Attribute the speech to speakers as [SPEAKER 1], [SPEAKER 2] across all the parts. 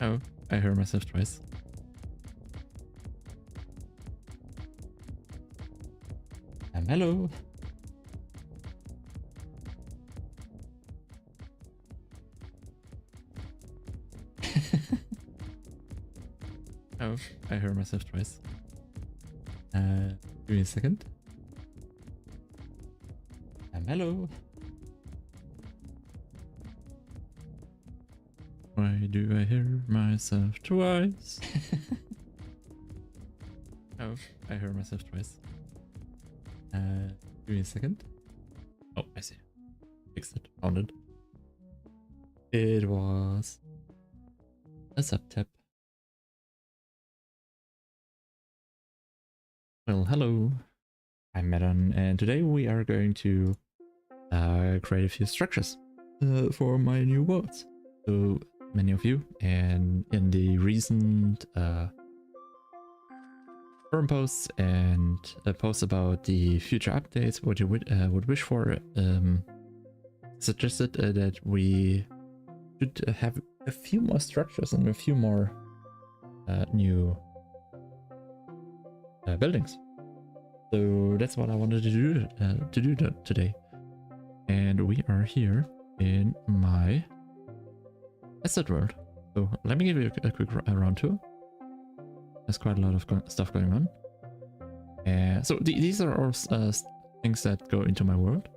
[SPEAKER 1] Oh, I heard myself twice. Hello. Oh, I heard myself twice. Give me a second. Hello. Why do I hear myself twice? Oh, I heard myself twice. Give me a second. Oh, I see. Fixed it. Found it. It was a subtab. Well, hello. I'm McMeddons, and today we are going to create a few structures for my new worlds. So many of you, and in the recent forum posts and posts about the future updates, what you would wish for, suggested that we should have a few more structures and a few more new buildings. So that's what I wanted to do today. And we are here in my asset world. So let me give you a quick round tour. There's quite a lot of stuff going on. So these are all things that go into my world.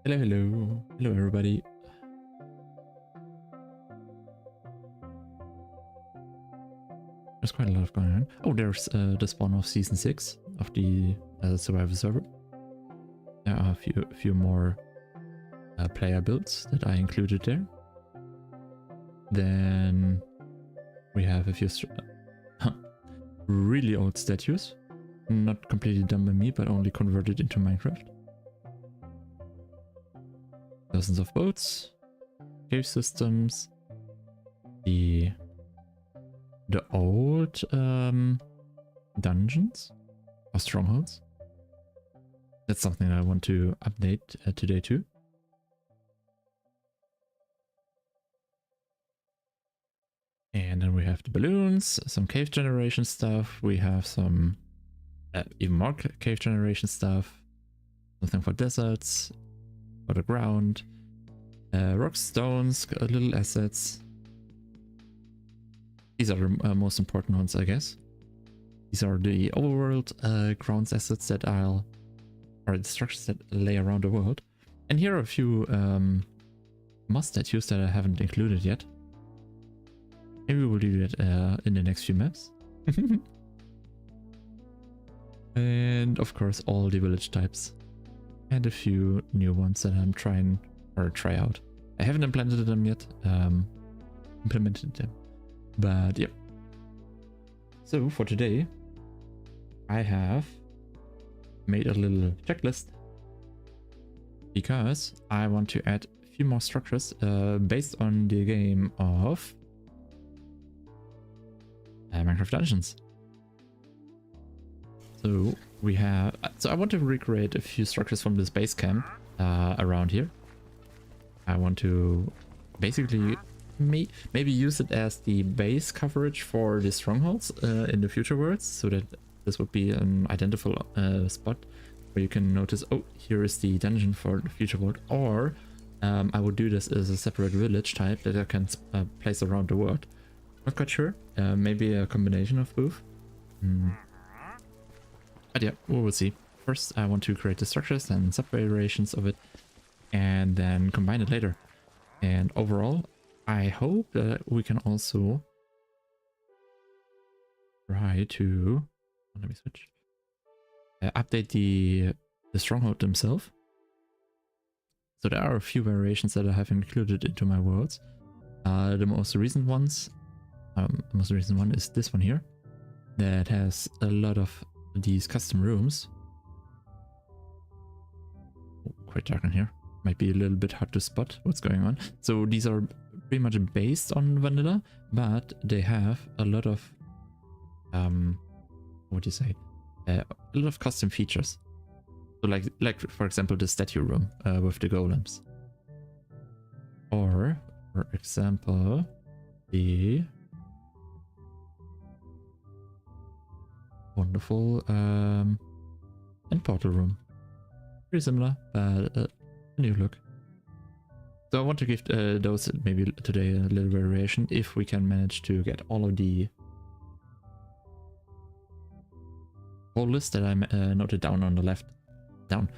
[SPEAKER 1] Hello, hello. Hello, everybody. There's quite a lot of going on. Oh, there's the spawn of season 6 of the survival server. There are a few more player builds that I included there. Then we have a few really old statues, not completely done by me, but only converted into Minecraft. Dozens of boats, cave systems, the old dungeons or strongholds. That's something I want to update today too. And then we have the balloons, some cave generation stuff. We have some even more cave generation stuff. Something for deserts, for the ground, rocks, stones, little assets. These are the most important ones, I guess. These are the overworld grounds assets that are the structures that lay around the world. And here are a few moss statues that I haven't included yet. Maybe we'll do that in the next few maps. And of course all the village types. And a few new ones that I'm trying or try out. I haven't implemented them yet. But yeah. So for today, I have made a little checklist because I want to add a few more structures based on the game of Minecraft Dungeons. So we have, so I want to recreate a few structures from this base camp around here. I want to basically maybe use it as the base coverage for the strongholds in the future worlds, so that this would be an identical spot where you can notice, oh, here is the dungeon for the future world. Or I would do this as a separate village type that I can place around the world. Not quite sure. Maybe a combination of both. But yeah, we will see. First, I want to create the structures and sub-variations of it, and then combine it later. And overall, I hope that we can also try to, let me switch, update the stronghold themselves. So there are a few variations that I have included into my worlds. The most recent one is this one here, that has a lot of these custom rooms. Oh, quite dark in here. Might be a little bit hard to spot what's going on. So these are pretty much based on vanilla, but they have a lot of what do you say? A lot of custom features. So like for example the statue room with the golems, or For example, the wonderful end portal room. Pretty similar, but a new look. So I want to give those maybe today a little variation if we can manage to get all of the whole list that I noted down on the left. Down.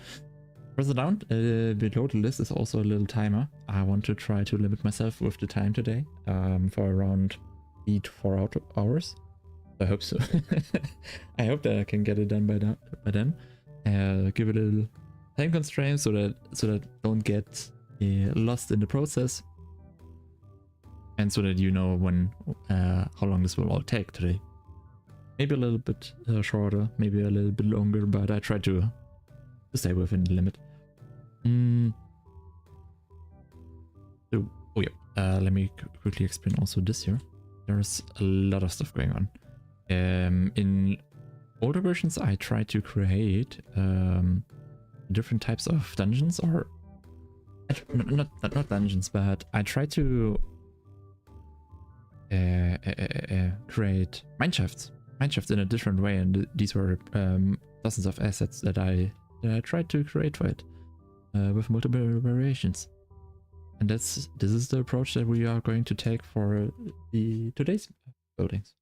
[SPEAKER 1] Further down, below the list is also a little timer. I want to try to limit myself with the time today for around 3 to 4 hours. I hope so. I hope that I can get it done by then. Give it a little time constraint so that don't get lost in the process, and so that you know when how long this will all take today. Maybe a little bit shorter, maybe a little bit longer, but I try to stay within the limit. So, oh yeah, let me quickly explain also this here. There's a lot of stuff going on. In older versions, I try to create different types of dungeons, or not dungeons, but I try to create mineshafts in a different way, and these were dozens of assets that I tried to create for it with multiple variations. And this is the approach that we are going to take for today's buildings.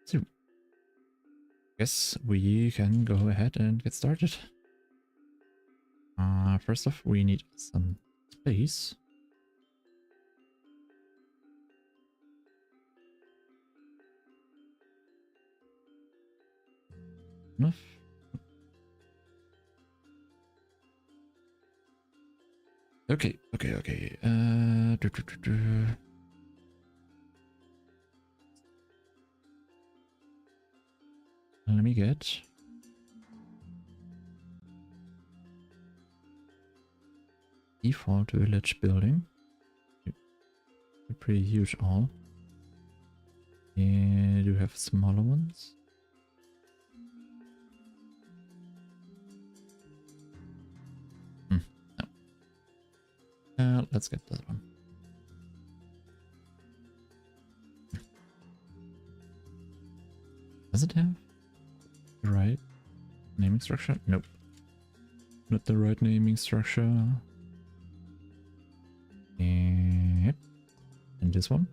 [SPEAKER 1] So, guess we can go ahead and get started. First off, we need some space. Enough. Okay. Let me get default village building. A pretty huge all. And you have smaller ones. No. Let's get that one. Does it have the right naming structure? Nope. Not the right naming structure. Yep. And this one?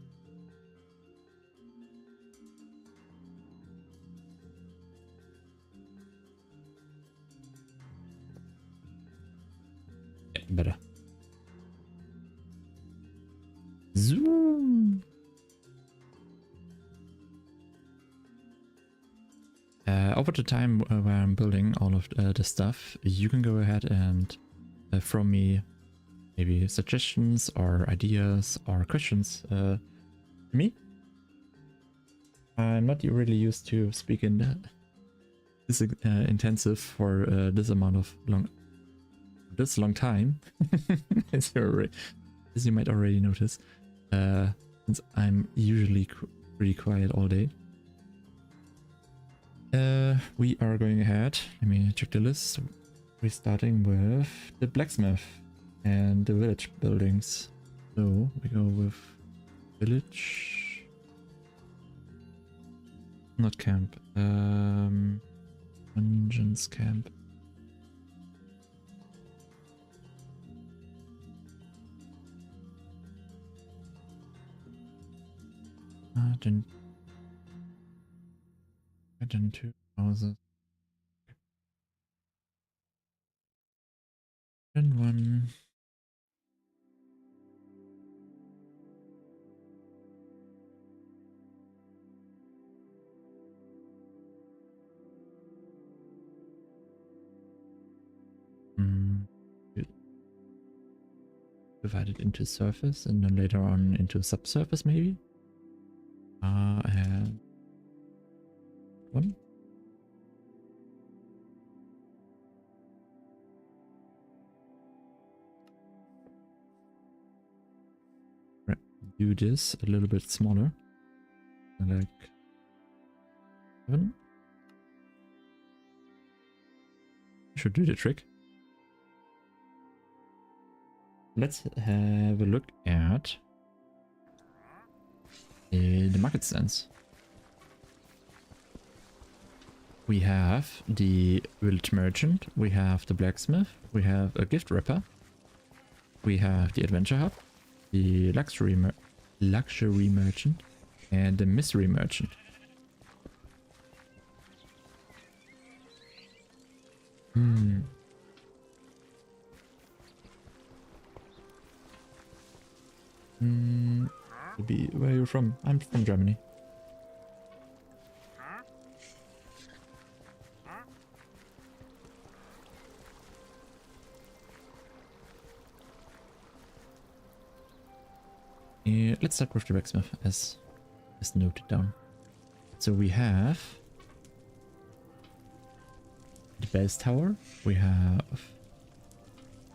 [SPEAKER 1] Yeah, better. Zoom! Over the time where I'm building all of the stuff, you can go ahead and throw me maybe suggestions or ideas or questions to me. I'm not really used to speaking this intensive for this amount of long time, as you might already notice, since I'm usually pretty quiet all day. We are going ahead. Let me check the list. We're starting with the blacksmith and the village buildings. So we go with village, not camp, dungeons camp. Then 2 houses. And 1. Divided into surface and then later on into subsurface maybe. And 1. Do this a little bit smaller, like 7. Should do the trick. let's have a look at the market stands. We have the village merchant, we have the blacksmith, we have a gift wrapper, we have the adventure hub, the luxury merchant, and the mystery merchant. Where are you from? I'm from Germany. Let's start with the blacksmith as noted down. So we have the base tower, we have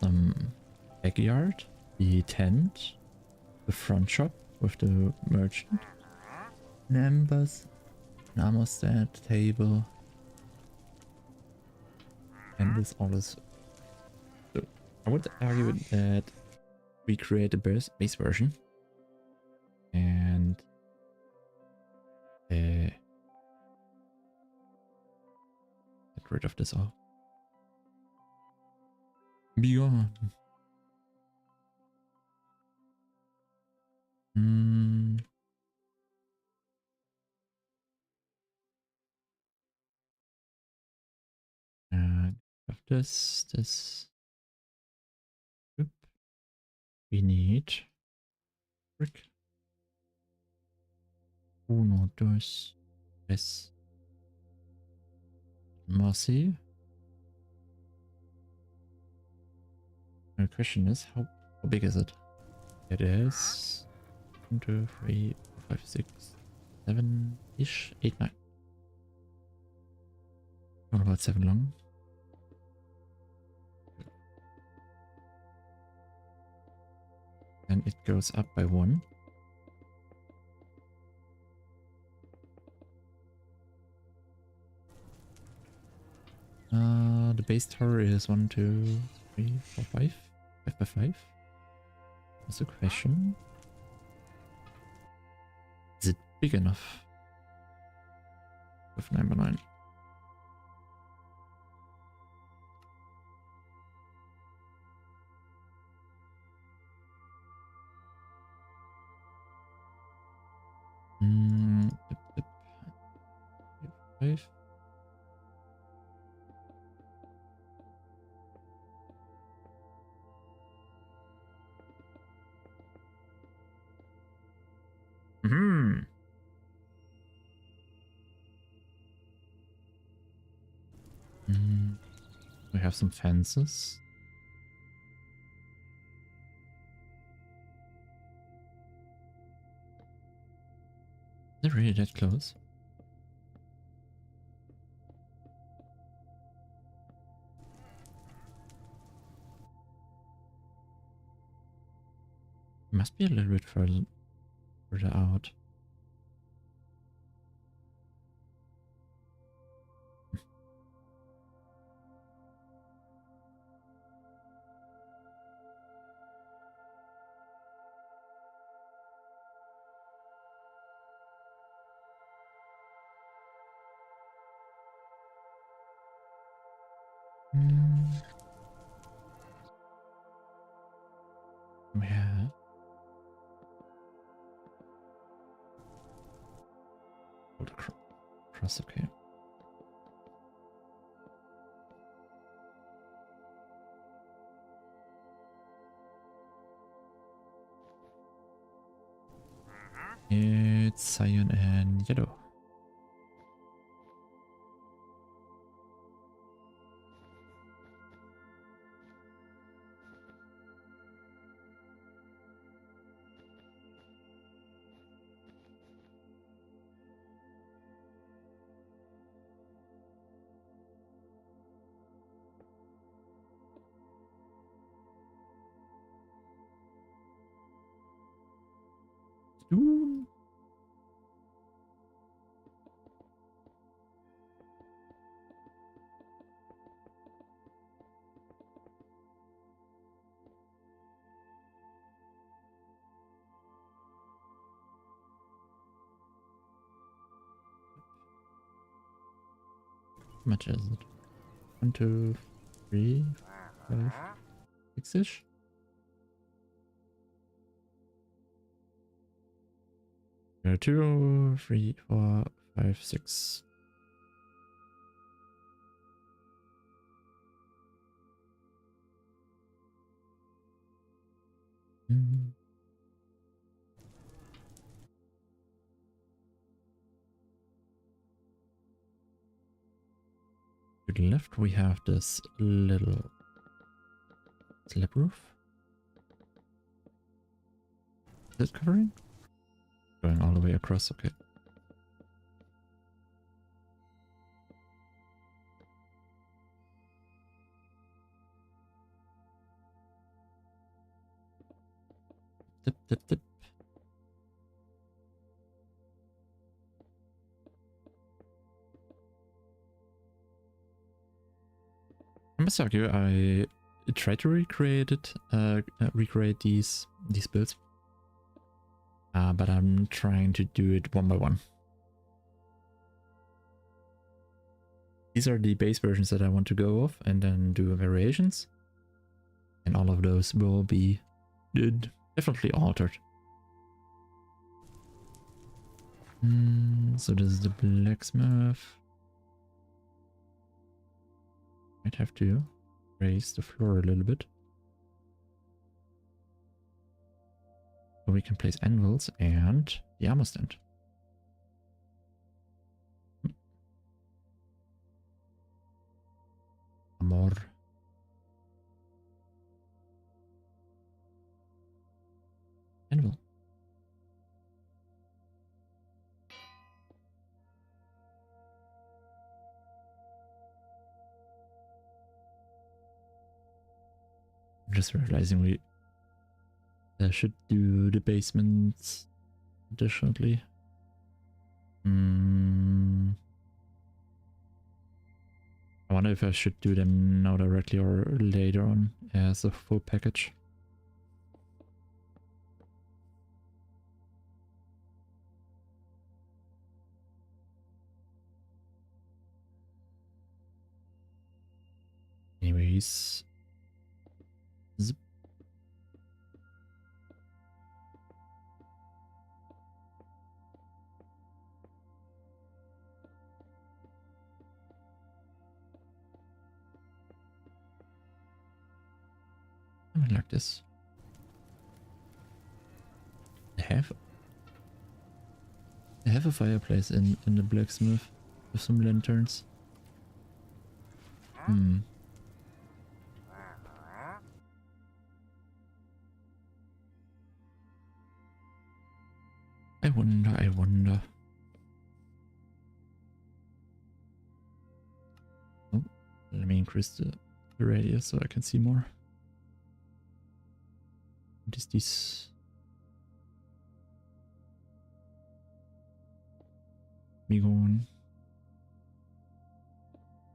[SPEAKER 1] some backyard, the tent, the front shop with the merchant, numbers, an armor stand, table, and this all is. So I would argue that we create a base version and get rid of this all. Be gone. And of this. Oop. We need brick. Uno, dos, tres. Marcy. The question is, how big is it? It is 1, 2, 3, 4, 5, 6, 7-ish, 8, 9. Not about 7 long. And it goes up by 1. The base tower is 1, 2, 3, 4, 5. 5 by 5. That's a question. Is it big enough? With 9 by 9. Dip. 5. We have some fences. They're really that close. Must be a little bit further out. We have cross, okay. It's cyan and yellow. Ooh. much is it? 1, 2, 3, 5, 6-ish? There are 2, 3, 4, 5, 6. Mm. To the left we have this little slab roof. Is it covering? Going all the way across, okay. Dip, dip, dip. I must argue, I tried to recreate these builds, but I'm trying to do it one by one. These are the base versions that I want to go off, and then do variations, and all of those will be definitely altered. So this is the blacksmith. Might have to raise the floor a little bit. So we can place anvils and the armor stand. Armor. Anvil. I'm just realizing we should do the basements additionally. I wonder if I should do them now directly or later on as a full package. Anyways. Zip. I mean, like this. I have a fireplace in the blacksmith with some lanterns. I wonder. Oh, let me increase the radius so I can see more. What is this? Be gone.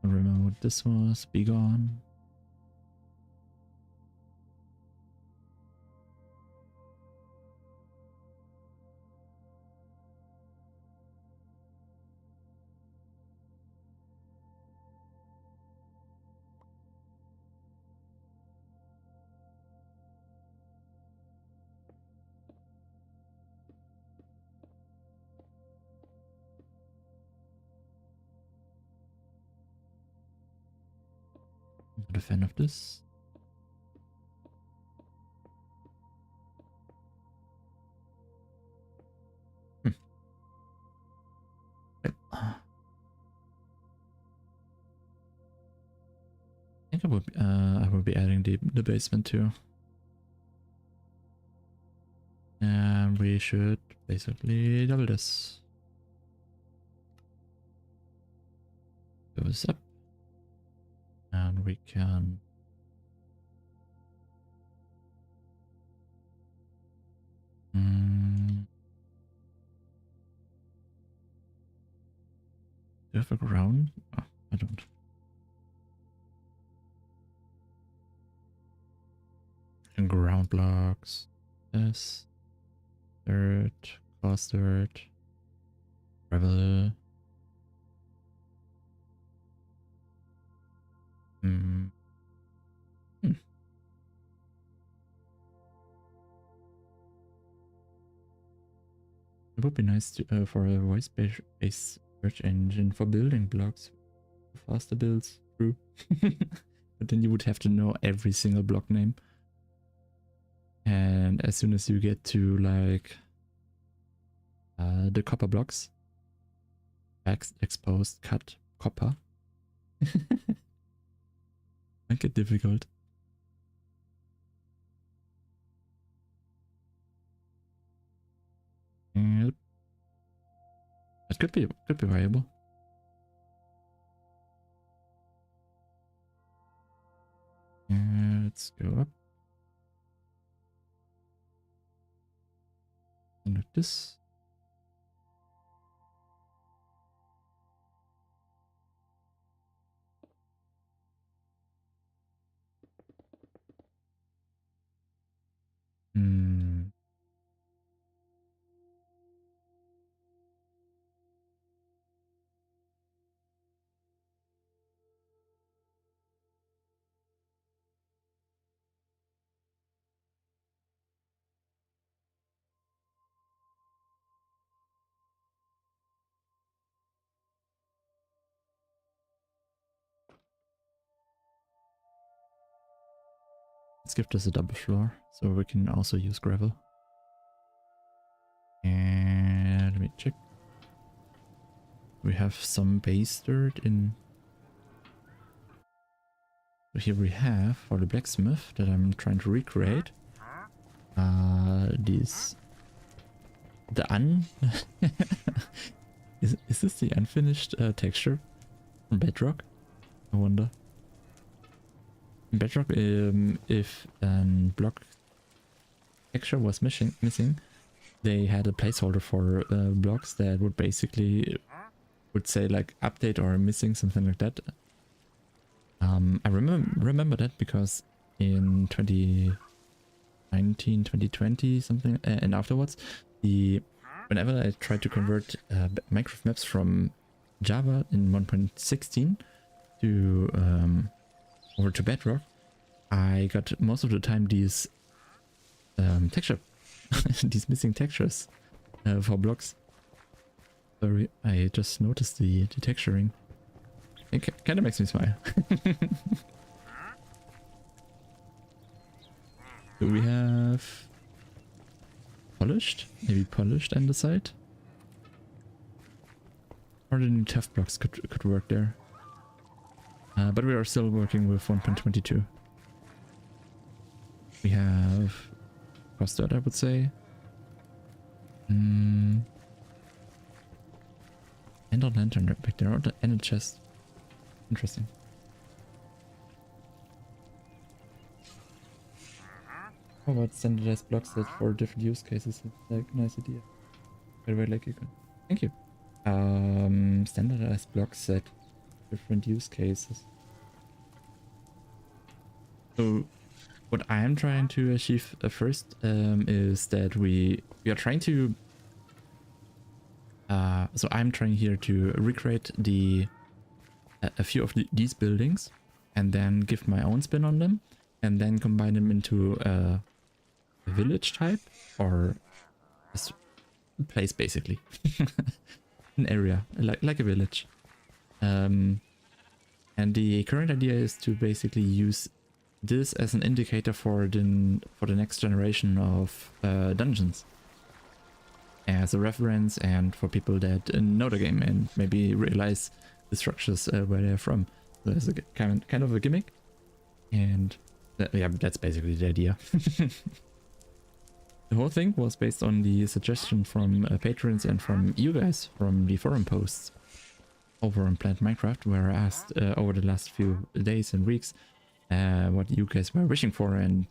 [SPEAKER 1] I don't remember what this was. Be gone. I'm not a fan of this. I think I will be adding the basement too. And we should basically double this. Goes up. And we can do I have a ground? Oh, I don't. And ground blocks. This. Dirt. Coarse dirt. Gravel. Mm. Hmm. It would be nice to, for a voice-based search engine for building blocks. Faster builds, true. But then you would have to know every single block name. And as soon as you get to like the copper blocks, exposed, cut, copper, might get difficult. Yep. It could be viable. Let's go up. And like this. Hmm. Let's give this a double floor so we can also use gravel. And let me check. We have some base dirt in. Here we have for the blacksmith that I'm trying to recreate. This is this the unfinished texture from Bedrock? I wonder. In Bedrock, if a block texture was missing, they had a placeholder for blocks that would basically would say like update or missing, something like that. I remember that because in 2019, 2020 something, and afterwards, whenever I tried to convert Minecraft maps from Java in 1.16 to over to Bedrock, I got most of the time these texture, these missing textures for blocks. Sorry, I just noticed the texturing. It kind of makes me smile. Do we have polished? Maybe polished andesite? Or the new tough blocks could work there. But we are still working with 1.22. We have cross dirt, I would say. And a lantern back there, and a chest. Interesting. How about standardized block set for different use cases? Like, nice idea. By the way, like you can. Thank you. Standardized block set, different use cases. So, what I am trying to achieve first is that we are trying to. So I'm trying here to recreate a few of these buildings, and then give my own spin on them, and then combine them into a village type or a place, basically. An area like a village. And the current idea is to basically use this as an indicator for the next generation of dungeons, as a reference, and for people that know the game and maybe realize the structures where they're from. So there's a kind of a gimmick, and yeah, that's basically the idea. The whole thing was based on the suggestion from patrons and from you guys from the forum posts over on Plant Minecraft, where I asked over the last few days and weeks what you guys were wishing for, and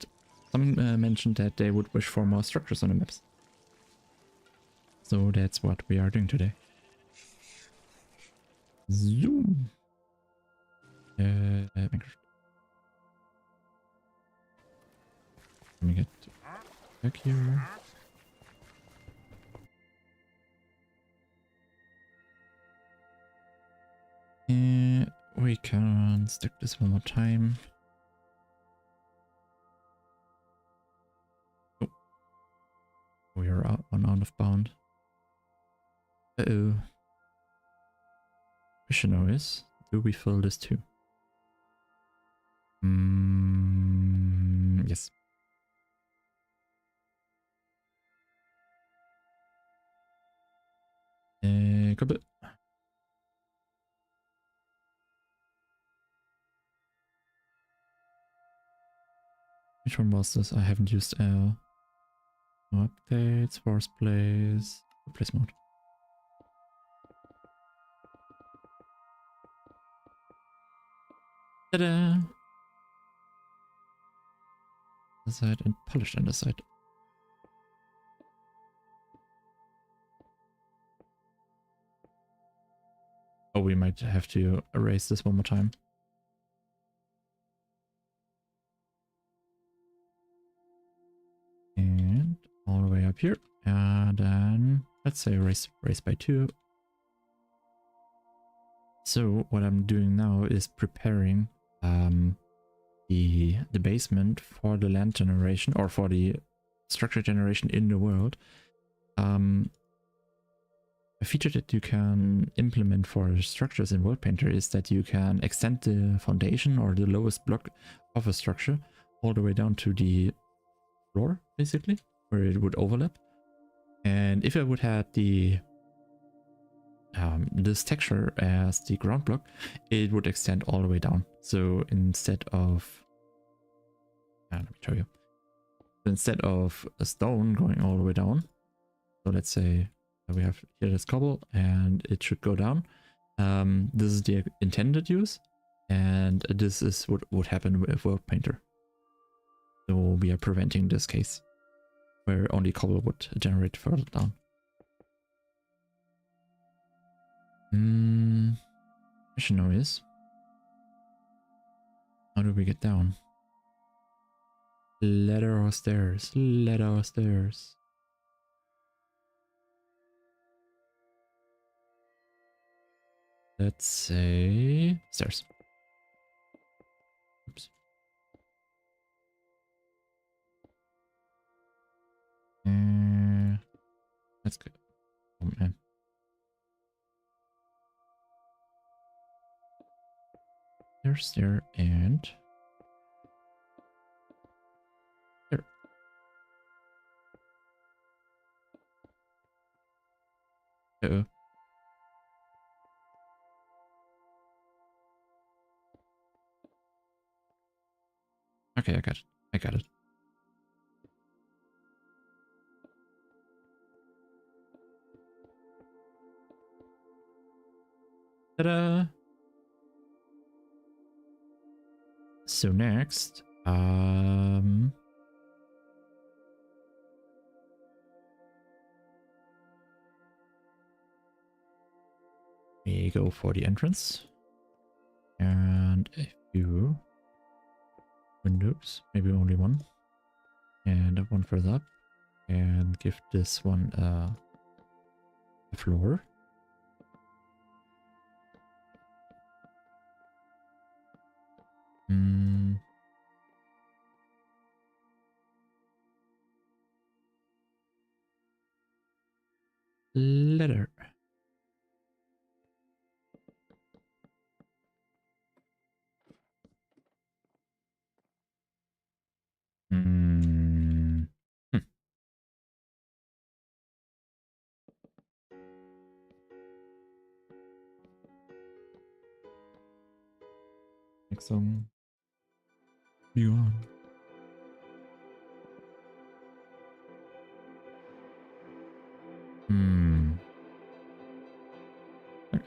[SPEAKER 1] some mentioned that they would wish for more structures on the maps. So that's what we are doing today. Zoom. Minecraft. Let me get back here. We can Stack this one more time. Oh, we are out of bound. Uh-oh. Question now is, do we fill this too? Yes. Couple. Which one was this? I haven't used L. No updates, force place, replace mode. Ta-da! The side and polished underside. Oh, we might have to erase this one more time. And all the way up here. And then let's say raise by 2. So what I'm doing now is preparing the basement for the land generation, or for the structure generation in the world. A feature that you can implement for structures in World Painter is that you can extend the foundation or the lowest block of a structure all the way down to the floor, basically, where it would overlap. And if I would have the this texture as the ground block, it would extend all the way down. So instead of let me show you. So instead of a stone going all the way down, so let's say we have here this cobble and it should go down. This is the intended use, and this is what would happen with World Painter. So we are preventing this case where only cobble would generate further down. Question now is, how do we get down? Ladder or stairs? Ladder or stairs? Let's say stairs. Oops. That's good. Oh man. There's there and there. Uh-oh. Okay, I got it. I got it. Ta-da! So next, we go for the entrance and a few windows, maybe only one, and one further up, and give this one a floor. Ladder. Next song. Be on.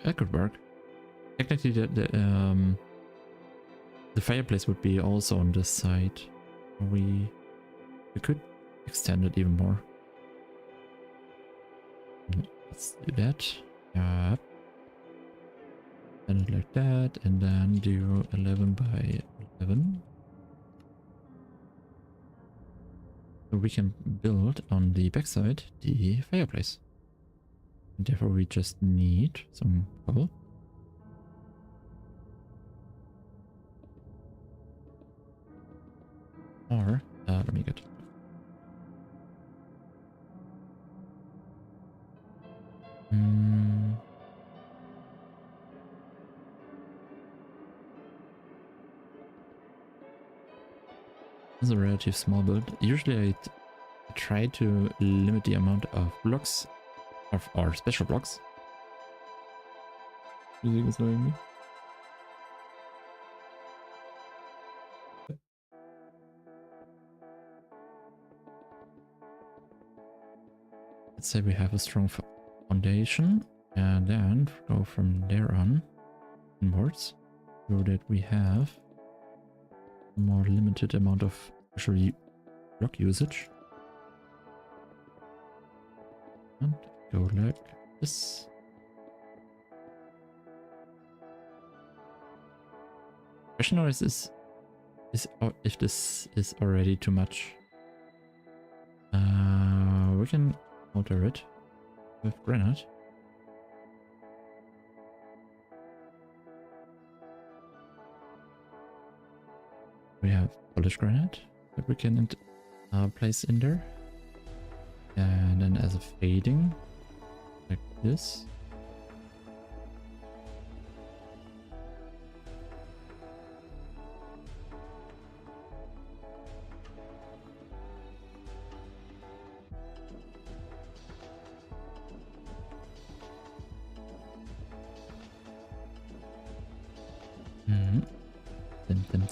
[SPEAKER 1] That could work. Technically, the fireplace would be also on this side. We could extend it even more. Let's do that. Yep. And it like that, and then do 11 by 11. So we can build on the backside the fireplace. And therefore we just need some cobble. Or let me get. This is a relatively small build. Usually I try to limit the amount of blocks or special blocks. Music is annoying me. Let's say we have a strong foundation and then go from there on inwards so that we have a more limited amount of actually block usage. And go like this. Question is if this is already too much. We can alter it with granite. We have polished granite that we can place in there. And then as a fading, like this.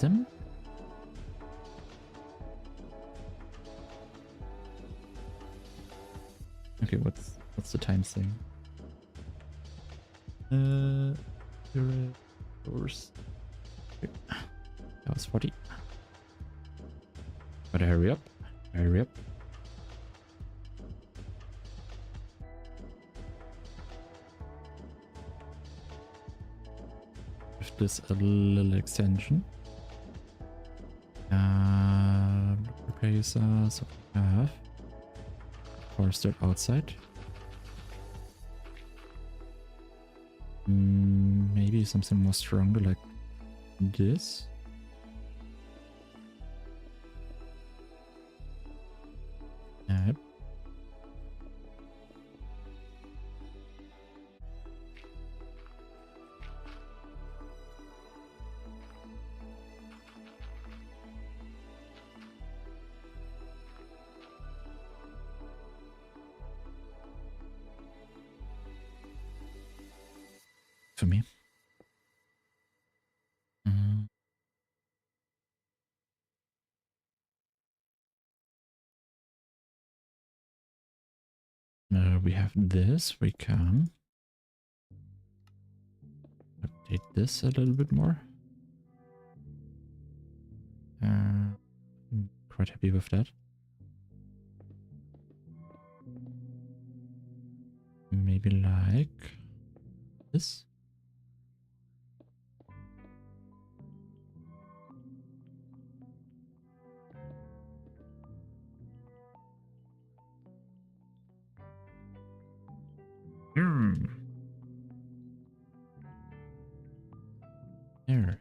[SPEAKER 1] Dim. Okay, what's the time saying? Hours. That was 40. Gotta hurry up. Hurry up. Give this a little extension. Replace so we have forested outside. Maybe something more stronger like this. Yep. For me. We have this. We can update this a little bit more. Quite happy with that. Maybe like this. There.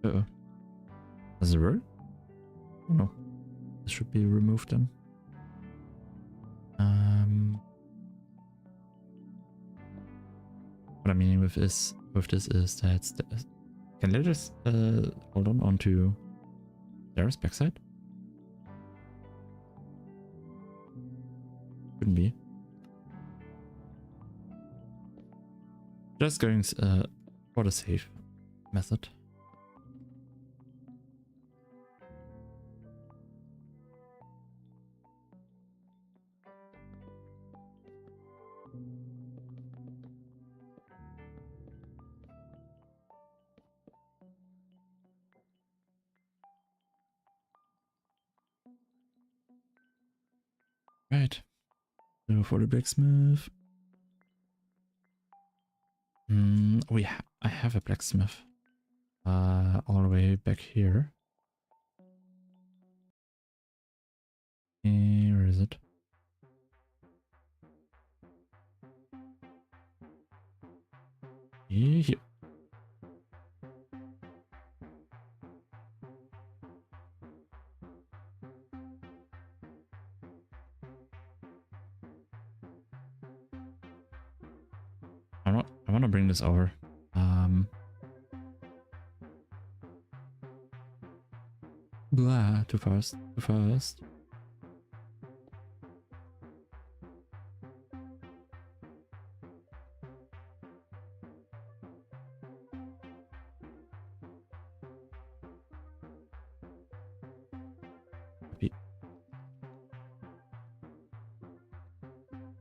[SPEAKER 1] Uh-oh. Does it work? Oh no. This should be removed then. What I mean with this is that can let us hold on onto Sarah's backside? Couldn't be. Just going for the safe method. Right. So for the blacksmith. I have a blacksmith. All the way back here. Where is it? Here. I want to bring this over. Blah, too fast, too fast.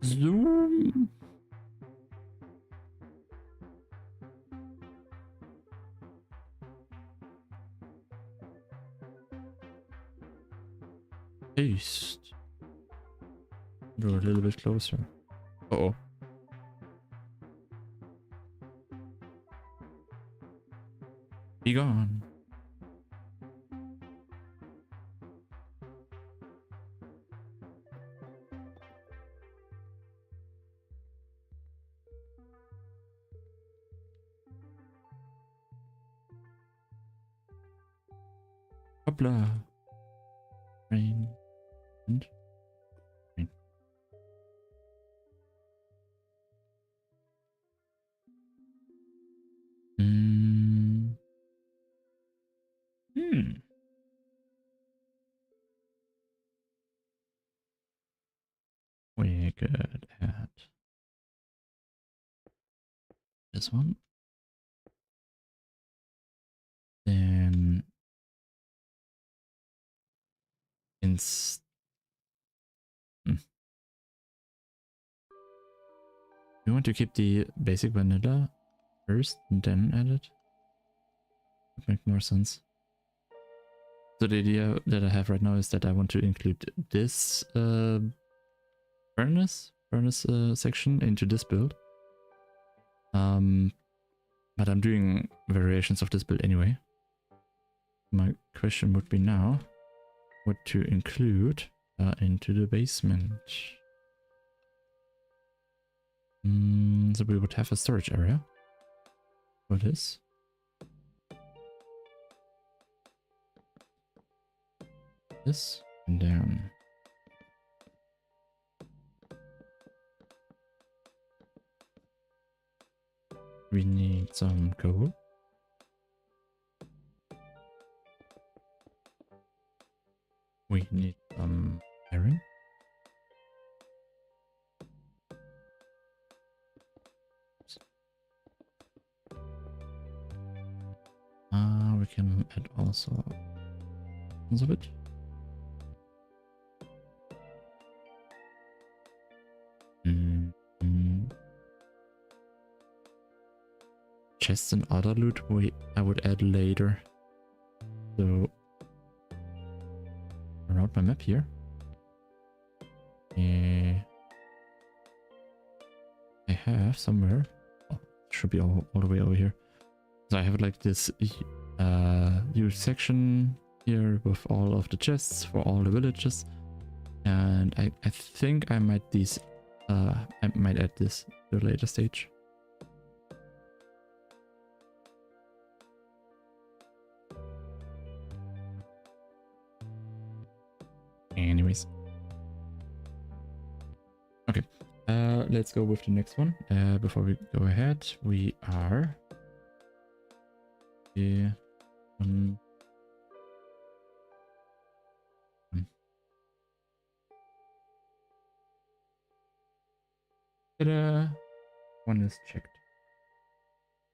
[SPEAKER 1] Zoom. Paste. Go a little bit closer. Uh-oh. Be gone. Hoppla. Rain. And rain. We're good at this one. Then we want to keep the basic vanilla first and then add it. Would make more sense. So the idea that I have right now is that I want to include this furnace section into this build. But I'm doing variations of this build anyway. My question would be now what to include into the basement. So we would have a storage area for this. This and then we need some coal. We need some iron. We can add also tons of it. Chests and other loot I would add later. So around my map here. I have somewhere. Oh, should be all the way over here. So I have like this huge section here with all of the chests for all the villages, and I think I might add this to a later stage. Anyways, okay, let's go with the next one. Before we go ahead, we are here on one is checked.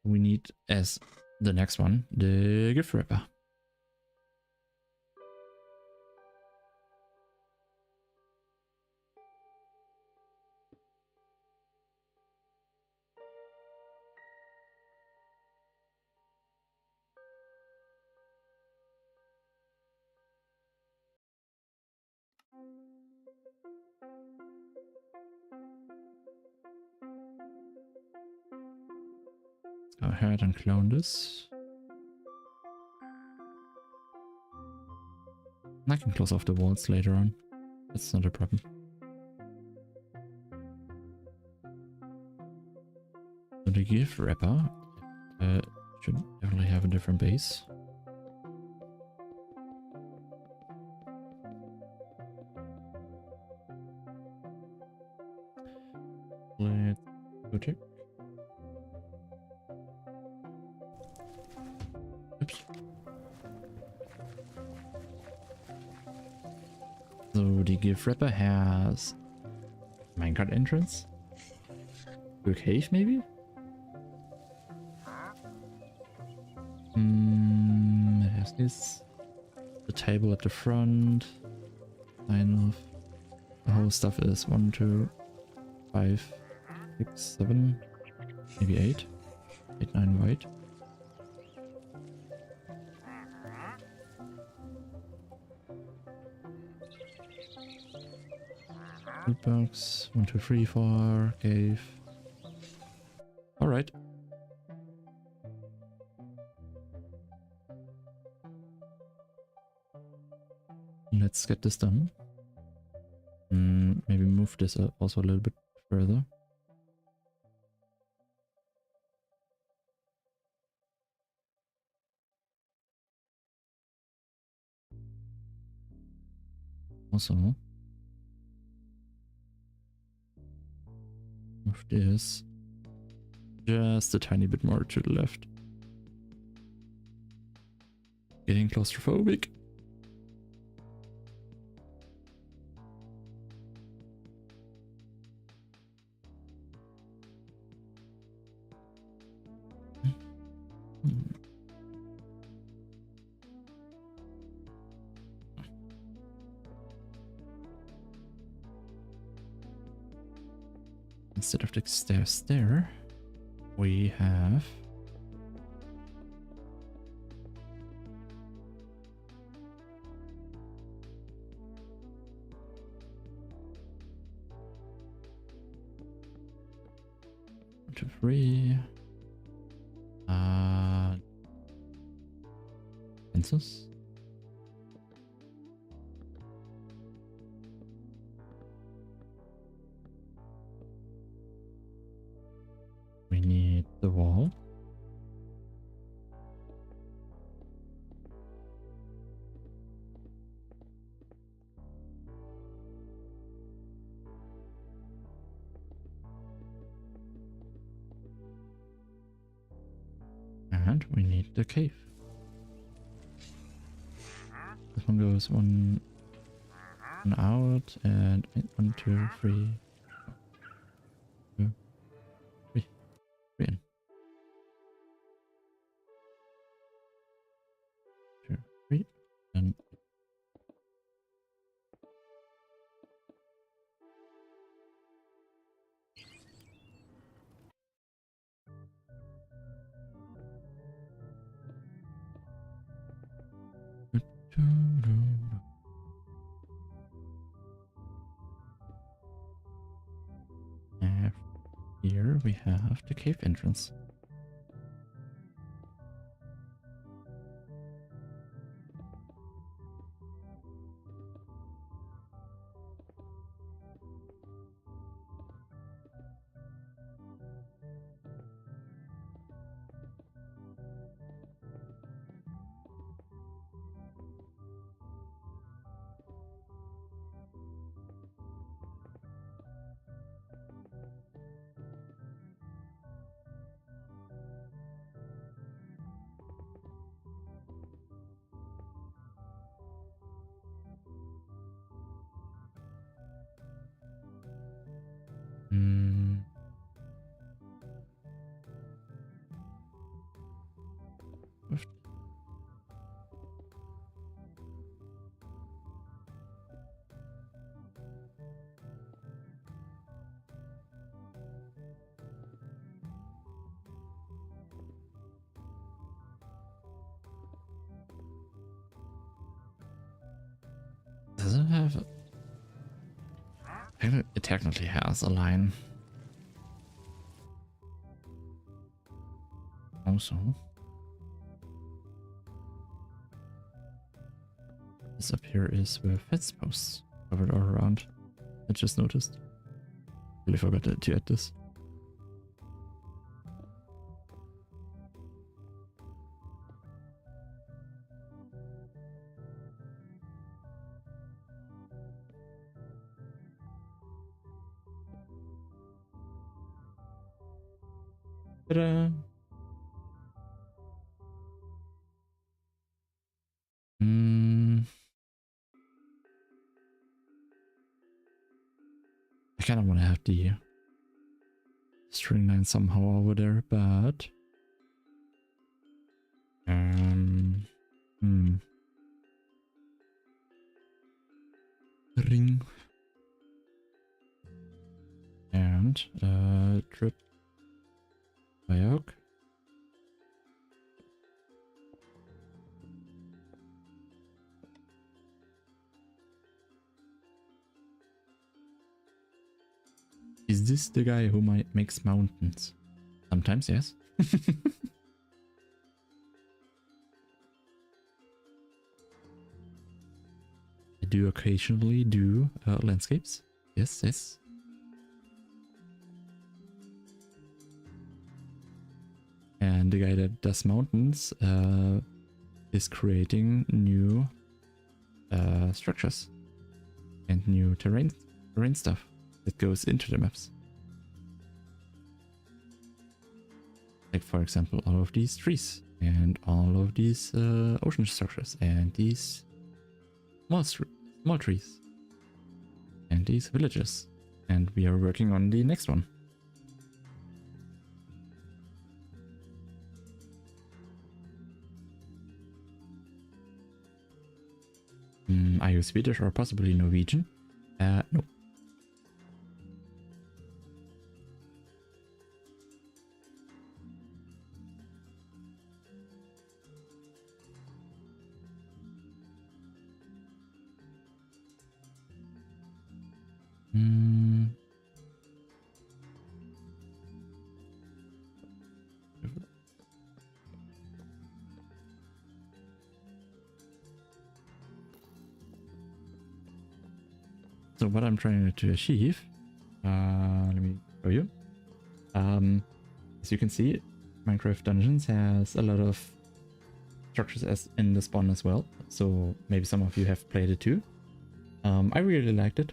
[SPEAKER 1] We need, as the next one, the gift wrapper. Go ahead and clone this. I can close off the walls later on. That's not a problem. So the gift wrapper Should definitely have a different base. Let's go check. Oops. So the gift wrapper has minecart entrance to a cave, maybe. It has this, the table at the front. Kind of. The whole stuff is 1, 2, 5, 6, 7, maybe 8. 8, 9 white. Loot box, 1, 2, 3, 4, cave. Alright. Let's get this done. Maybe move this also a little bit further. Also, move this just a tiny bit more to the left. Getting claustrophobic. Instead of the stairs there, we have one, 2, 3. Fences. We need the wall. And we need the cave. This one goes one out and 1, 2, 3. 2, 3. 3 in. 2, 3. And here we have the cave entrance. Does it have... It technically has a line. Also, this up here is with fence posts covered all around. I just noticed. Really forgot to add this. Ta-da! I kind of want to have the string line somehow over there, but ring and drip by oak. Is this the guy who makes mountains? Sometimes, yes. I do occasionally do landscapes. Yes, yes. And the guy that does mountains is creating new structures and new terrain stuff that goes into the maps. Like, for example, all of these trees and all of these ocean structures and these small trees and these villages. And we are working on the next one. Are you Swedish or possibly Norwegian? No. So what I'm trying to achieve, let me show you. As you can see, Minecraft Dungeons has a lot of structures as in the spawn as well. So maybe some of you have played it too. I really liked it.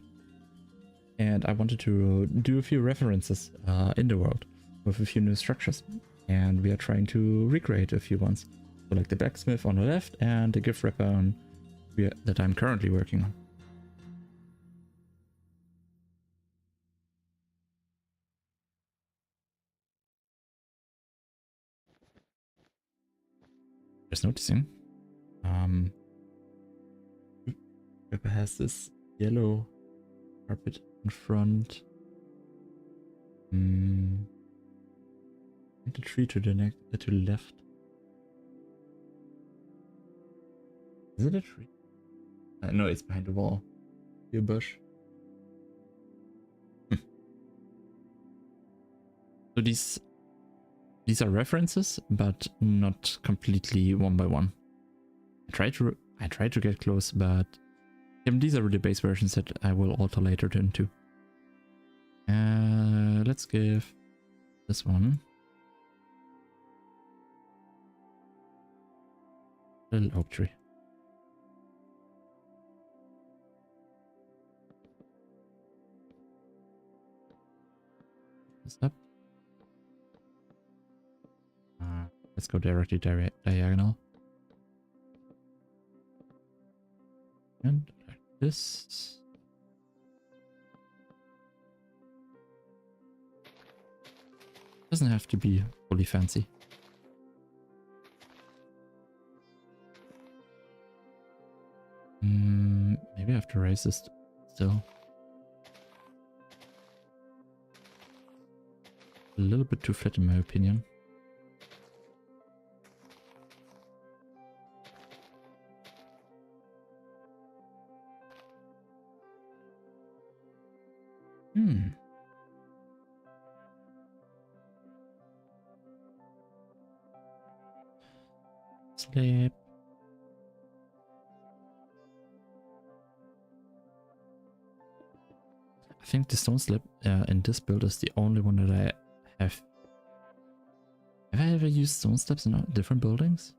[SPEAKER 1] And I wanted to do a few references in the world with a few new structures. And we are trying to recreate a few ones. So like the blacksmith on the left and the gift wrapper on that I'm currently working on. Just noticing. Wrapper has this yellow carpet in front. And the tree to the left. Is it a tree? No, it's behind the wall. Your bush. So these are references, but not completely one by one. I try to get close, but these are the base versions that I will alter later then too. Let's give this one a little oak tree. This up. Let's go directly diagonal. And like this. Doesn't have to be fully fancy. Maybe I have to raise this still. A little bit too flat in my opinion. Slab. I think the stone slab in this build is the only one that I have. Have I ever used stone slabs in different buildings?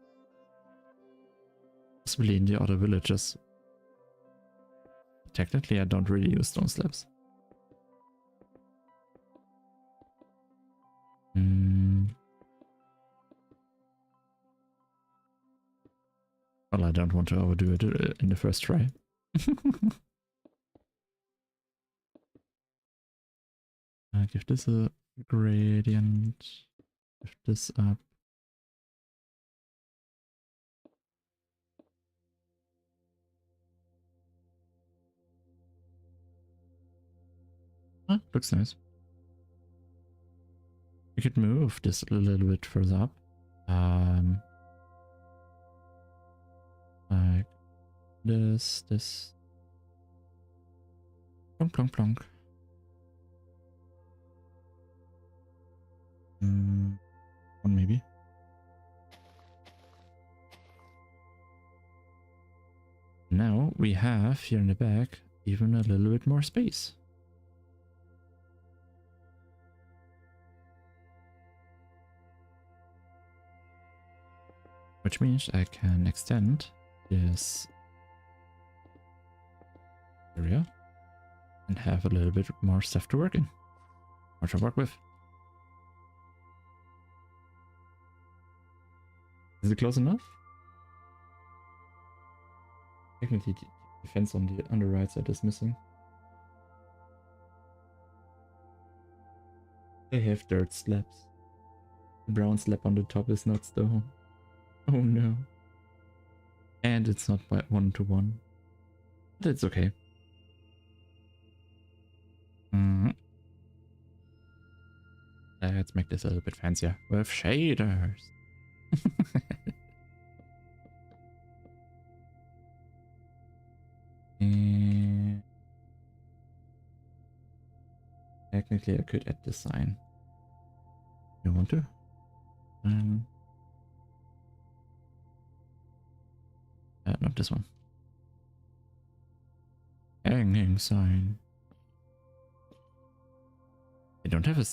[SPEAKER 1] Possibly in the other villages. Technically, I don't really use stone slabs. Well, I don't want to overdo it in the first try. Give this a gradient. Lift this up. Ah, looks nice. We could move this a little bit further up. Like this. Plonk, plonk, plonk. One maybe. Now we have here in the back even a little bit more space. Which means I can extend this area and have a little bit more stuff to work in. Or to work with. Is it close enough? Technically, the fence on the right side is missing. They have dirt slabs. The brown slab on the top is not stone. Oh no. And it's not by 1-to-1. But it's okay. Let's make this a little bit fancier with shaders. And technically I could add the sign. You want to? Not this one. Hanging sign. They don't have a...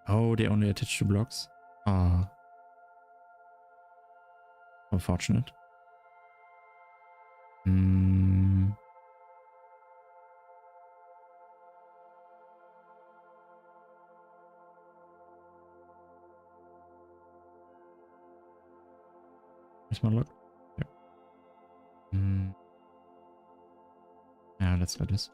[SPEAKER 1] Oh, they only attach to blocks? Ah. Unfortunate. Where's my lock? There. Yeah, let's go this.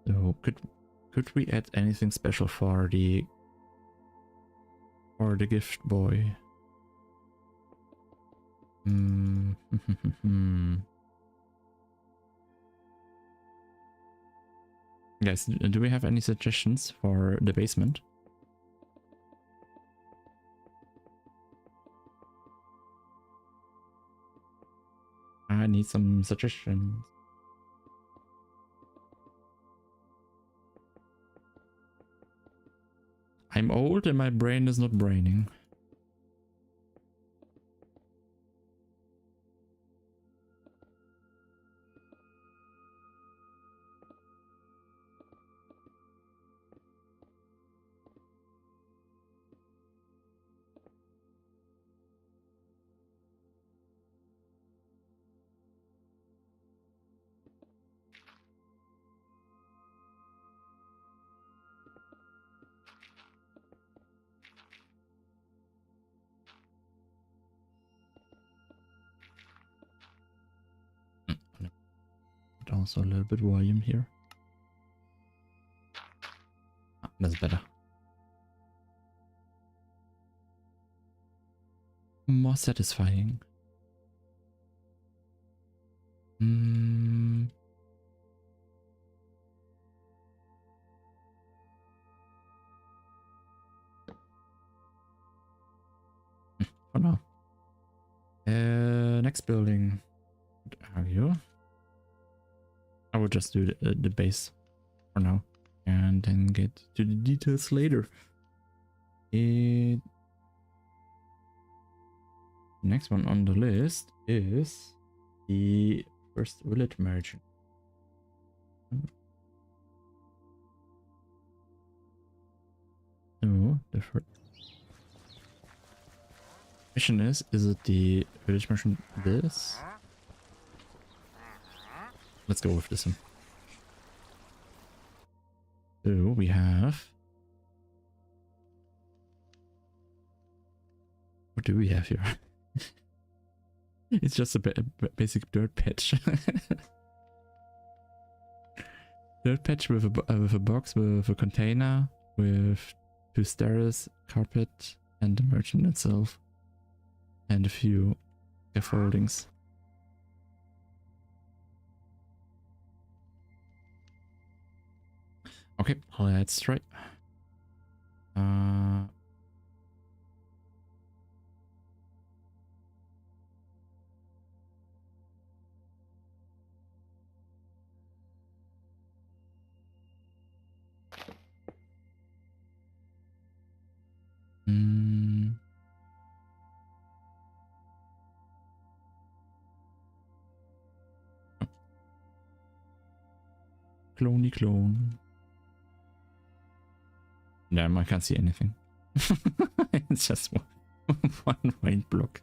[SPEAKER 1] So could we add anything special for the gift boy? Guys, do we have any suggestions for the basement? I need some suggestions. I'm old and my brain is not braining. Also a little bit volume here. Ah, that's better. More satisfying. For now. Next building. What are you? I will just do the base for now and then get to the details later. Next one on the list is the first village merchant. So the first mission is it the village merchant this? Let's go with this one. So we have, what do we have here? It's just a basic dirt patch. Dirt patch with a box, with a container, with 2 stairs, carpet, and the merchant itself, and a few scaffoldings. Okay, let's try. Clone. Damn, I can't see anything. It's just one white block.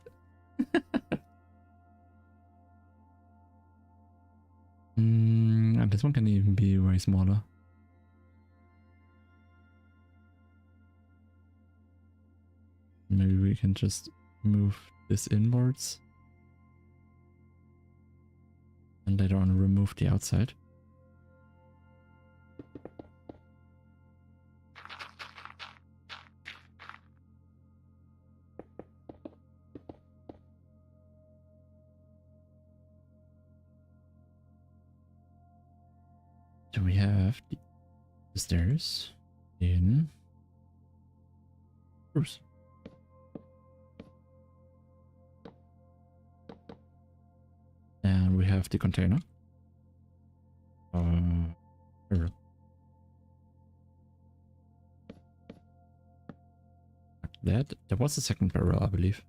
[SPEAKER 1] And this one can even be way smaller. Maybe we can just move this inwards. And later on remove the outside. So we have the stairs in Bruce. And we have the container. Barrel. There was a second barrel, I believe.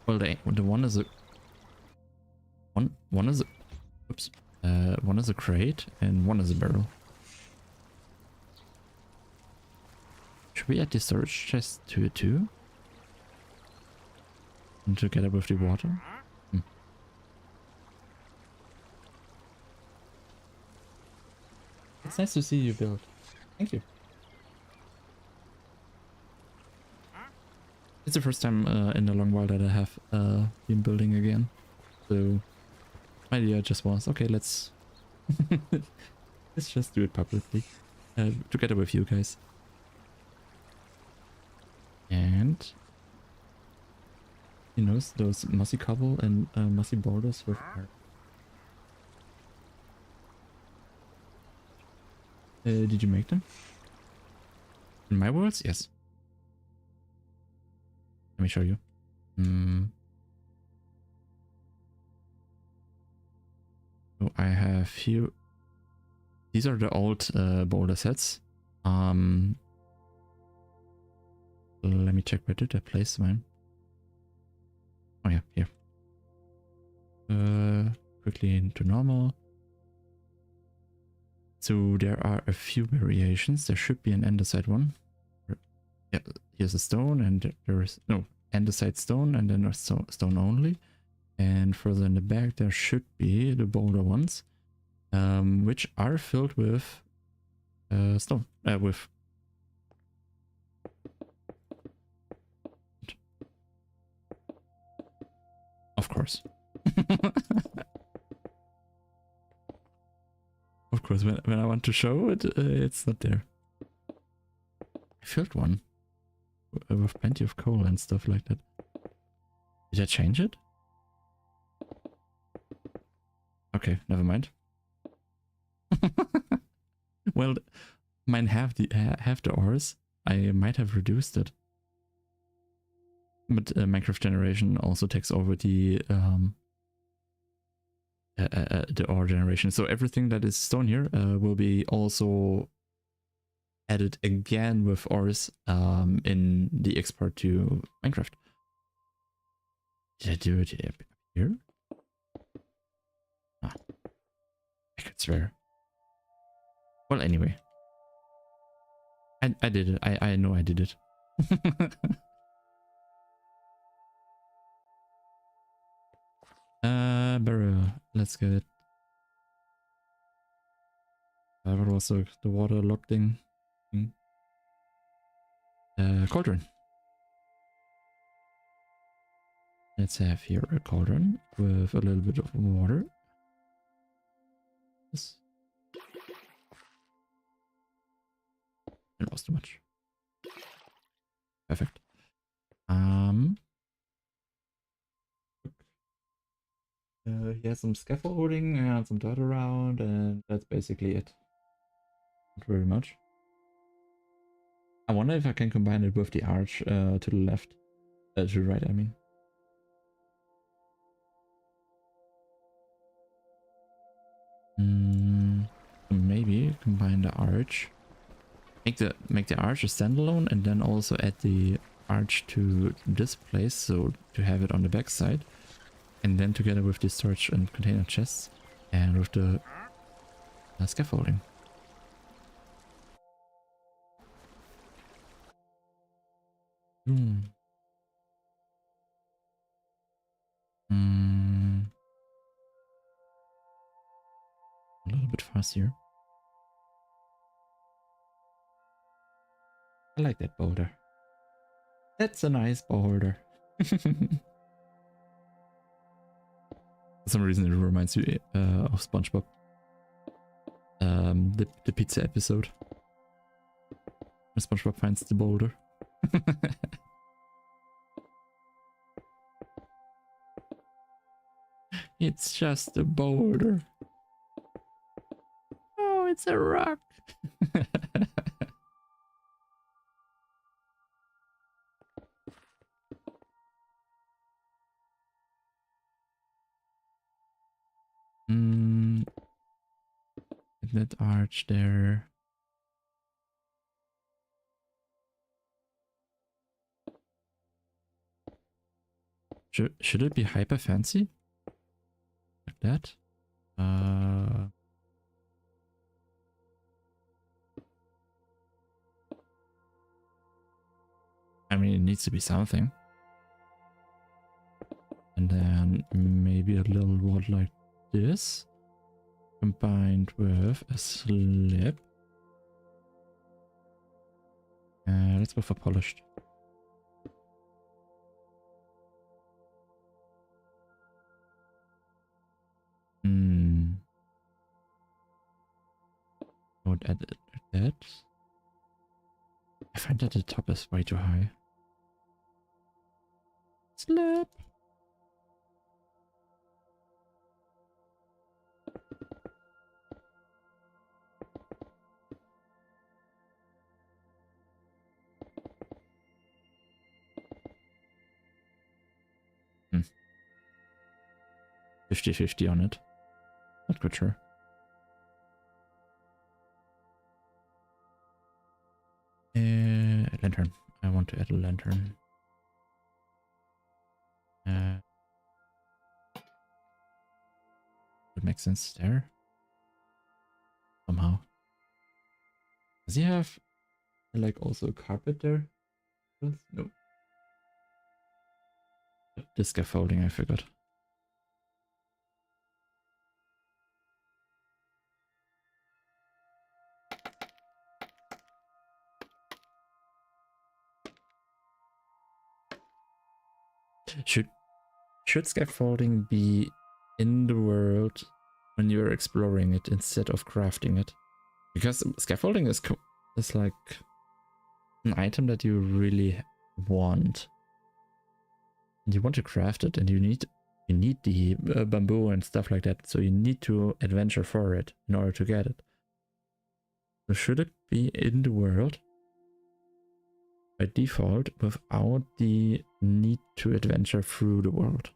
[SPEAKER 1] Well, the one is a one is a, oops. One is a crate and one is a barrel. Should we add the storage chest to it too? And together with the water? It's nice to see you build. Thank you. It's the first time in a long while that I have been building again. So my idea just was, okay, let's just do it publicly together with you guys. And you know, those mossy cobble and mossy boulders with did you make them? In my worlds? Yes. Let me show you. So I have here. These are the old boulder sets. Let me check, where did I place mine? Oh yeah, here. Quickly into normal. So there are a few variations. There should be an andesite one. Yeah, here's a stone, and there is no andesite stone, and then a stone only. And further in the back, there should be the boulder ones, which are filled with stone. With of course. Of course, when I want to show it, it's not there. I filled one with plenty of coal and stuff like that. Did I change it? Okay, never mind. Well, mine have the ores. I might have reduced it, but Minecraft generation also takes over the ore generation. So everything that is stone here will be also added again with ores in the export to Minecraft. Did I do it here? Ah, I could swear. Well, anyway. I did it. I know I did it. Barrel. Let's get it. What was the water locked in? Cauldron. Let's have here a cauldron with a little bit of water. Yes. It was too much. Perfect. He has some scaffolding and some dirt around, and that's basically it. Not very much. I wonder if I can combine it with the arch to the left. To the right, I mean. Maybe combine the arch. Make the arch a standalone, and then also add the arch to this place, so to have it on the back side. And then together with the storage and container chests and with the scaffolding. A little bit faster. I like that boulder. That's a nice boulder. For some reason it reminds me of SpongeBob. The pizza episode. When SpongeBob finds the boulder. It's just a boulder. Oh, it's a rock. That arch there. Should it be hyper fancy? Like that? I mean, it needs to be something. And then maybe a little wall like this. Combined with a slip. Let's go for polished. I would add that. I find that the top is way too high. Slip. Hmm. 50-50 on it. Not quite sure. Lantern. I want to add a lantern. Would make sense there. Somehow. Does he have like also a carpet there? No. The scaffolding, I forgot. Should scaffolding be in the world when you're exploring it instead of crafting it? Because scaffolding is like an item that you really want. You want to craft it, and you need the bamboo and stuff like that. So you need to adventure for it in order to get it. So should it be in the world by default without the need to adventure through the world?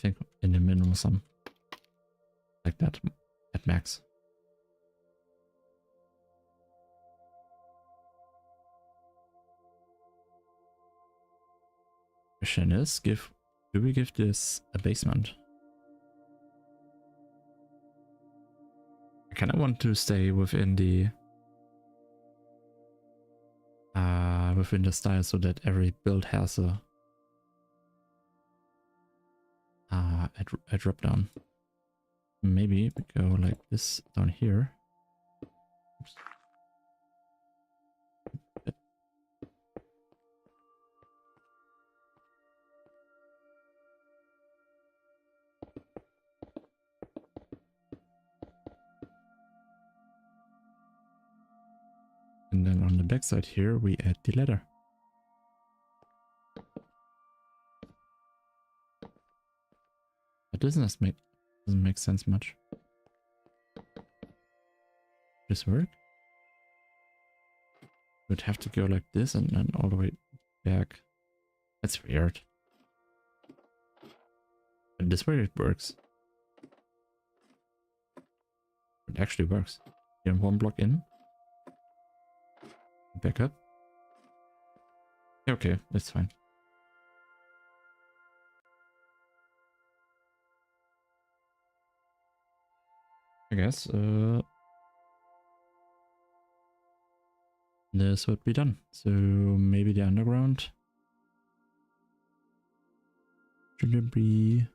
[SPEAKER 1] think in the minimum sum. Like that at max. Question is, do we give this a basement? I kind of want to stay within the style so that every build has a drop down. Maybe we go like this down here. Oops. And then on the back side here, we add the ladder. But this doesn't make sense much. This work? Would have to go like this and then all the way back. That's weird. But this way it works. It actually works. You have one block in. Back up. Okay, that's fine. I guess this would be done. So maybe the underground should it be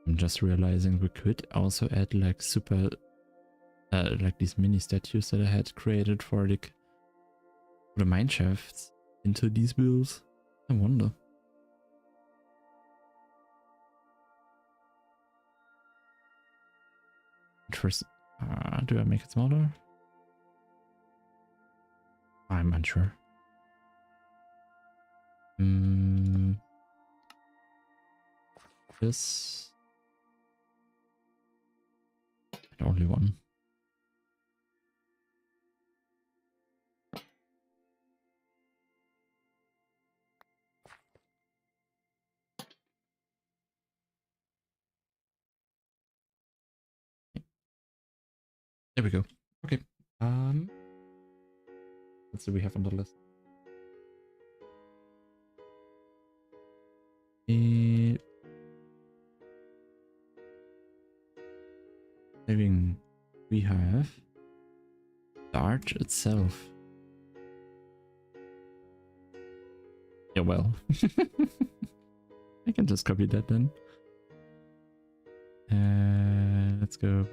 [SPEAKER 1] I'm just realizing we could also add like like these mini statues that I had created for the mine shafts into these builds. I wonder. First, do I make it smaller? I'm unsure. This and only one. There we go. Okay. Let's see what we have on the list. Saving. We have the arch itself. Yeah, well. I can just copy that then. Let's go.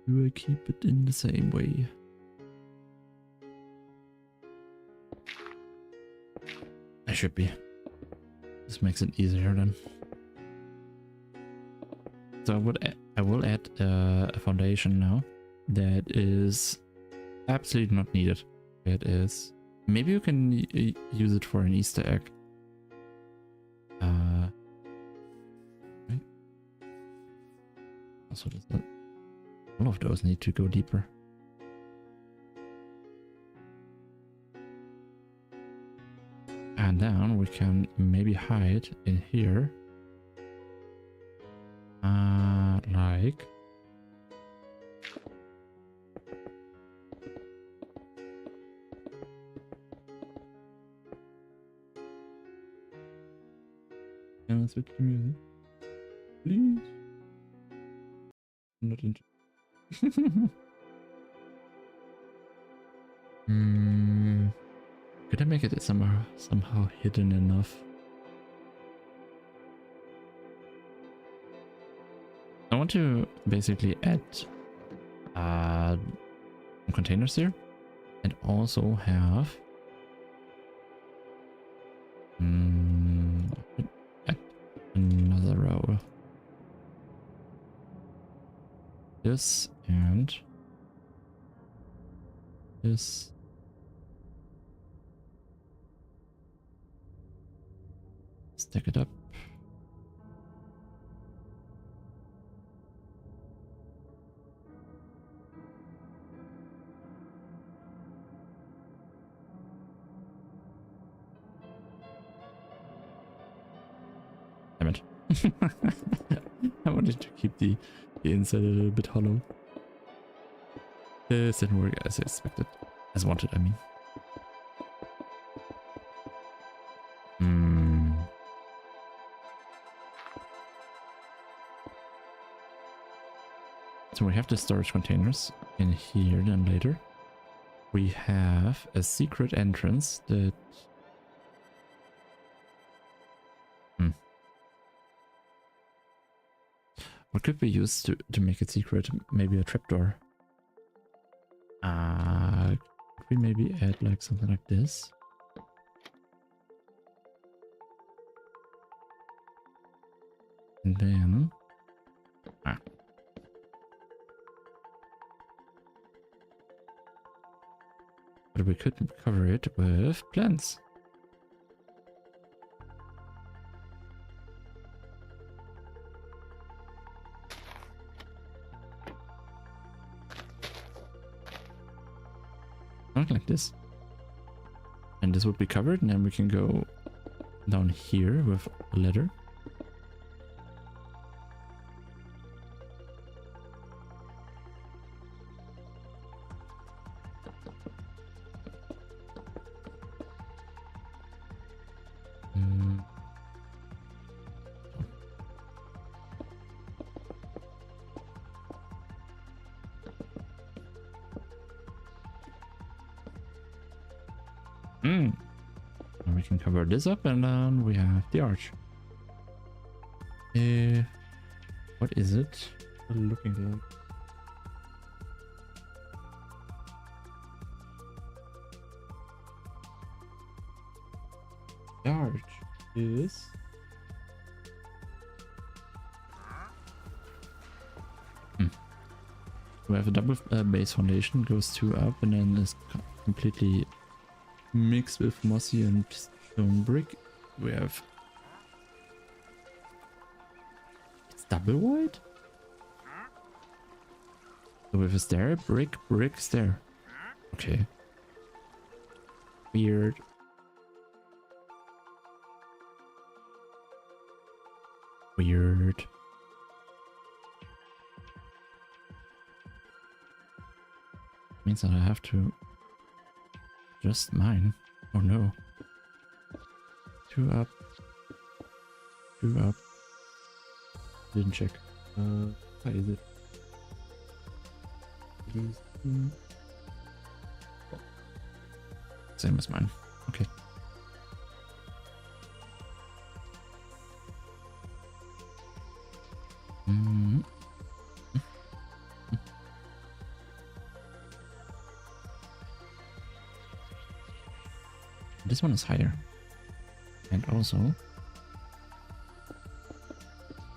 [SPEAKER 1] Do I keep it in the same way? I should be. This makes it easier then. So I will add a foundation now that is absolutely not needed. It is. Maybe you can use it for an Easter egg. Right. Also, does that? All of those need to go deeper. And then we can maybe hide in here. Like. Can I switch to music? Please. I'm not into. Could I make it somehow hidden enough? I want to basically add some containers here, and also have another row. This and this. Stack it up. Damn it. I wanted to keep the inside a little bit hollow. This didn't work as expected. As wanted, I mean. So we have the storage containers in here, then later. We have a secret entrance that... What could we use to make it secret? Maybe a trapdoor. Could we maybe add like something like this? And then... But we could cover it with plants. Something like this. And this would be covered, and then we can go down here with a ladder. And we can cover this up, and then we have the arch. What is it looking like? The arch is... We have a double base foundation, goes 2 up, and then is completely mixed with mossy and stone brick. We have... It's double wide? So we have a stair, brick, brick, stair. Okay. Weird. Weird. Means that I have to adjust mine. Oh no. 2 up. 2 up. Didn't check. How is it? Same as mine. Okay. This one is higher, and also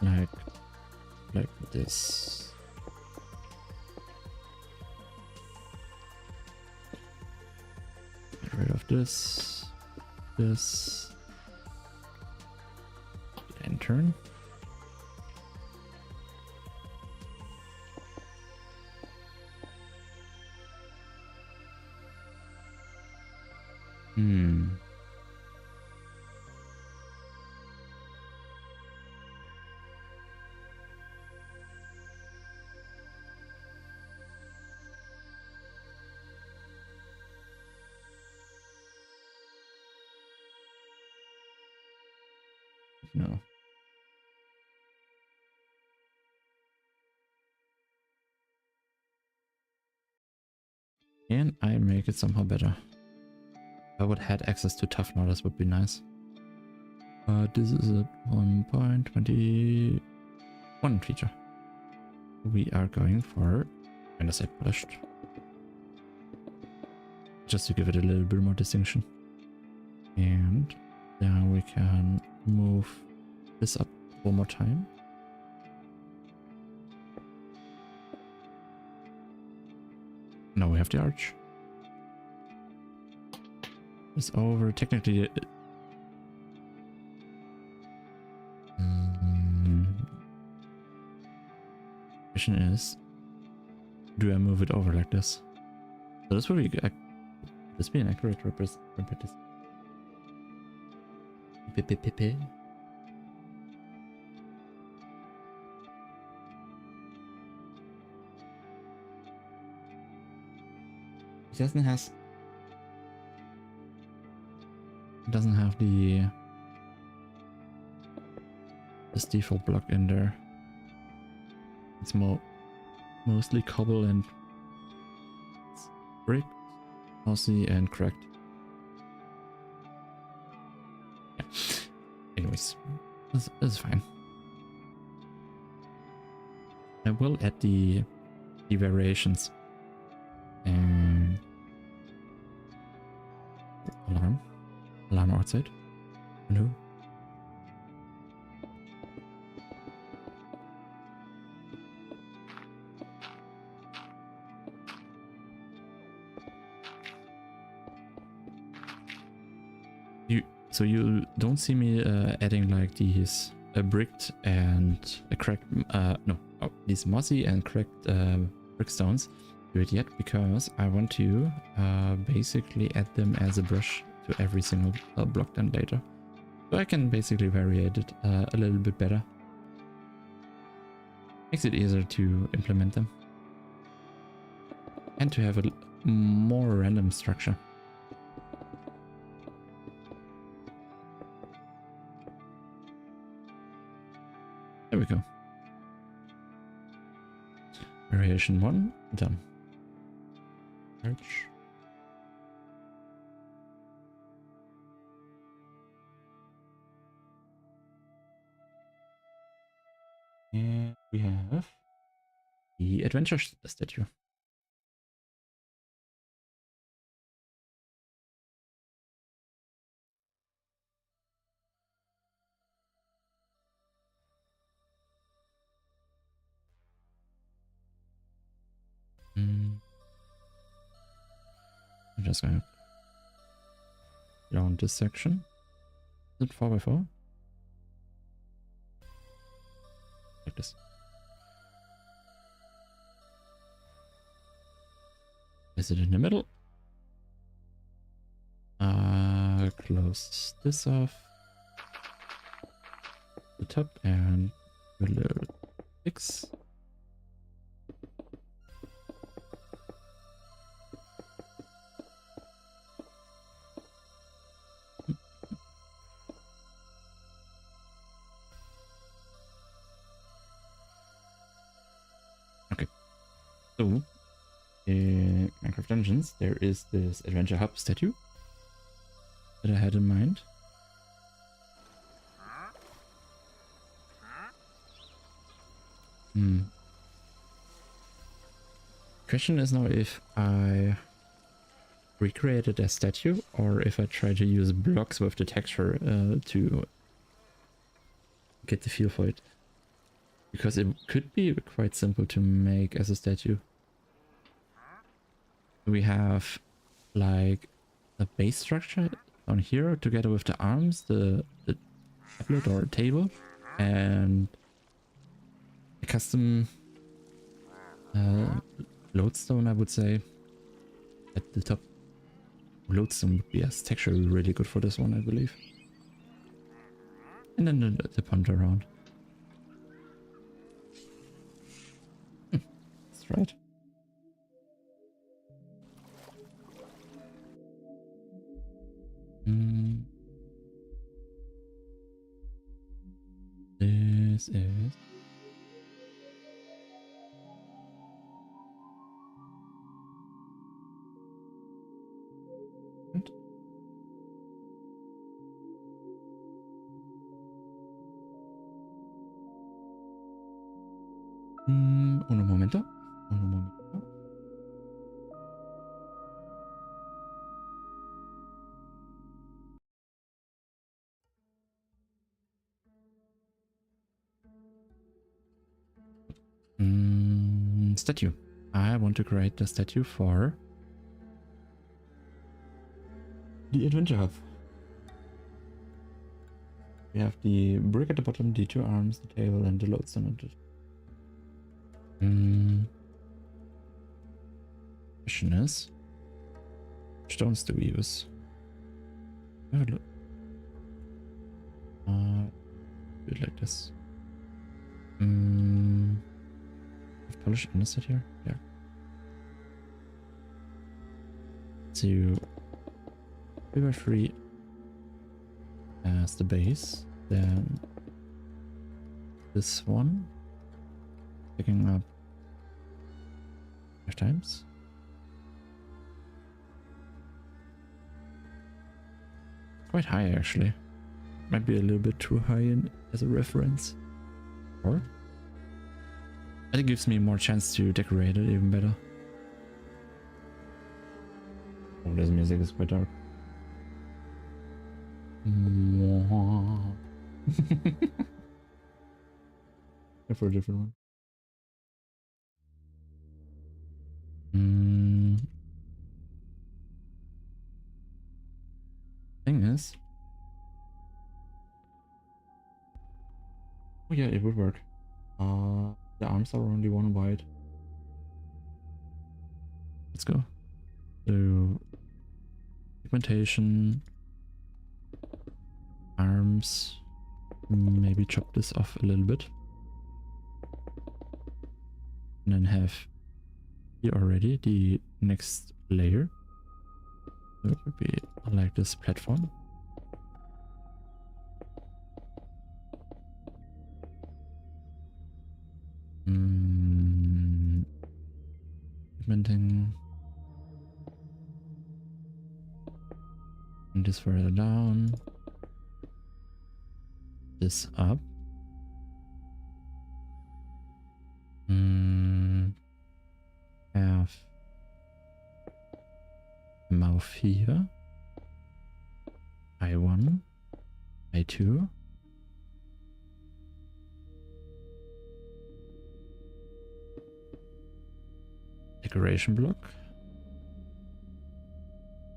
[SPEAKER 1] like this. Get rid of this, and turn. No. Can I make it somehow better? If I would have access to tough knowledge would be nice. This is a 1.21 feature. We are going for, I'm gonna say polished. just to give it a little bit more distinction. And then we can move this up one more time. Now we have the arch. It's over. Technically, question is, do I move it over like this? So this would be an accurate representation. It doesn't have this default block in there. It's mostly cobble and brick, mossy and cracked. Yeah. Anyways, this is fine. I will add the variations. And alarm outside. No. So you don't see me adding like these bricked and cracked these mossy and cracked brick stones to it yet, because I want to basically add them as a brush to every single block then later, so I can basically vary it a little bit better. Makes it easier to implement them and to have a more random structure. There we go. Variation 1 done. Arch. And we have the adventure statue. I'm just gonna round this section. Is it 4x4? Like this. Is it in the middle? Close this off. The top and a little fix. Okay. So in Minecraft Dungeons, there is this Adventure Hub statue that I had in mind. Question is now if I recreated a statue or if I try to use blocks with the texture to get the feel for it. Because it could be quite simple to make as a statue. We have like the base structure on here together with the arms, the tablet or table, and a custom lodestone, I would say, at the top. Lodestone would be as texturally really good for this one, I believe. And then the pond around. That's right. This is un momento. Statue. I want to create the statue for the adventure hub. We have the brick at the bottom, the 2 arms, the table, and the lodestone on it. Question is, which stones do we use? Have a look. Do it like this. Have polished andesite here? Yeah. So 3x3 as the base, then this one picking up 5 times. Quite high actually. Might be a little bit too high in as a reference. Or it gives me more chance to decorate it even better. Oh, this music is quite dark. For a different one. Thing is, oh yeah, it would work. The arms are only 1 wide. Let's go. So pigmentation, arms, maybe chop this off a little bit, and then have here already the next layer. So it would be like this platform. Pigmenting. And this further down. This up. Have mouth here. I1, I2. Decoration block.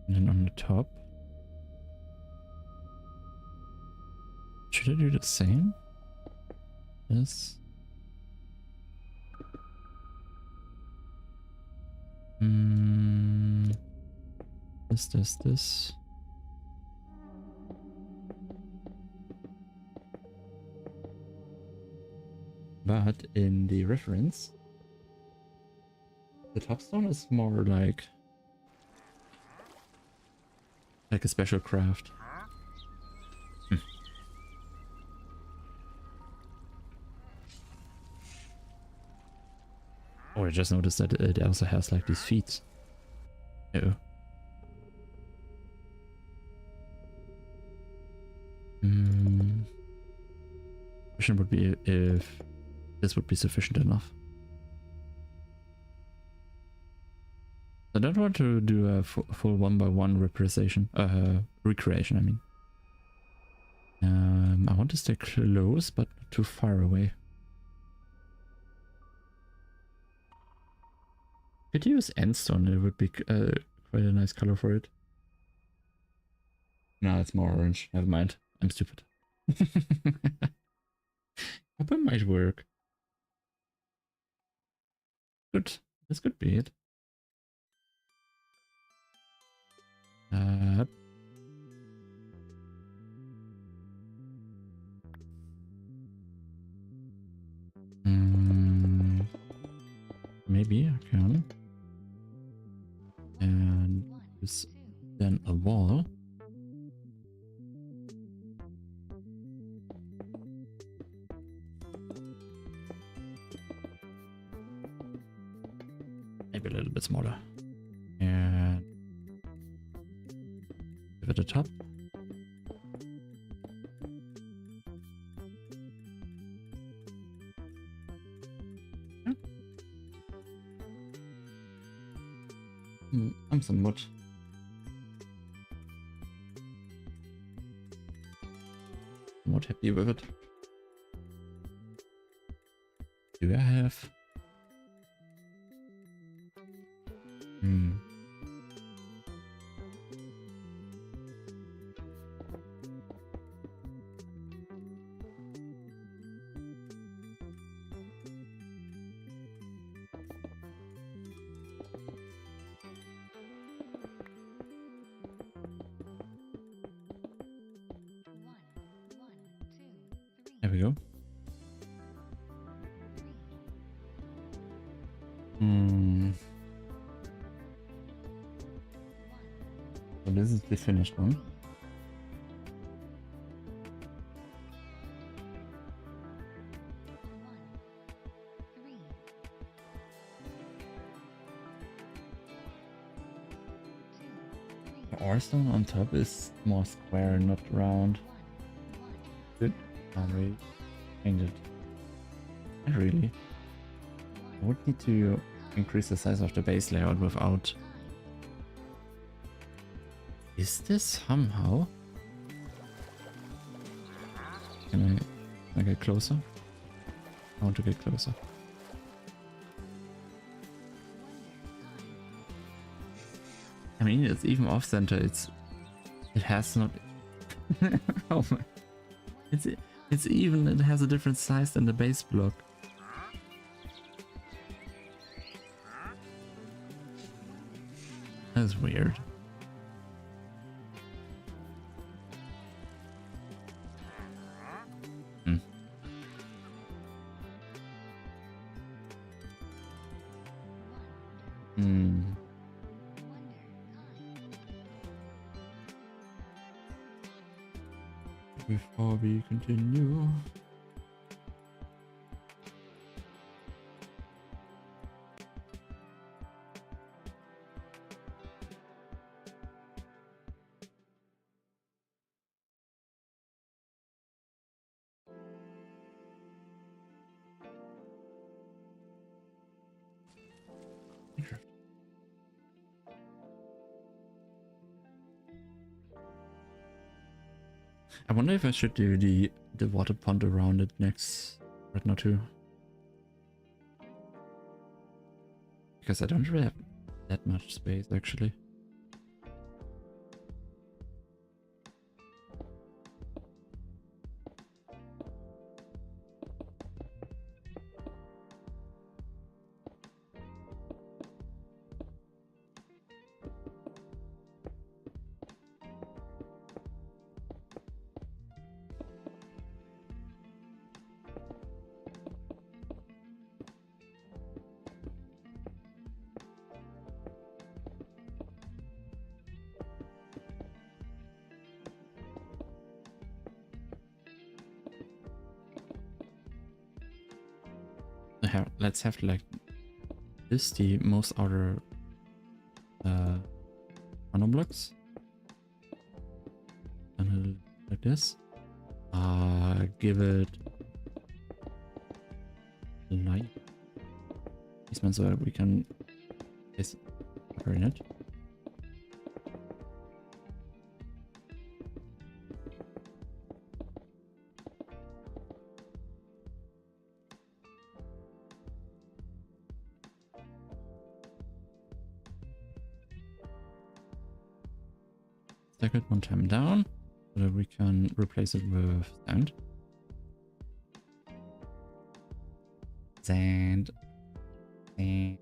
[SPEAKER 1] And then on the top. Should I do the same? This. This. But in the reference, the top stone is more like a special craft. Oh, I just noticed that it also has like these feet. Oh. Question would be if this would be sufficient enough. I don't want to do a full 1-by-1 representation, recreation, I mean. I want to stay close, but not too far away. Could use endstone, it would be quite a nice color for it. No, it's more orange. Never mind. I'm stupid. Hope it might work. Good. This could be it. Maybe I can. And use then a wall. Maybe a little bit smaller. And give it a top. I'm somewhat happy with it. Do I have Hmm. There we go. Hmm. So this is the finished one. The ore stone on top is more square, not round. Good. Already changed it. Not really. I would need to increase the size of the base layout without... Is this somehow? Can I get closer? I want to get closer. I mean, it's even off center. It has not. Oh my! It's even. It has a different size than the base block. That's weird. Before we continue. I wonder if I should do the water pond around it next right now too. Because I don't really have that much space actually. Let's have like this, the most outer mono blocks, and like this. Give it light placement so that we can place water in it. Stack it one time down so that we can replace it with sand. Sand. Sand.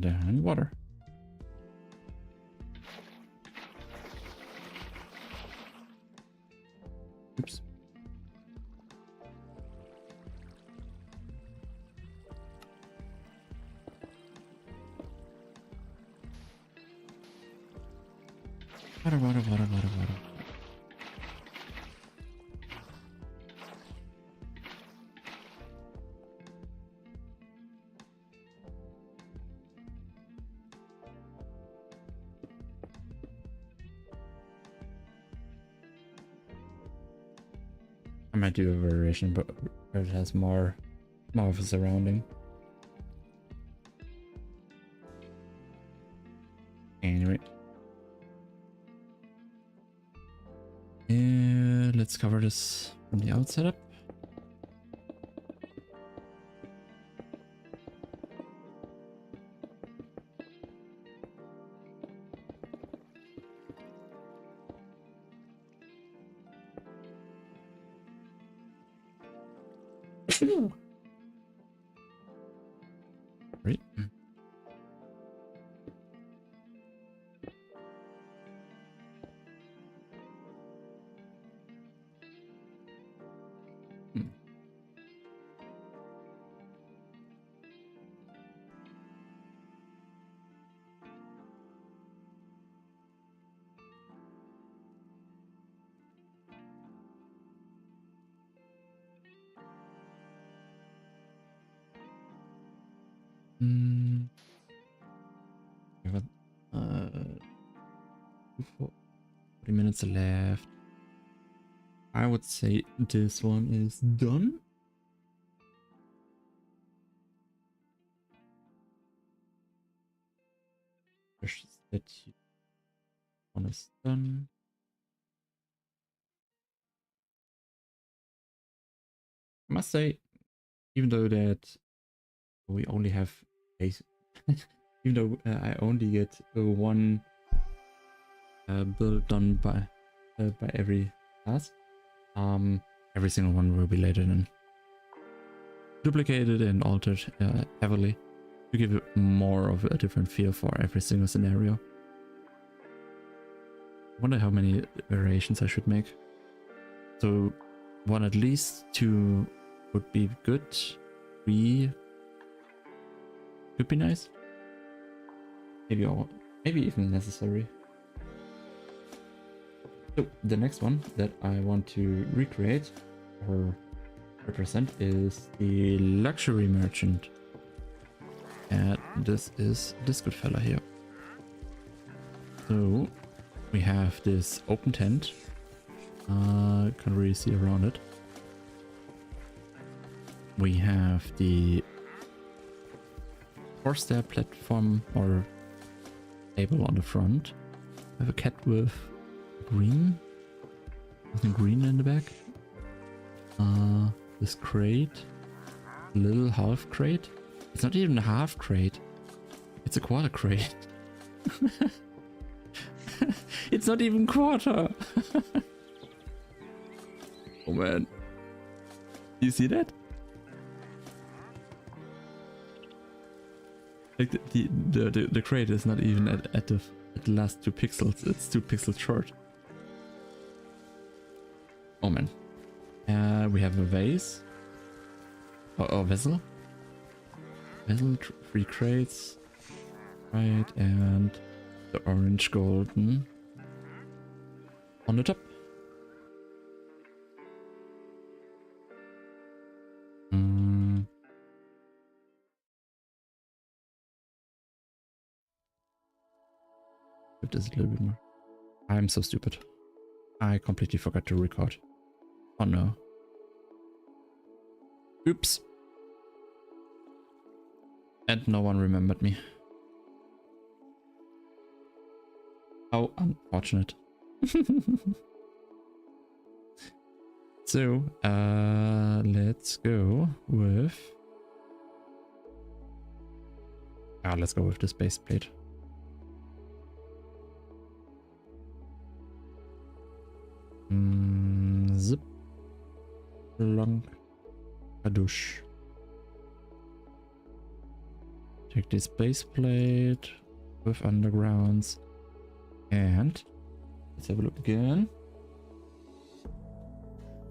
[SPEAKER 1] And water. Oops. Water. I might do a variation, but it has more of a surrounding. cover this from the outside up. Right. We got 40 minutes left. I would say this one is done. That one is done. I must say, even though that we only have even though I only get one build done by every task, every single one will be later then duplicated and altered heavily to give it more of a different feel for every single scenario. I wonder how many variations I should make. So one at least, 2 would be good, 3 could be nice, maybe all, maybe even necessary. So the next one that I want to recreate or represent is the luxury merchant, and this is this good fella here. So we have this open tent, can't really see around it. We have the 4-stair platform or table on the front. We have a cat with green, something green in the back. This crate, a little half crate. It's not even a half crate, it's a quarter crate. It's not even quarter. Oh man, you see that? Like the crate is not even at the last 2 pixels. It's 2 pixels short. Oh man. We have a vase. Or vessel. Vessel, 3 crates. Right, and the orange golden on the top. Put this a little bit more. I'm so stupid. I completely forgot to record. Oh no. Oops. And no one remembered me. How unfortunate. So, let's go with... let's go with this base plate. Zip. Long. Kadush. Take this base plate with undergrounds. And let's have a look again.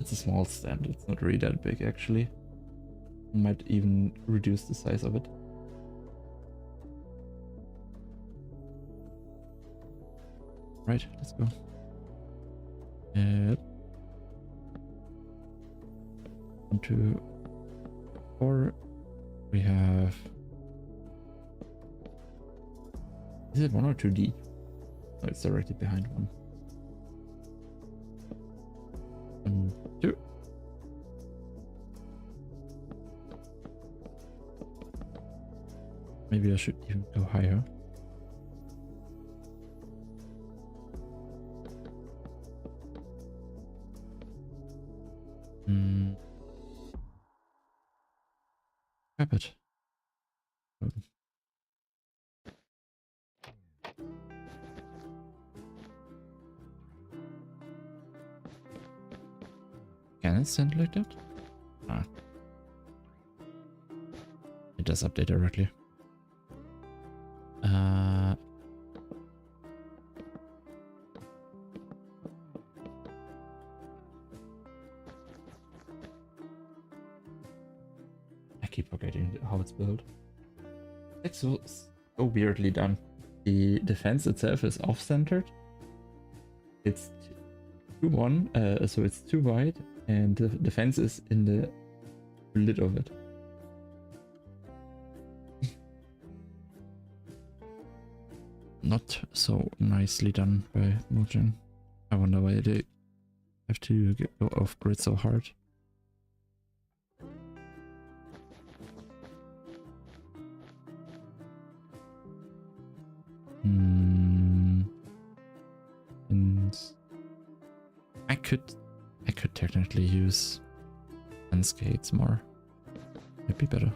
[SPEAKER 1] It's a small stand. It's not really that big actually. Might even reduce the size of it. Right, let's go. And 1, 2, 4. We have. Is it 1 or 2D? No, it's directly behind 1. 1, 2. Maybe I should even go higher. Carpet. Can it stand like that? Ah. It does update directly. I keep forgetting how it's built. It's so weirdly done. The defense itself is off-centered. It's 2-1, so it's too wide, and the defense is in the lid of it. Not so nicely done by Mojang. I wonder why they have to go off grid so hard. And I could technically use fence skates more. It'd be better.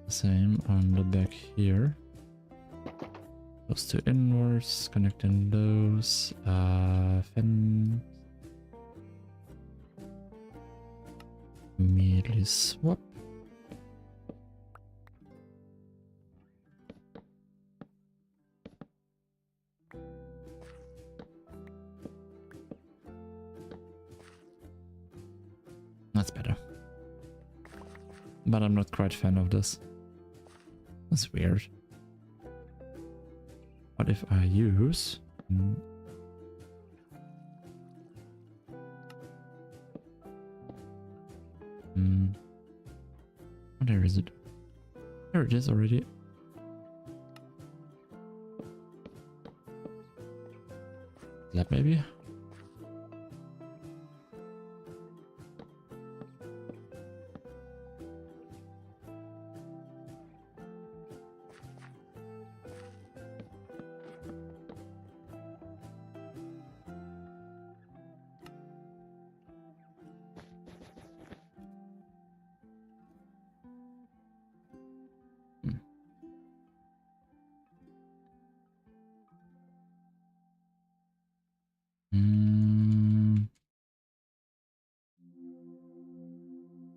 [SPEAKER 1] Same on the back here. Those two inwards, connecting those. Fence. Immediately swap. That's better. But I'm not quite a fan of this. That's weird. What if I use... Where is it? There it is already. That maybe?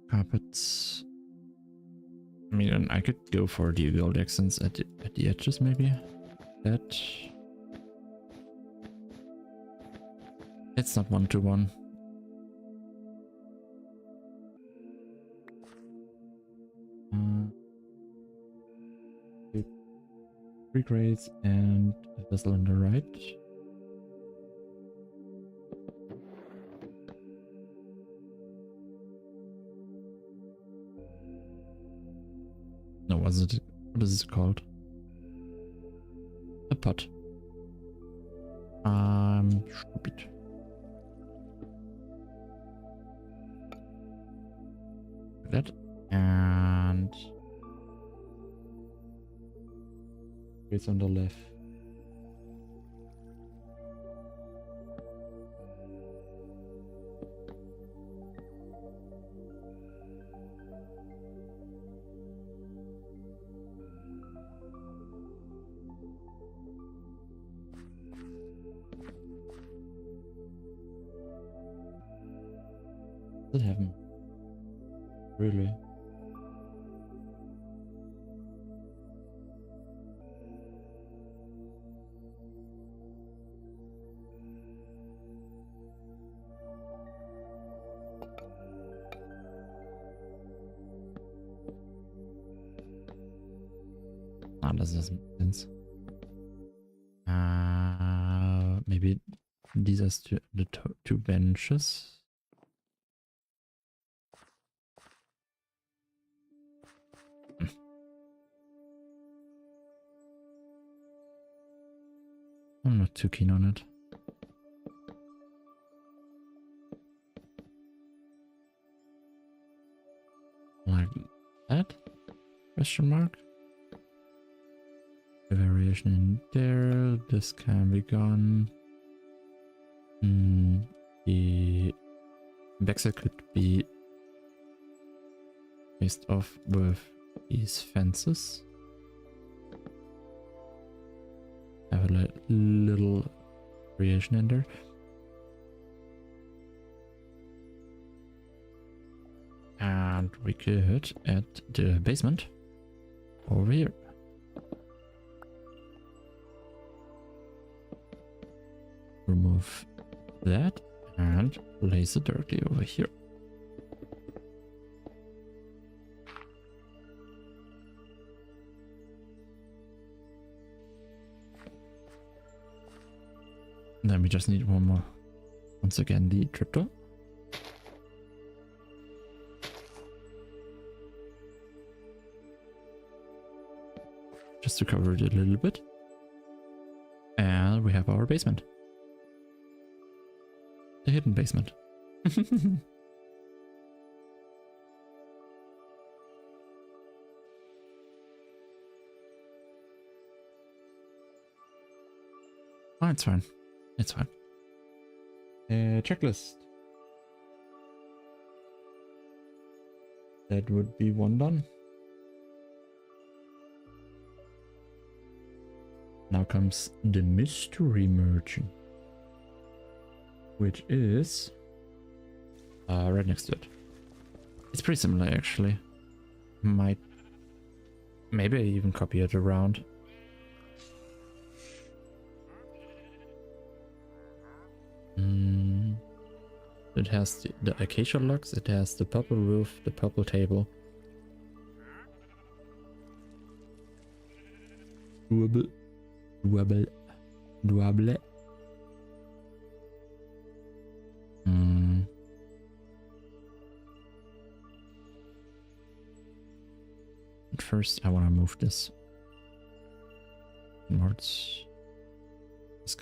[SPEAKER 1] Carpets. I mean, I could go for the gold accents at the edges, maybe. That. It's not 1-to-1. Three grades and a vessel on the right. No, what is it called? A pot. Stupid. That and it's on the left. Still haven't. Really? Ah, that doesn't make sense. Maybe these are the two benches. I'm not too keen on it. Like, Question mark. A variation in there. This can be gone. The backside could be faced off with these fences. Have a little variation in there. And we could add the basement over here. Remove that and place it directly over here. Then we just need one more. Once again, the trapdoor. Just to cover it a little bit. And we have our basement. The hidden basement. Oh, it's fine. It's fine. Checklist. That would be one done. Now comes the mystery merchant, which is right next to it. It's pretty similar actually. Maybe I even copy it around. It has the acacia logs, it has the purple roof, the purple table. Double. But first I want to move this inwards. This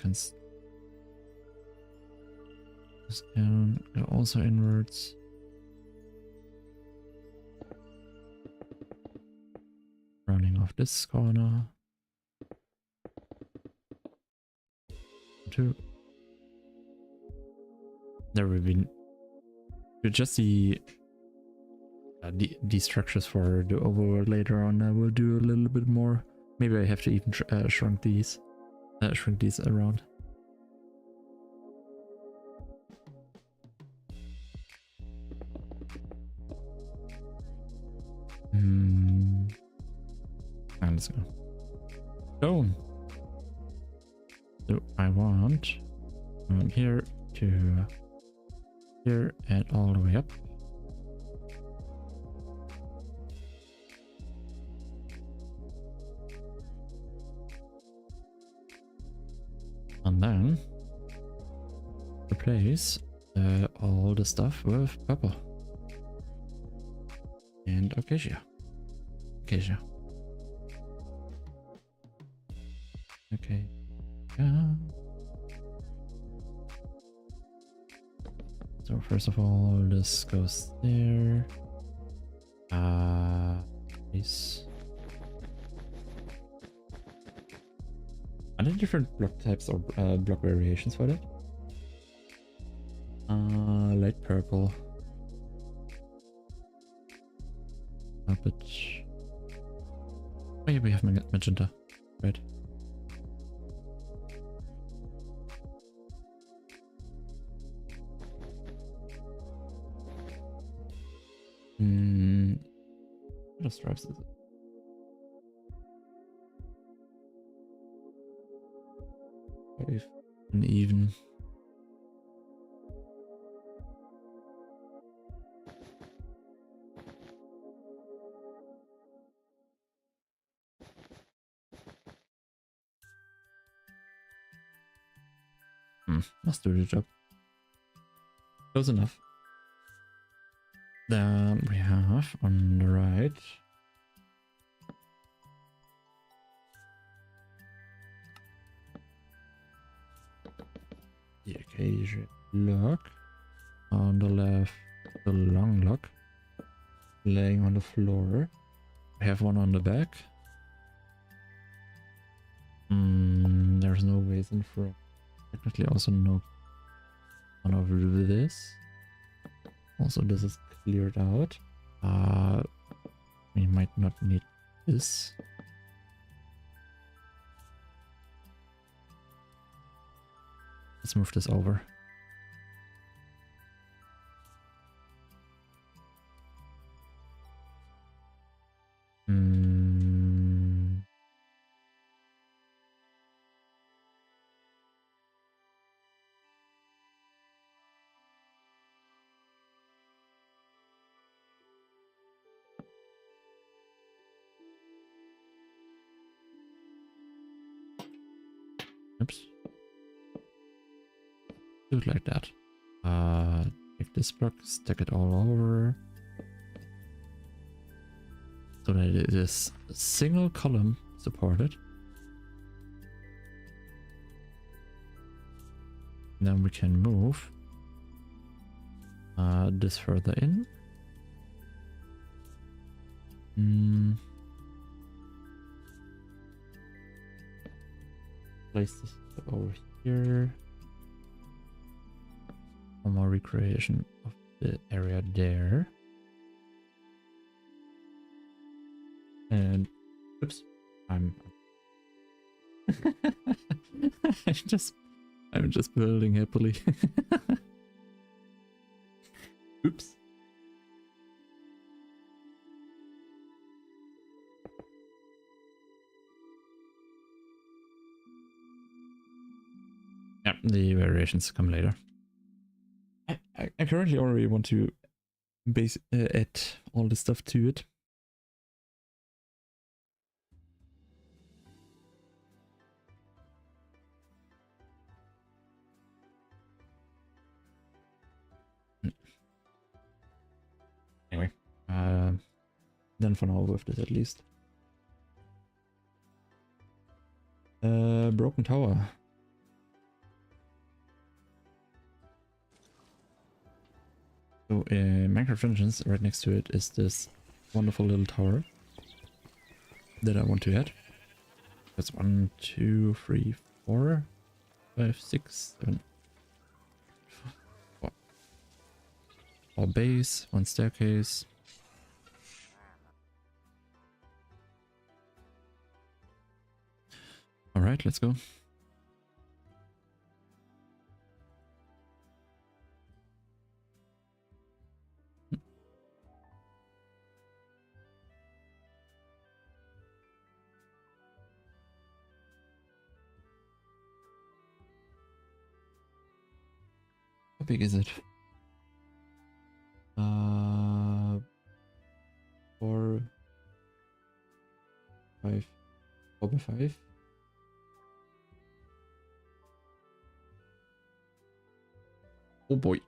[SPEAKER 1] can go also inwards. Running off this corner. Two. There will be just the structures for the overworld later on. I will do a little bit more. Maybe I have to even shrink these around. And let's go. Stone. So I want from here to here and all the way up. And then replace all the stuff with purple and acacia. Okay. So first of all, this goes there. These. Are there different block types or block variations for that? Light purple. A bit. Oh yeah, we have magenta, right? What stripes is it? Very uneven. Must do the job. Close enough. Then we have on the right the acacia log, on the left the long log laying on the floor. We have one on the back. There's no ways in front. Technically also no one over this. Also this is cleared out. We might not need this. Let's move this over. Oops. Do it like that. Take this block, stack it all over. So that it is a single column supported. Then we can move this further in. Place this over here. One more recreation of the area there. And oops, I'm just building happily. Oops. Yeah, the variations come later. I currently already want to add all this stuff to it. Anyway, then for now with this at least. Broken tower. So in Minecraft Dungeons, right next to it is this wonderful little tower that I want to add. That's 1, 2, 3, 4, 5, 6, 7. 4 base, 1 staircase. All right, let's go. How big is it? 4, 5, 4 by 5. Oh boy.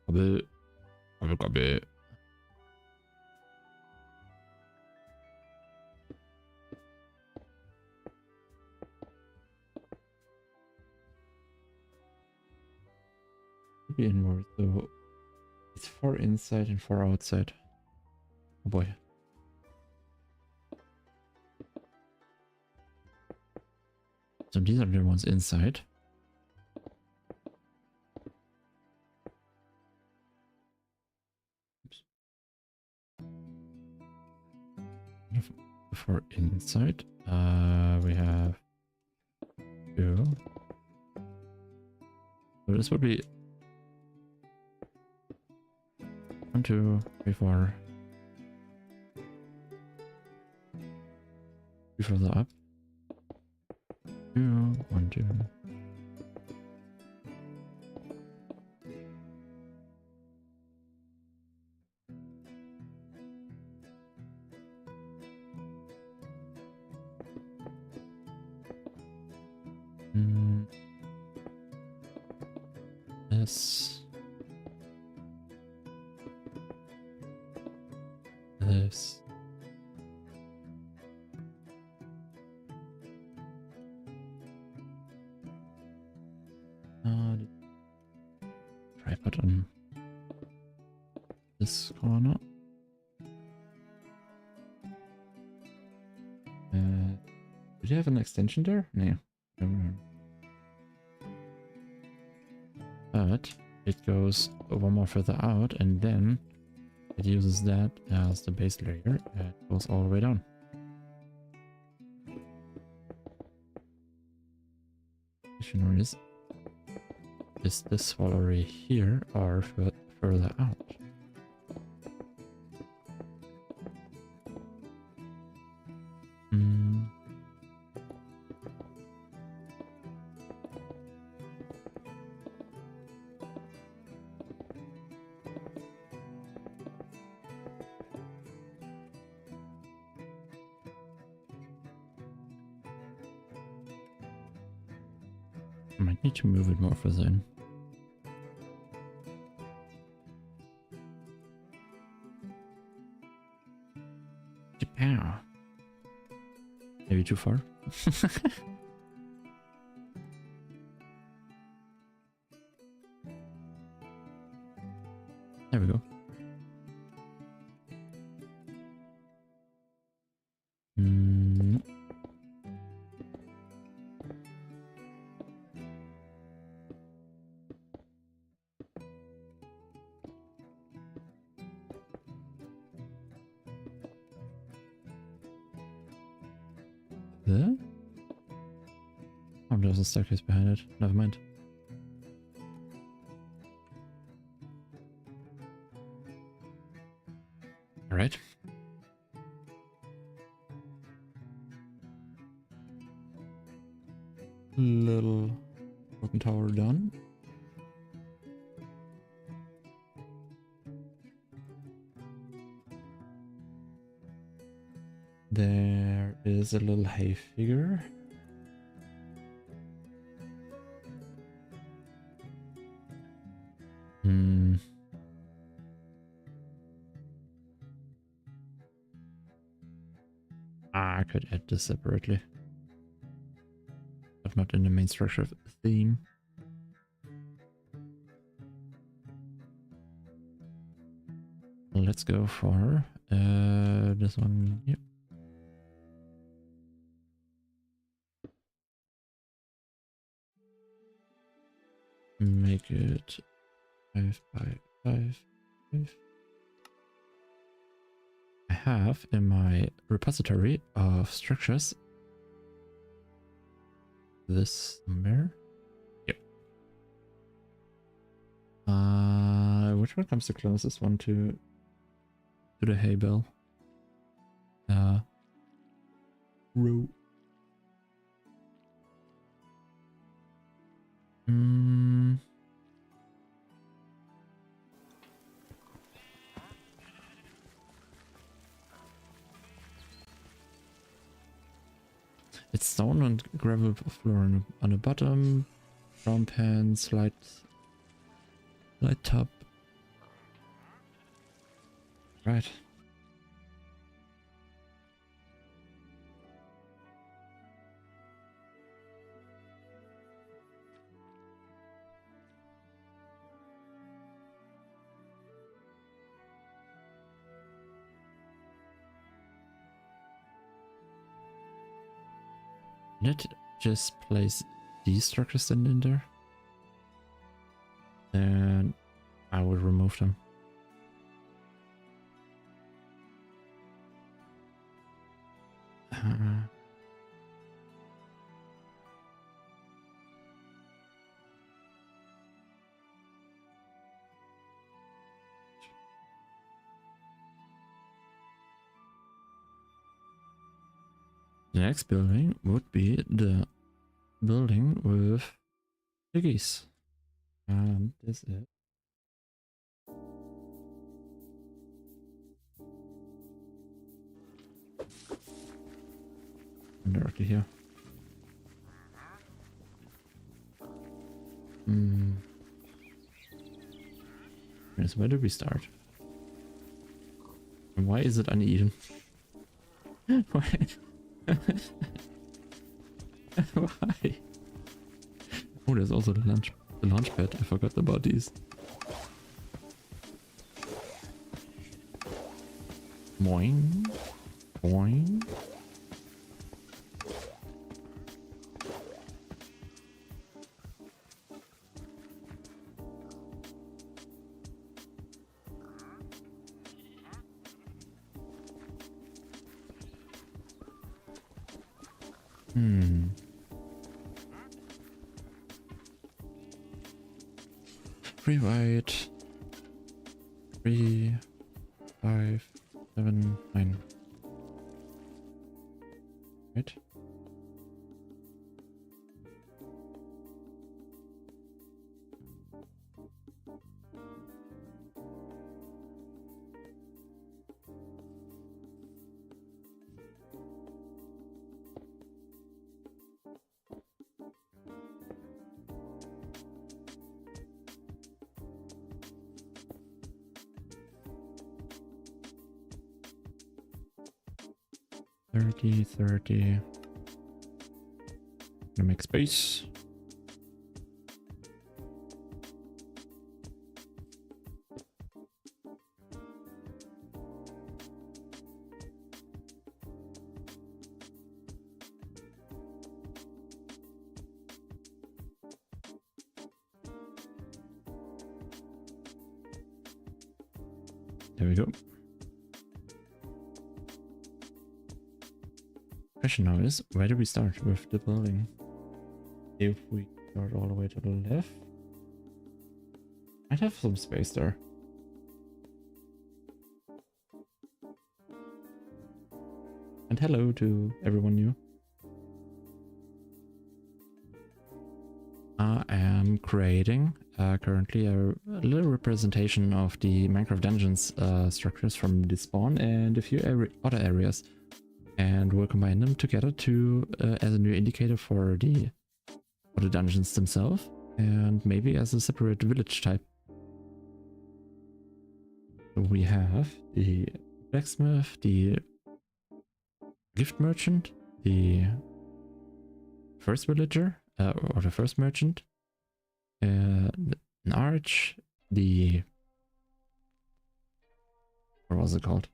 [SPEAKER 1] Gobble. Be inward, so it's 4 inside and 4 outside. Oh boy. So these are the ones inside. Oops. For inside, we have 2. So this would be 1, 2, 3, 4. 3 further up. 2, 1, 2. This. This. Tripod on this corner. Did you have an extension there? No. But it goes one more further out, and then it uses that as the base layer. It goes all the way down. Question is this wall already here or further out? I might need to move it more further in. Pow. Maybe too far. There we go. There? Oh, there's a staircase behind it. Never mind. Alright. Little broken tower done. There is a little hay figure. I could add this separately, but not in the main structure theme. Let's go for this one. Yep. Make it 5 by 5. I have in my repository of structures this somewhere. Yep. Which one comes the closest one to the hay bale? Row. It's stone and gravel floor on the bottom, brown pants, light top. Right. Let's just place these structures then in there. Then I will remove them. The next building would be the building with the geese. And this is directly here. Yes, where do we start? And why is it uneven? Why? Why? Oh, there's also the lunch. The launch pad, I forgot about these. Boing. Boing. Three white. 3, 5, 7, 9. Right? $30. Gonna make space. There we go. Question now is, where do we start with the building? If we start all the way to the left, I'd have some space there. And hello to everyone new. I am creating currently a little representation of the Minecraft Dungeons structures from the spawn and a few other areas. And we'll combine them together to as a new indicator for the dungeons themselves, and maybe as a separate village type. So we have the blacksmith, the gift merchant, the first villager, or the first merchant, an arch, the... what was it called?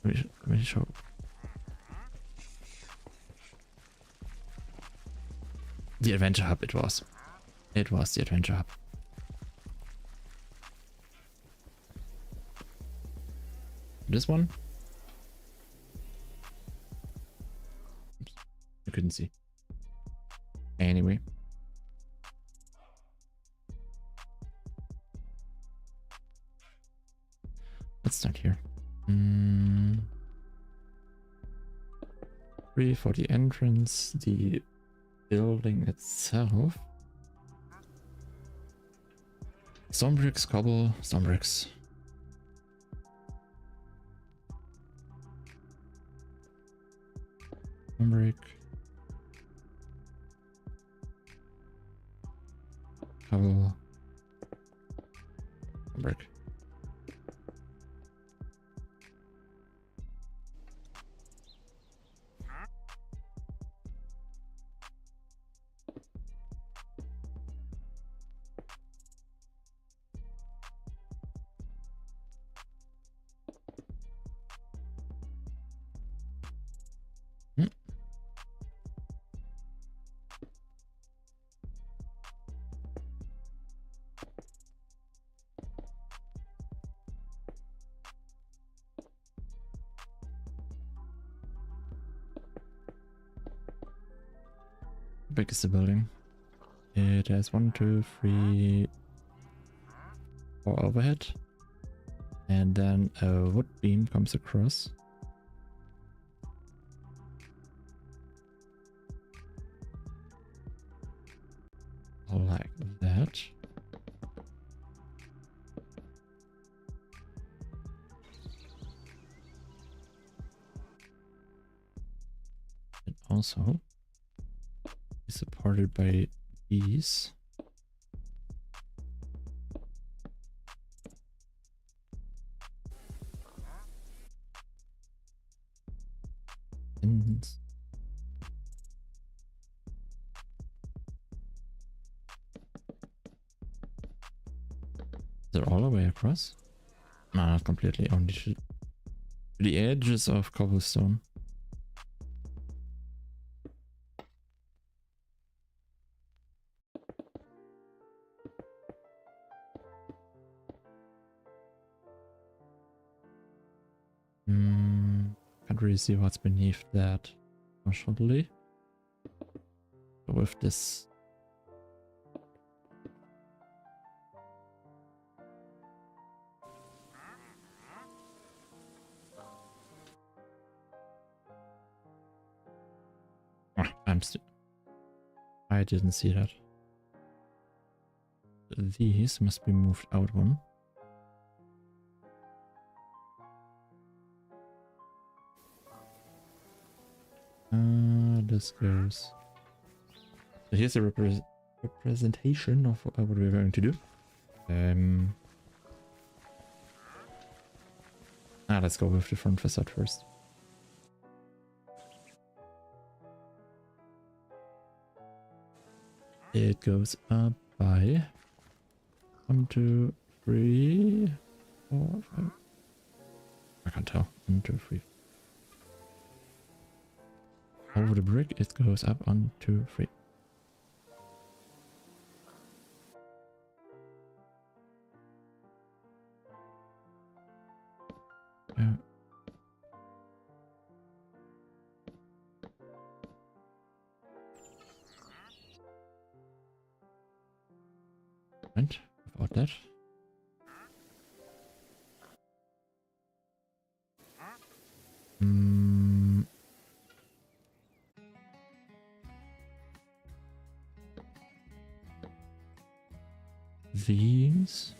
[SPEAKER 1] Let me show. The adventure hub, it was. It was the adventure hub. This one? Oops, I couldn't see. Anyway. Let's start here. 3 for the entrance, the building itself. Stone bricks, cobble, stone bricks. Stone brick. Cobble. Stone brick. How big is the building? It has 1, 2, 3, 4 overhead, and then a wood beam comes across. Like that. And also is supported by these. And Is it all the way across? No, not completely. Only to the edges of cobblestone. Can't really see what's beneath that, unfortunately. But with this. I didn't see that. These must be moved out one. This goes. So here's a representation of what we're going to do. Let's go with the front facade first. It goes up by 1, 2, 3, 4, 5. I can't tell. 1, 2, 3. Over the brick, it goes up 1, 2, 3. Yeah. And about that. These.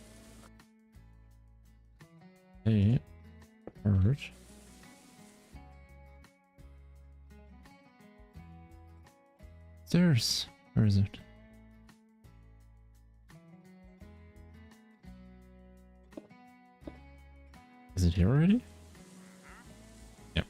[SPEAKER 1] They hurt. Stairs. Where is it? Is it here already? Yep.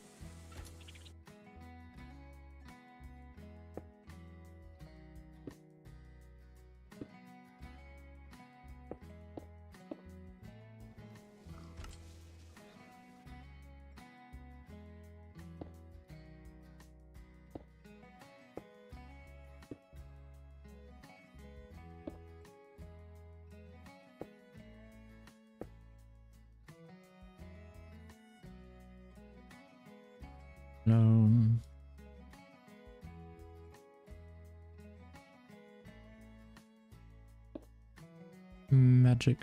[SPEAKER 1] No. Magic.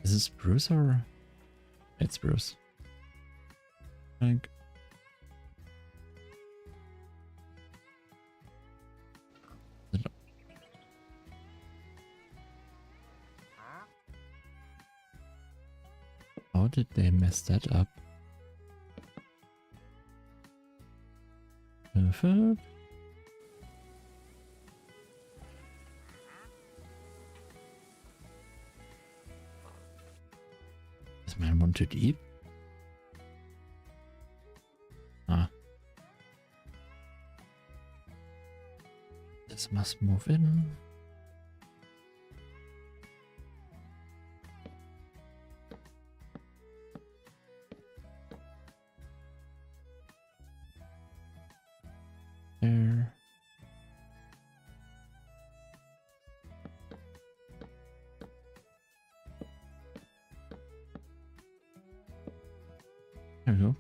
[SPEAKER 1] Is this Bruce or? It's Bruce. Like. How did they mess that up? Perfect. Is my one too deep? This must move in. There. There we go.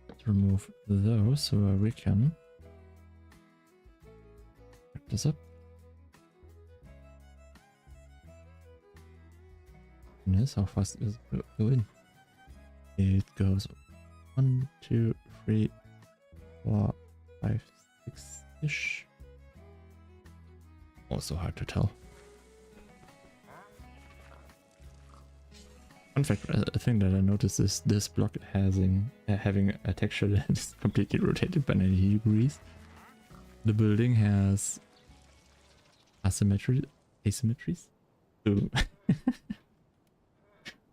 [SPEAKER 1] Let's remove those so we can pick this up. Yes, how fast is it going? It goes 1, 2, 3, 4, 5, 6-ish. Also hard to tell. Fun fact, a thing that I noticed is this block having a texture that is completely rotated by 90 degrees. The building has asymmetries. So,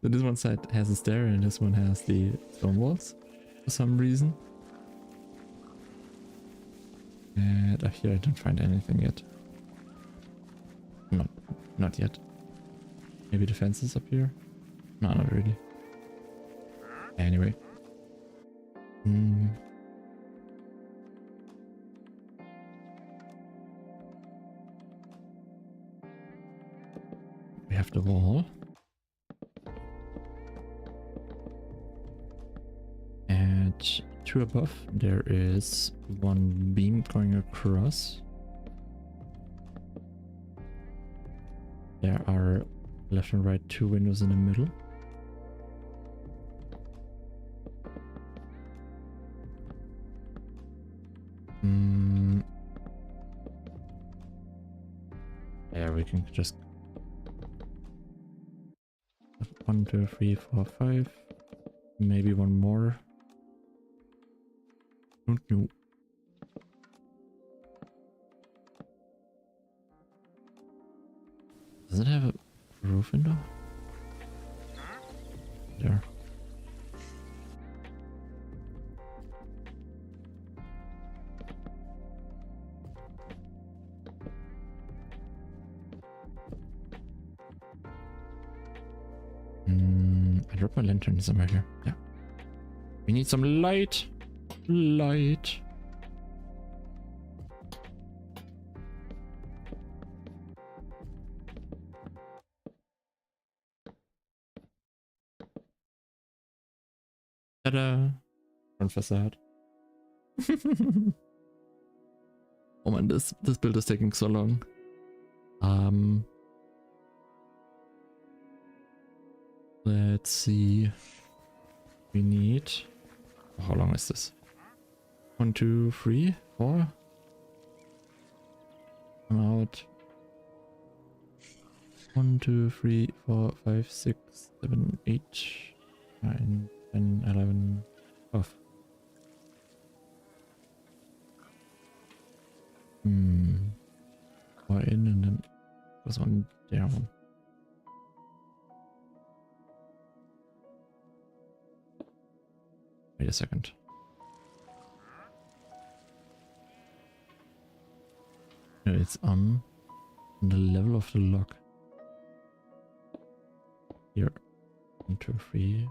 [SPEAKER 1] so this one side has a stair and this one has the stone walls for some reason. And up here I don't find anything yet. Not yet. Maybe the fence is up here? No, not really. Anyway. We have the wall. And to above there is one beam going across. There are left and right 2 windows in the middle. Yeah, we can just 1, 2, 3, 4, 5. Maybe one more. Don't know. Does it have a roof window? There. I dropped my lantern somewhere here. Yeah. We need some light. Light. Ta-da! Front facade. Oh man, this build is taking so long. Let's see. We need. How long is this? 1, 2, 3, 4. I'm out. 1, 2, 3, 4, 5, 6, 7, 8, 9, 10, 11, 12. Four in and then there's one down. Wait a second. No, it's on the level of the lock. Here. 1, 2, 3,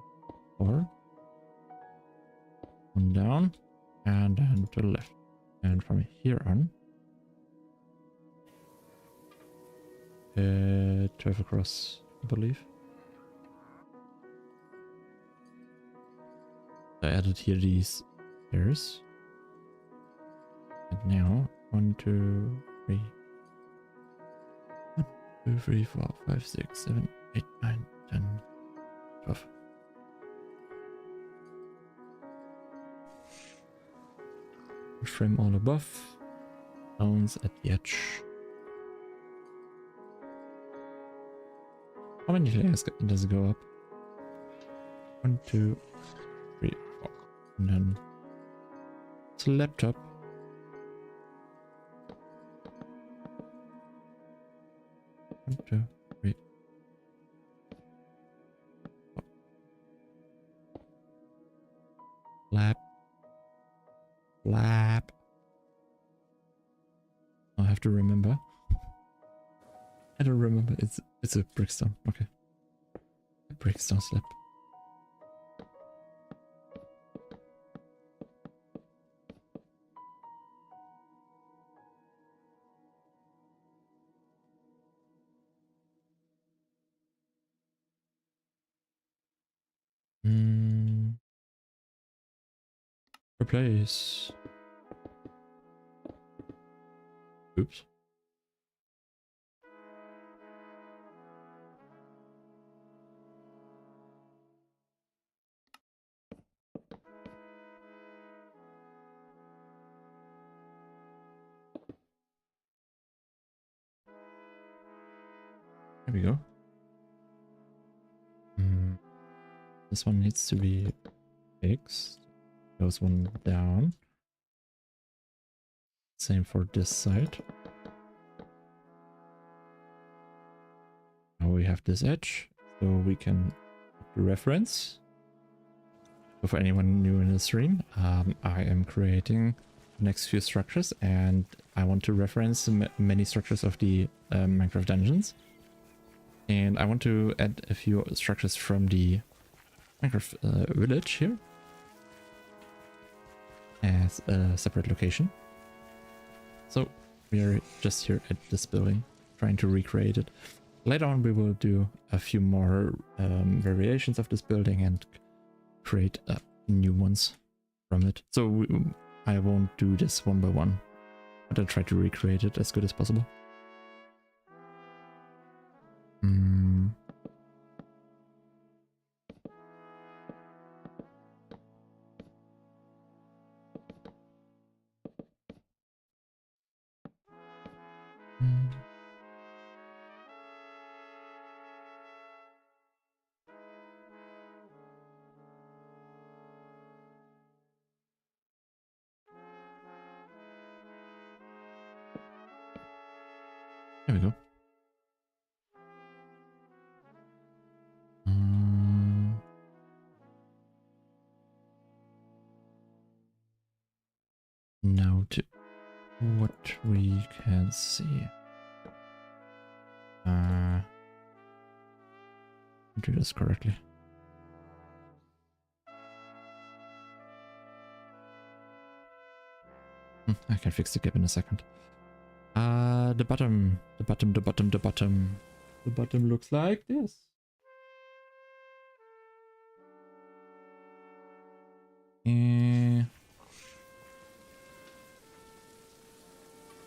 [SPEAKER 1] 4. One down. And then to the left. And from here on. 12 across, I believe. I added here these pairs. And now 1, 2, 3. 1, 2, 3, 4, 5, 6, 7, 8, 9, 10, 12. Frame all above. Stones at the edge. How many layers does it go up? 1, 2, 3, 4. And then it's a laptop. One, two, three. Four. Lap. Lap. I have to remember. I don't remember. It's a brickstone. Okay. A brickstone slab. Replace. Oops. There we go. This one needs to be fixed. Goes one down. Same for this side. Now we have this edge, so we can do reference. So for anyone new in the stream, I am creating the next few structures, and I want to reference many structures of the Minecraft dungeons. And I want to add a few structures from the Minecraft village here as a separate location. So we are just here at this building, trying to recreate it. Later on we will do a few more variations of this building and create new ones from it. So I won't do this one by one, but I'll try to recreate it as good as possible. There we go. Now to what we can see. Do this correctly. I can fix the gap in a second. The bottom looks like this.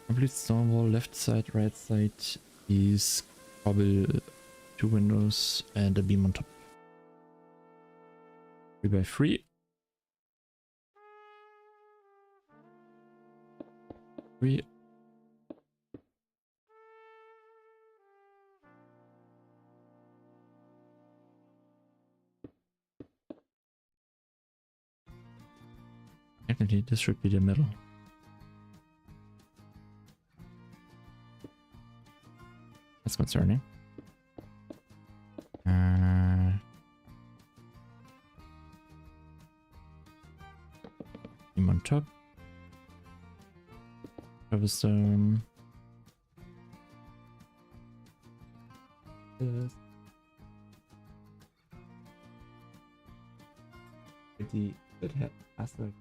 [SPEAKER 1] Complete stone wall, left side, right side is cobble, 2 windows and a beam on top. 3 by 3. 3. Technically, this should be the middle. That's concerning. Beam on top. Cobblestone. Pretty good head. That's like.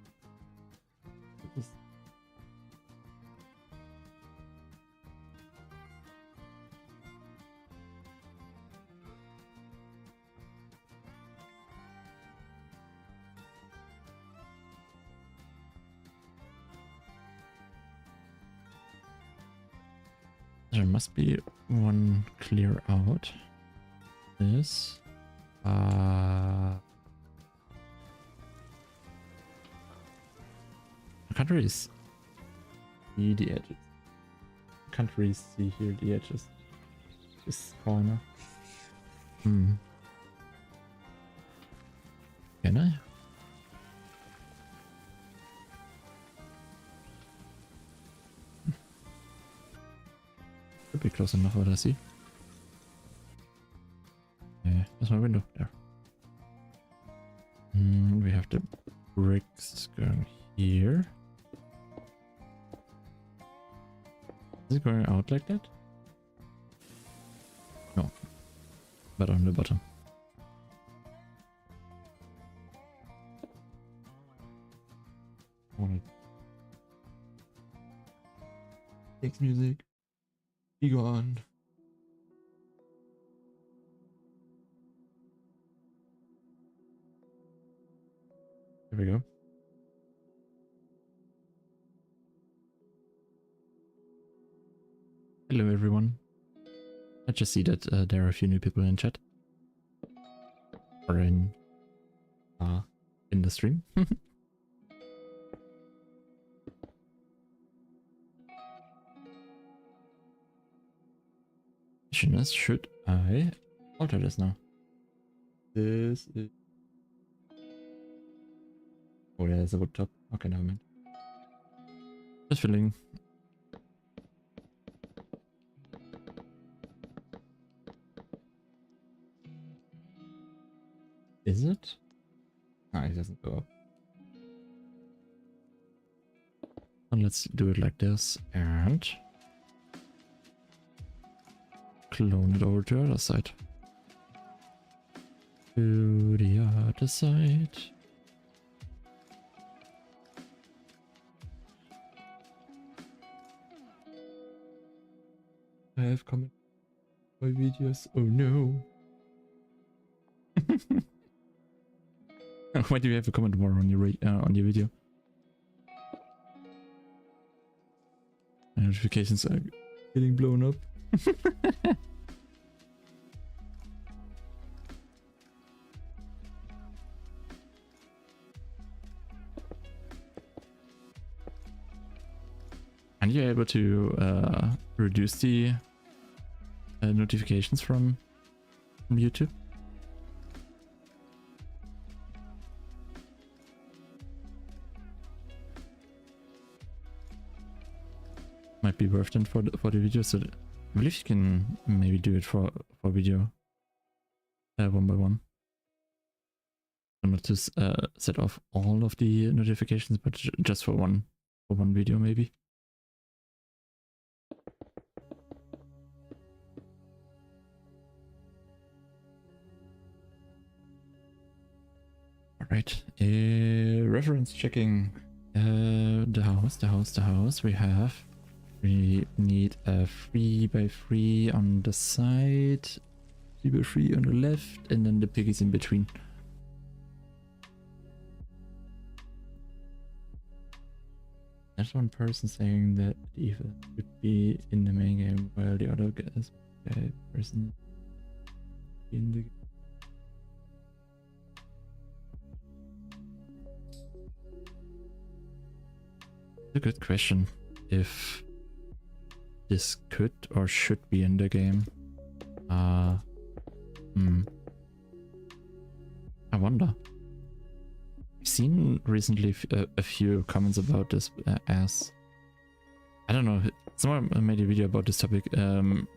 [SPEAKER 1] There must be one clear out. This. I can't really see the edges. I can't really see here the edges. This corner. Can I? Could be close enough, what I see. Yeah, there's my window there. We have the bricks going here. Is it going out like that? No, but on the bottom. Takes music. Be gone. There we go. Hello everyone. I just see that there are a few new people in chat. Or in the stream. Should I alter this now? This is Oh, yeah, there's a wood top. Okay, never mind. Just filling. Is it? No, it doesn't go up. And let's do it like this and clone it over to the other side. To the other side. I have commented my videos. Oh no. Why do you have a comment more on your video? Notifications are getting blown up. And you're able to reduce the notifications from YouTube. Might be worth it for the video. So I believe you can maybe do it for video one by one. So not to set off all of the notifications, but just for one video maybe. All right, reference checking. The house. We need a 3x3 on the side, 3x3 on the left, and then the pig is in between. There's one person saying that Eva should be in the main game while the other person in the game. It's a good question if this could or should be in the game. I wonder. I've seen recently a few comments about this as I don't know, someone made a video about this topic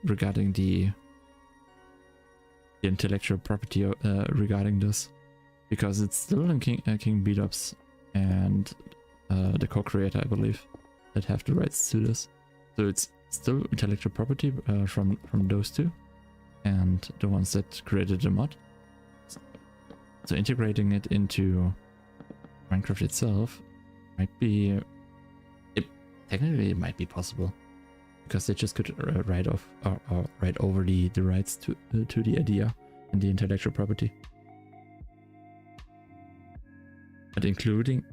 [SPEAKER 1] regarding the intellectual property regarding this, because it's still in King Beat-Ups and the co-creator, I believe, that have the rights to this. So it's still intellectual property from those two and the ones that created the mod. So integrating it into Minecraft itself might be, technically it might be possible, because they just could write off or write over the rights to the idea and the intellectual property. But including,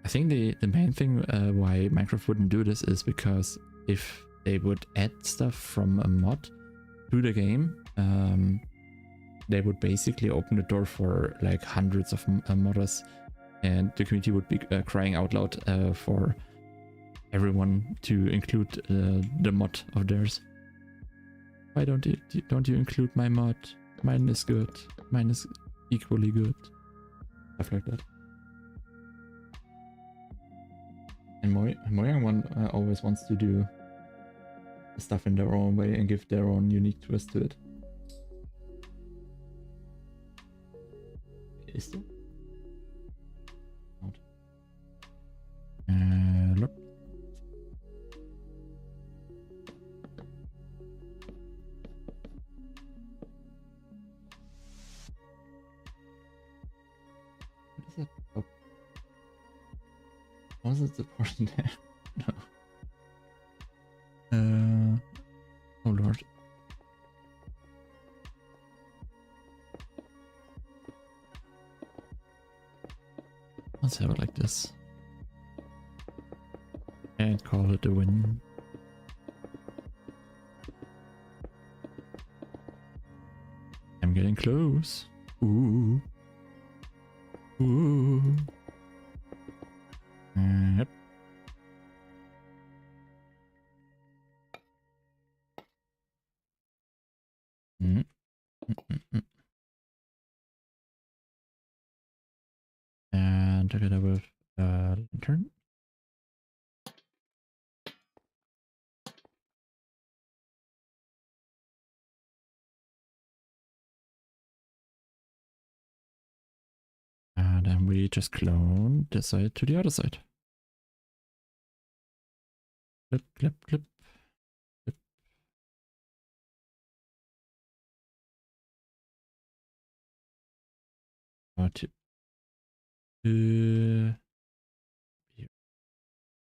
[SPEAKER 1] I think the main thing why Minecraft wouldn't do this is because if they would add stuff from a mod to the game, they would basically open the door for like hundreds of modders, and the community would be crying out loud for everyone to include the mod of theirs. Why don't you include my mod? Mine is good. Mine is equally good. Stuff like that. And Mojang one always wants to do stuff in their own way and give their own unique twist to it. Is there? Not. Look. What is that? Oh. Was it supported there? No. Oh lord. Let's have it like this. And call it a win. I'm getting close. Ooh. Ooh. Yep. And together with lantern. And then we just clone this side to the other side. Clip, clip, clip, clip.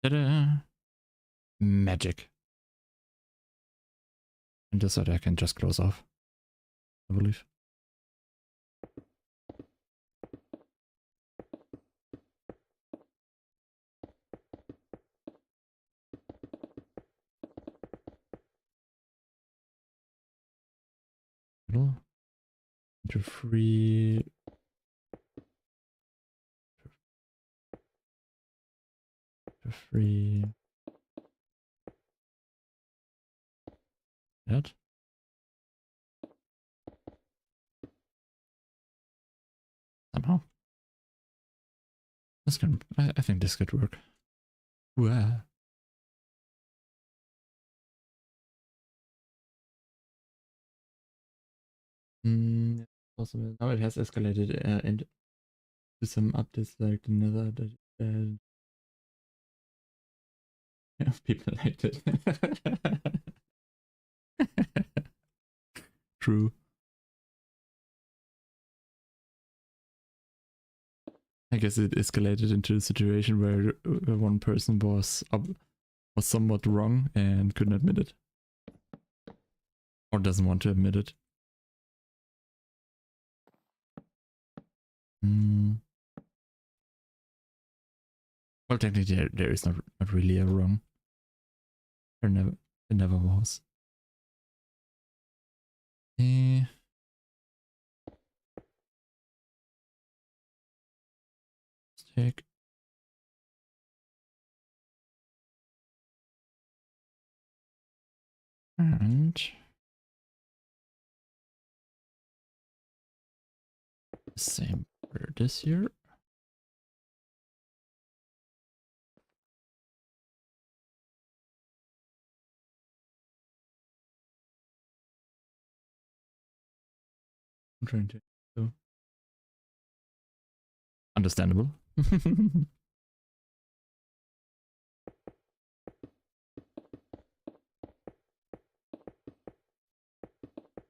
[SPEAKER 1] Ta-da! Magic. And this side I can just close off, I believe. Into 3. To 3. That. Somehow. This can, I think this could work. Wow. Possible. Now it has escalated into some updates like the Nether that people liked it. True. I guess it escalated into a situation where one person was somewhat wrong and couldn't admit it. Or doesn't want to admit it. Well, technically there is not really a wrong. There never was. Let's take and same for this year. I'm trying to so understandable.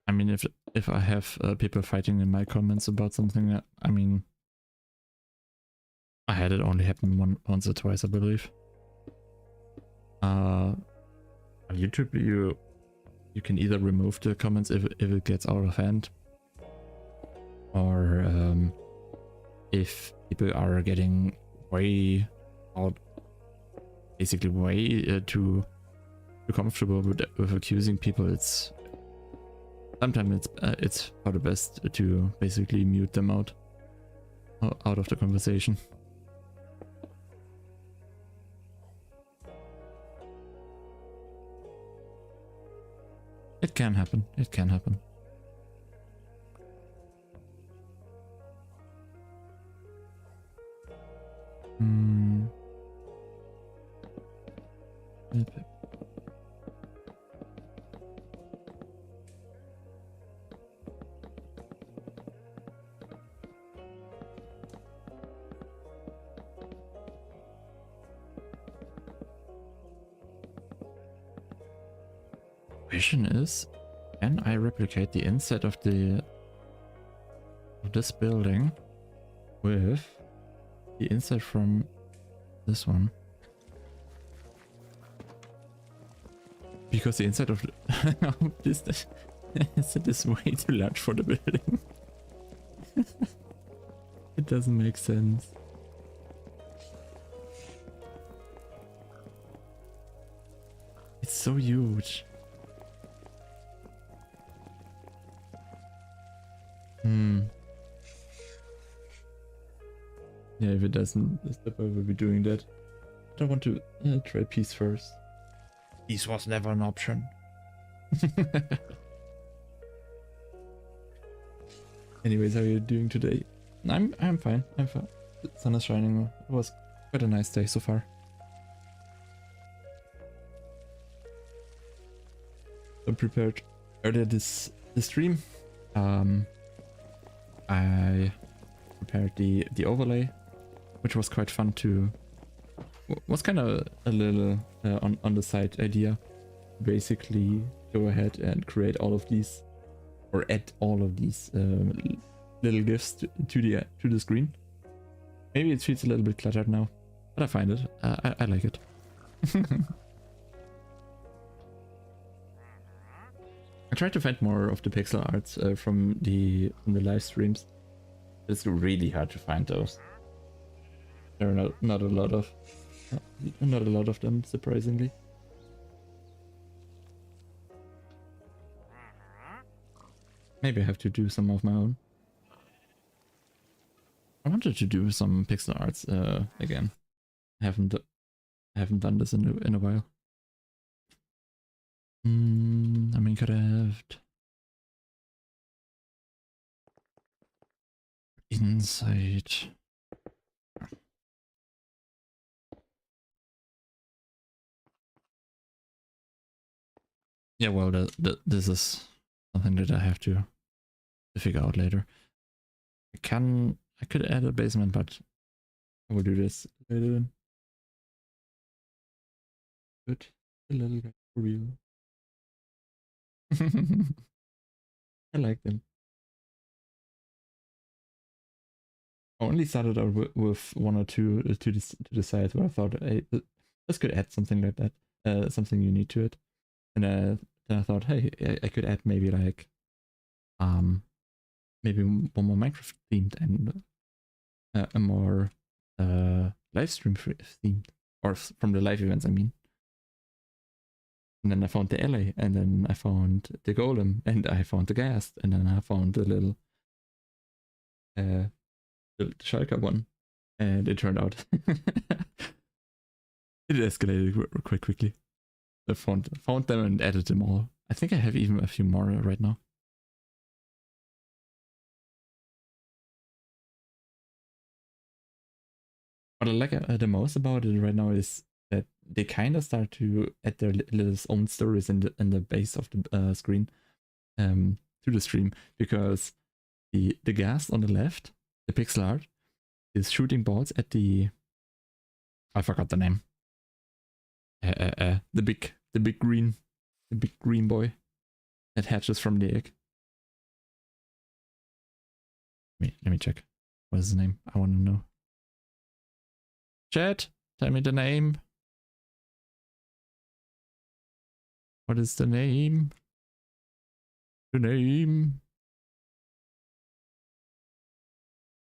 [SPEAKER 1] I mean, if I have people fighting in my comments about something, I mean, I had it only happen once or twice, I believe. On YouTube, you can either remove the comments if it gets out of hand, or if people are getting way out, basically way too comfortable with accusing people. Sometimes it's for the best to basically mute them out of the conversation. It can happen. It can happen. Question is, can I replicate the inside of this building with the inside from this one? Because the inside of this is way too large for the building. It doesn't make sense. It's so huge. Yeah, if it doesn't, the stepper will be doing that. I don't want to try peace first. Peace was never an option. Anyways, how are you doing today? I'm fine. I'm fine. The sun is shining. It was quite a nice day so far. I prepared earlier this stream. I prepared the overlay, which was quite fun to. Was kind of a little on the side idea. Basically, go ahead and create all of these, or add all of these little gifts to the screen. Maybe it feels a little bit cluttered now, but I find it. I like it. I tried to find more of the pixel arts from the live streams. It's really hard to find those. There are not a lot of them, surprisingly. Maybe I have to do some of my own. I wanted to do some pixel arts again. I haven't done this in a while. I mean, could have inside. Yeah, well, this is something that I have to figure out later. I could add a basement, but I will do this later. Good, a little guy for real. I like them. I only started out with one or two to the side where I thought, hey, this could add something like that, something unique to it. And then I thought, hey, I could add maybe like, maybe one more Minecraft themed and a more live stream themed, or from the live events, I mean. And then I found the alley, and then I found the golem, and I found the ghast, and then I found the little the shulker one, and it turned out it escalated quite quickly. I found them and added them all. I think I have even a few more right now. What I like the most about it right now is that they kind of start to add their little own stories in the base of the screen to the stream, because the ghast on the left, the pixel art, is shooting balls at the, I forgot the name. The big green boy that hatches from the egg. Let me check. What is his name? I want to know. Chat, tell me the name. What is the name? The name.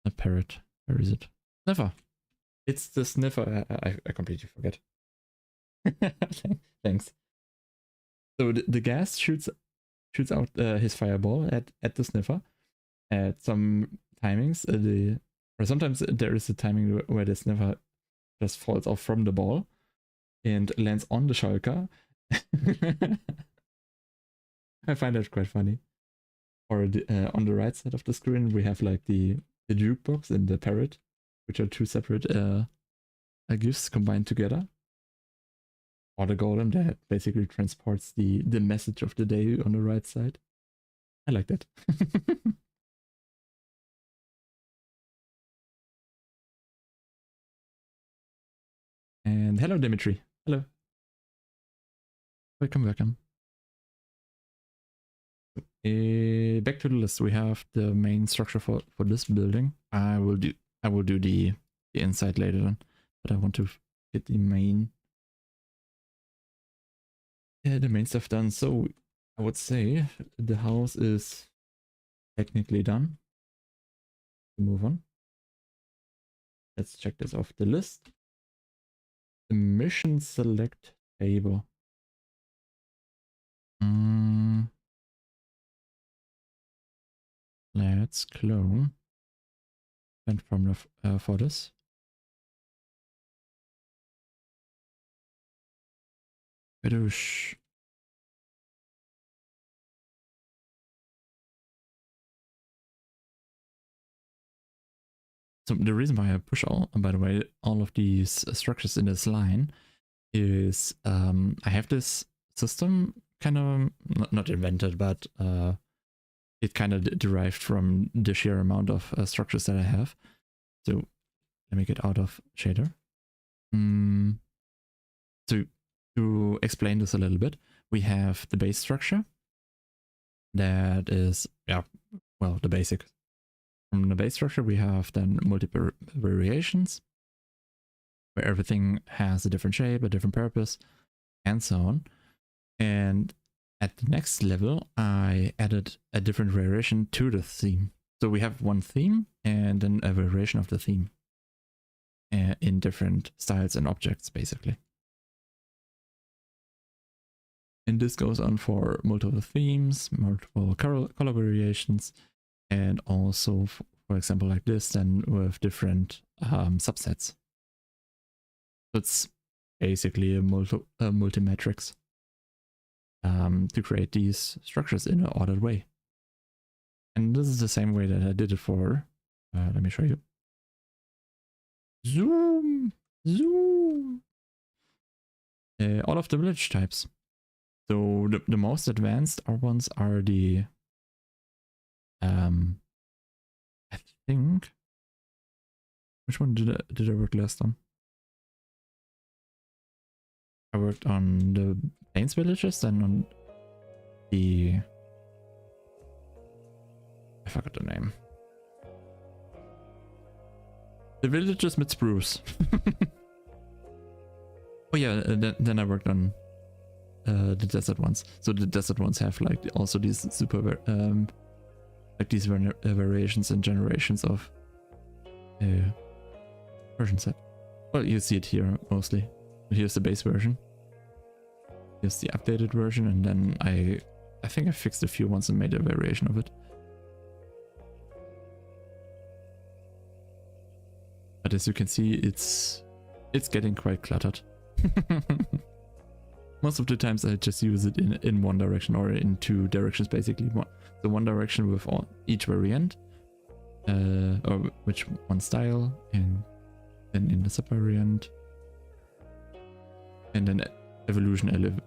[SPEAKER 1] A parrot. Where is it? Sniffer. It's the sniffer. I completely forget. Thanks. So the ghast shoots out his fireball at the sniffer at some timings. Or sometimes there is a timing where the sniffer just falls off from the ball and lands on the shulker. I find that quite funny. Or on the right side of the screen we have like the jukebox and the parrot, which are two separate gifts combined together. Or the golem that basically transports the message of the day on the right side. I like that. And hello, Dimitri. Hello. Welcome. Back to the list. We have the main structure for this building. I will do the inside later on, but I want to get the main stuff done. So I would say the house is technically done. Move on. Let's check this off the list. The mission select table. Let's clone and formula for this. Badoosh. So the reason why I push all, by the way, all of these structures in this line is I have this system kind of not invented, but it kind of derived from the sheer amount of structures that I have. So let me get out of shader. So to explain this a little bit, we have the base structure that is, yeah, well, the basic. From the base structure, we have then multiple variations where everything has a different shape, a different purpose, and so on. And at the next level, I added a different variation to the theme. So we have one theme and then a variation of the theme in different styles and objects, basically. And this goes on for multiple themes, multiple color variations, and also, for example, like this, then with different subsets. So it's basically a multi-matrix to create these structures in an ordered way. And this is the same way that I did it for, let me show you. Zoom! Zoom! All of the village types. So the most advanced ones are the, I think, which one did I work last on? I worked on the Plains villages and on the, I forgot the name. The villages with spruce. Oh yeah, then I worked on the desert ones. So the desert ones have like also these super like these variations and generations of version set. Well, you see it here mostly. Here's the base version. Here's the updated version, and then I think I fixed a few ones and made a variation of it. But as you can see, it's getting quite cluttered. Most of the times I just use it in one direction or in two directions, basically. The one direction with each variant, or which one style, and then in the sub variant, and then evolution, and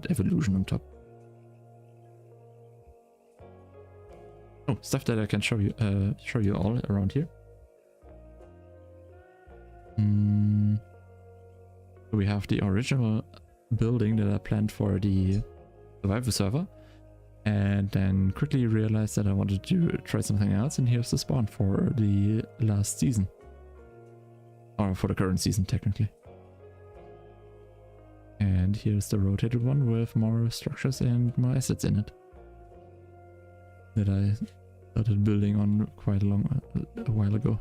[SPEAKER 1] evolution on top. Oh, stuff that I can show you all around here. We have the original building that I planned for the survival server, and then quickly realized that I wanted to try something else, and here's the spawn for the last season, or for the current season technically. And here's the rotated one with more structures and more assets in it that I started building on quite a while ago.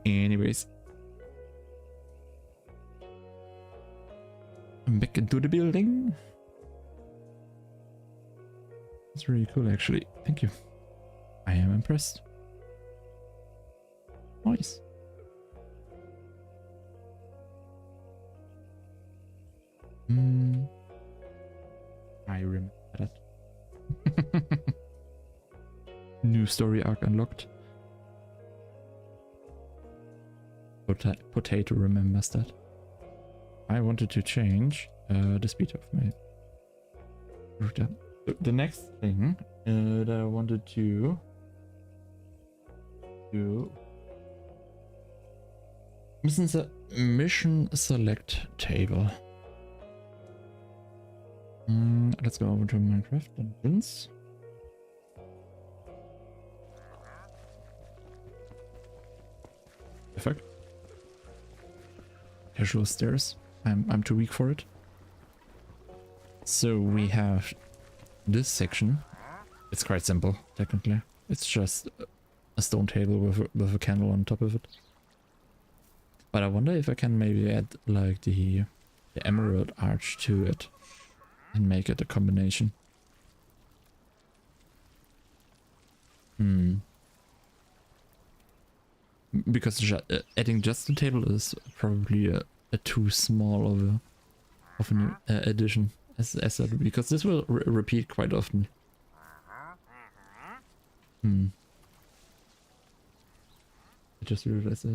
[SPEAKER 1] Anyways, back into the building. It's really cool, actually. Thank you. I am impressed. Nice. I remember that. New story arc unlocked. Potato remembers that. I wanted to change the speed of my router. So the next thing that I wanted to do, mission select table. Let's go over to Minecraft Dungeons. Perfect. Casual stairs. I'm too weak for it. So we have this section. It's quite simple, technically. It's just a stone table with a candle on top of it. But I wonder if I can maybe add like the emerald arch to it and make it a combination. Because adding just the table is probably a too small of an addition, as said, because this will repeat quite often. I just realized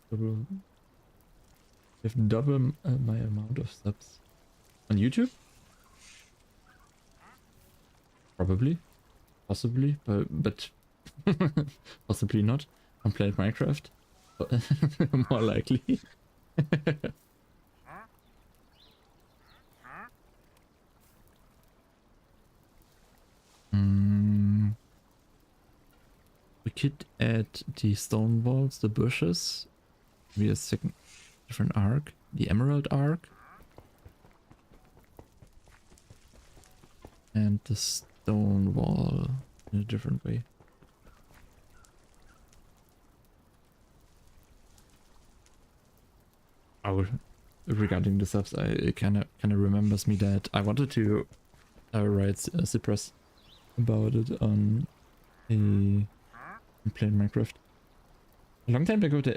[SPEAKER 1] double, have double my amount of subs on YouTube. Probably, possibly, but possibly not. On Planet Minecraft, more likely. Mm, we could add the stone walls, the bushes, maybe a second different arc, the emerald arc, and the stone wall in a different way. Oh, regarding the subs, it kind of remembers me that I wanted to write Cypress about it on a Planet Minecraft. A long time ago, the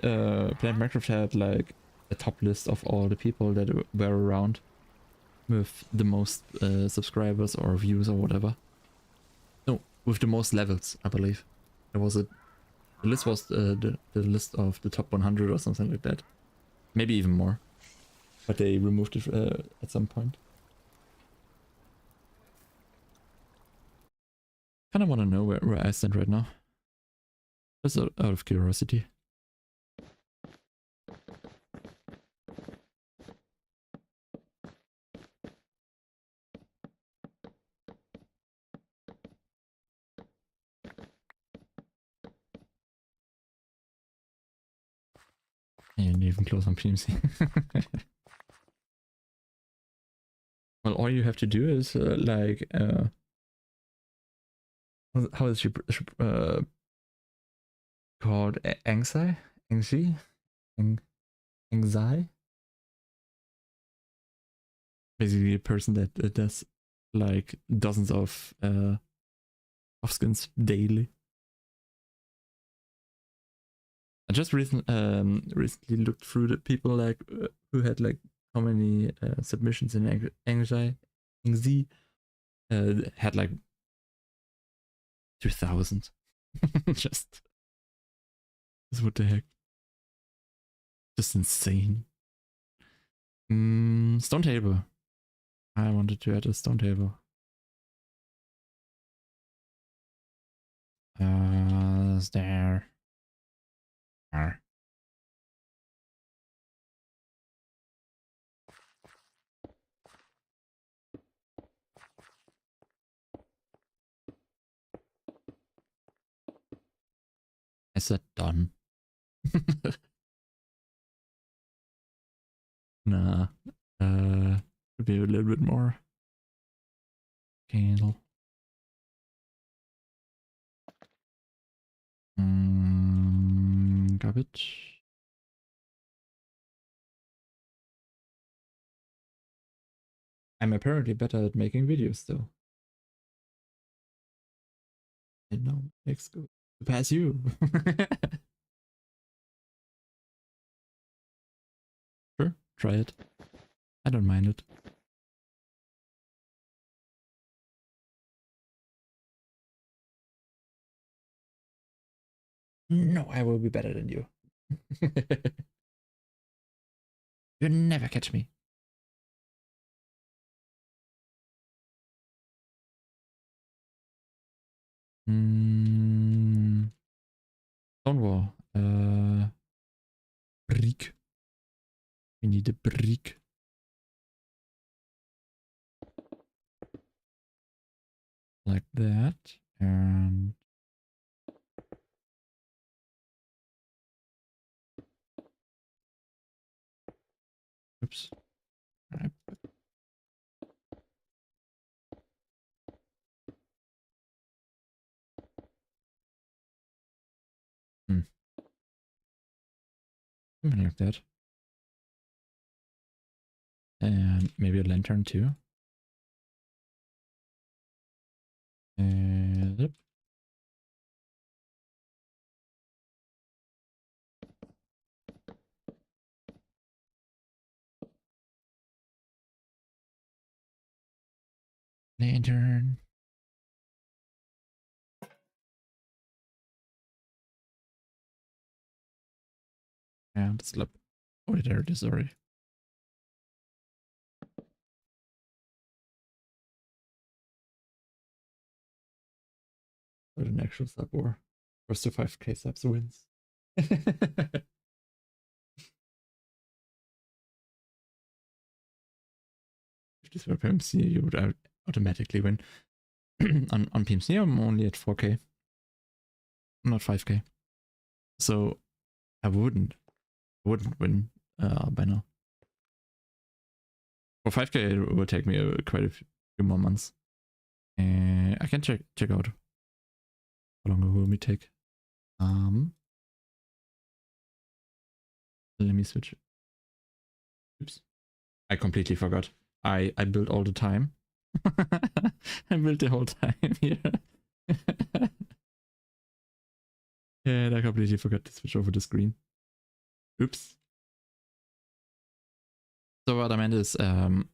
[SPEAKER 1] Planet Minecraft had like a top list of all the people that were around with the most subscribers or views or whatever. No, with the most levels, I believe. There was the list was the list of the top 100 or something like that. Maybe even more. But they removed it at some point. Kind of want to know where I stand right now. Just out of curiosity. And even close on PMC. Well, all you have to do is like how is she called? Anxi? Anxi? Anxi? Basically a person that does like dozens of skins daily. I just recently looked through the people like who had like how many submissions in Anxi had like 2,000. just what the heck? Just insane. Stone table. I wanted to add a stone table. There. I said done. Nah. Could be a little bit more. Candle. Garbage. I'm apparently better at making videos though. And now next go to pass you. Sure, try it. I don't mind it. No, I will be better than you. You'll never catch me. Stonewall. Brick. We need a brick. Like that. And oops. Right. Something like that. And maybe a lantern too. And yep. Lantern. And slap. Oh, there it is, sorry. But an actual sub war. First to 5k subs wins. If this were PMC, you would automatically win. on PMC, I'm only at 4k, not 5k. So I wouldn't win by now. For 5k, it would take me quite a few more months. I can check out how long it will me take. Let me switch. Oops. I completely forgot. I built all the time. I built the whole time here. And I completely forgot to switch over the screen. Oops. So what I meant is I'm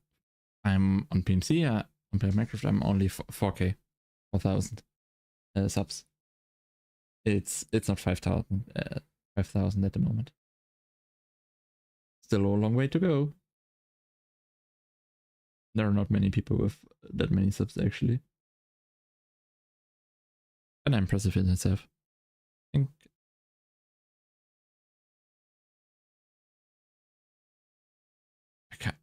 [SPEAKER 1] on PMC, on Play Minecraft, I'm only 4k, 4,000 subs. It's not 5,000 5,000 at the moment. Still a long way to go. There are not many people with that many subs actually. And I'm impressive in itself. I think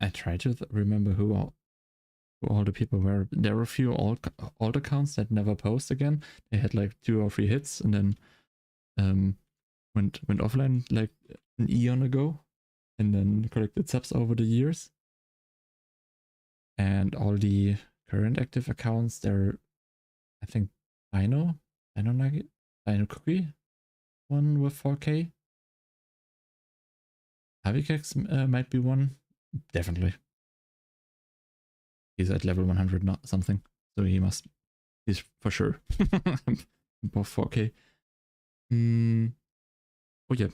[SPEAKER 1] I try to remember who all the people were. There were a few old accounts that never post again. They had like 2 or 3 hits and then went offline like an eon ago, and then collected subs over the years. And all the current active accounts, they're, I think, Dino Nugget, Dino Cookie, one with 4k. Avikex might be one, definitely. He's at level 100 not something, so he's for sure above 4k. Oh yeah,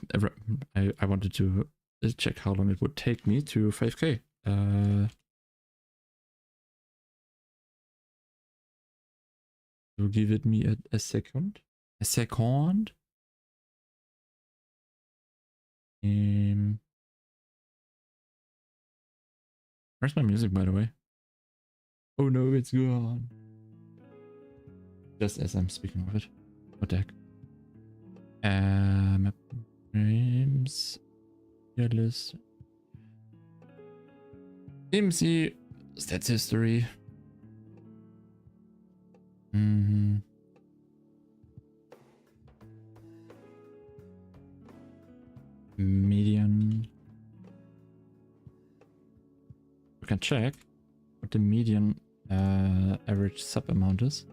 [SPEAKER 1] I wanted to check how long it would take me to 5k. So give it me a second. A second. Where's my music, by the way? Oh no, it's gone. Just as I'm speaking of it. What the heck? Names. List. DMC. Stats history. Median. We can check what the median average sub amount is,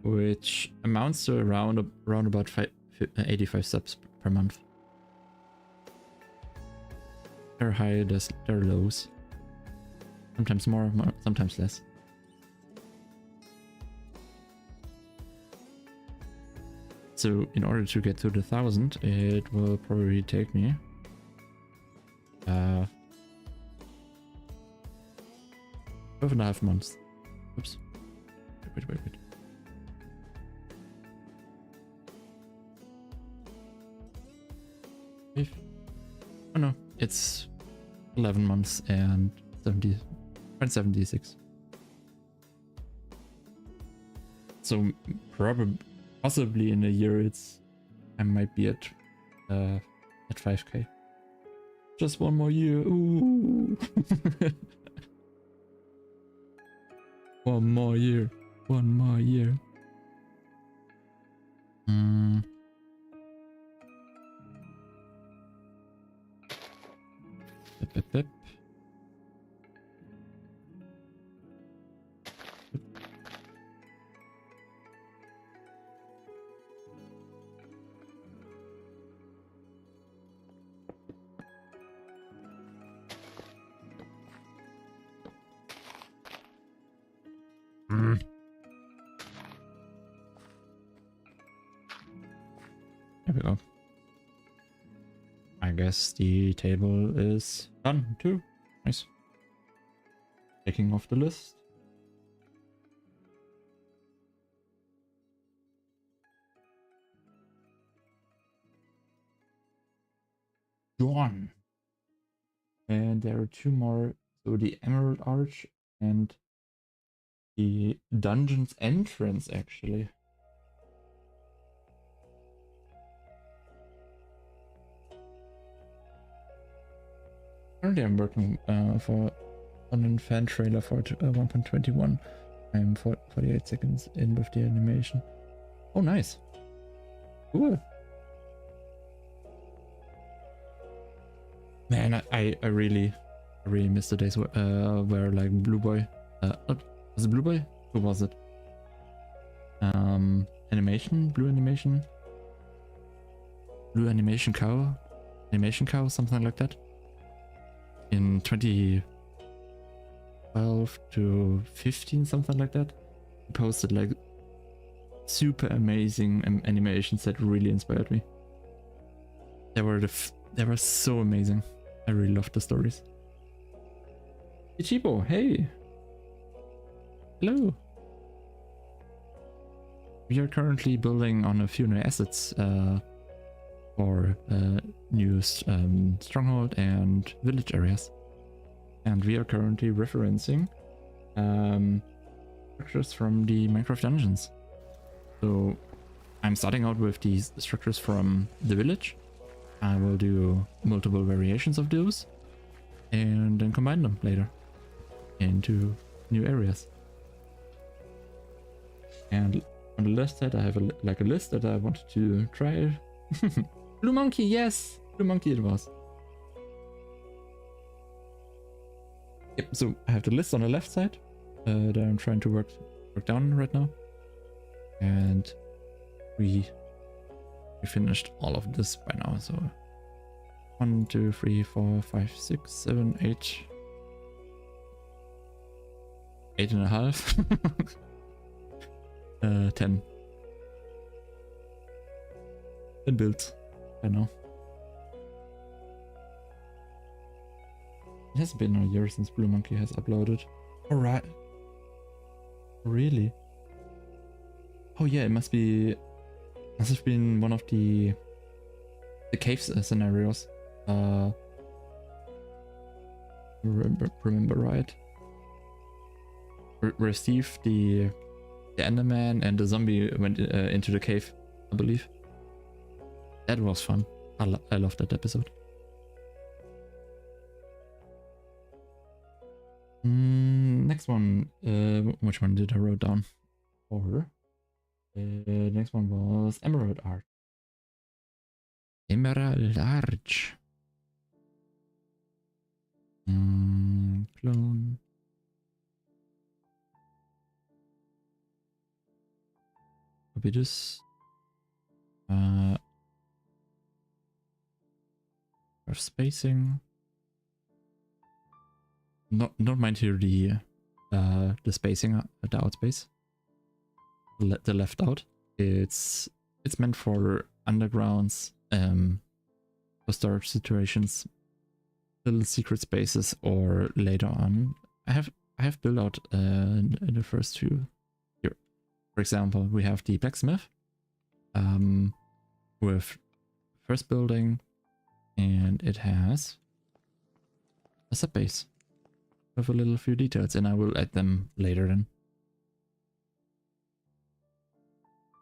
[SPEAKER 1] which amounts to around about 85 subs per month. They're high, they're lows. Sometimes more, sometimes less. So in order to get to the 1,000, it will probably take me 12.5 months. Oops. Wait. Oh no, it's 11 months and 70.76. So possibly in a year I might be at 5k. Just one more year. Ooh. One more year. Pip. There we go. I guess the table is done too. Nice. Taking off the list. done. And there are 2 more. So the Emerald Arch and the dungeon's entrance, actually. Currently, I'm working on a fan trailer for 1.21. I'm 48 seconds in with the animation. Oh, nice. Cool. Man, I really miss the days where like Blue Boy, was it Blue Boy? Who was it? Animation, Blue Animation Cow, something like that. In 2012 to 15, something like that. He posted like super amazing animations that really inspired me. They were so amazing. I really loved the stories. Ichibo, hey! Hello! We are currently building on a few new assets for new stronghold and village areas. And we are currently referencing structures from the Minecraft dungeons. So I'm starting out with these structures from the village. I will do multiple variations of those and then combine them later into new areas. And on the left side I have a list that I wanted to try. Blue monkey, yes! Blue monkey it was. Yep, so I have the list on the left side that I'm trying to work down right now. And we finished all of this by now, so 1, 2, 3, 4, 5, 6, 7, 8. 8.5. 10. 10 builds by now. It has been a year since Blue Monkey has uploaded. Alright. Really? Oh yeah, it must have been one of the cave scenarios. Remember right? Received the Enderman and the zombie went into the cave, I believe. That was fun. I loved that episode. Next one. Which one did I wrote down? Or next one was Emerald Arch. Emerald Arch. Clone. Copy this. Of spacing. Don't mind here the spacing, the outspace. The left out. It's meant for undergrounds, for storage situations, little secret spaces, or later on. I have built out in the first few. Here, for example, we have the blacksmith, with first building, and it has a sub base with a little few details, and I will add them later then.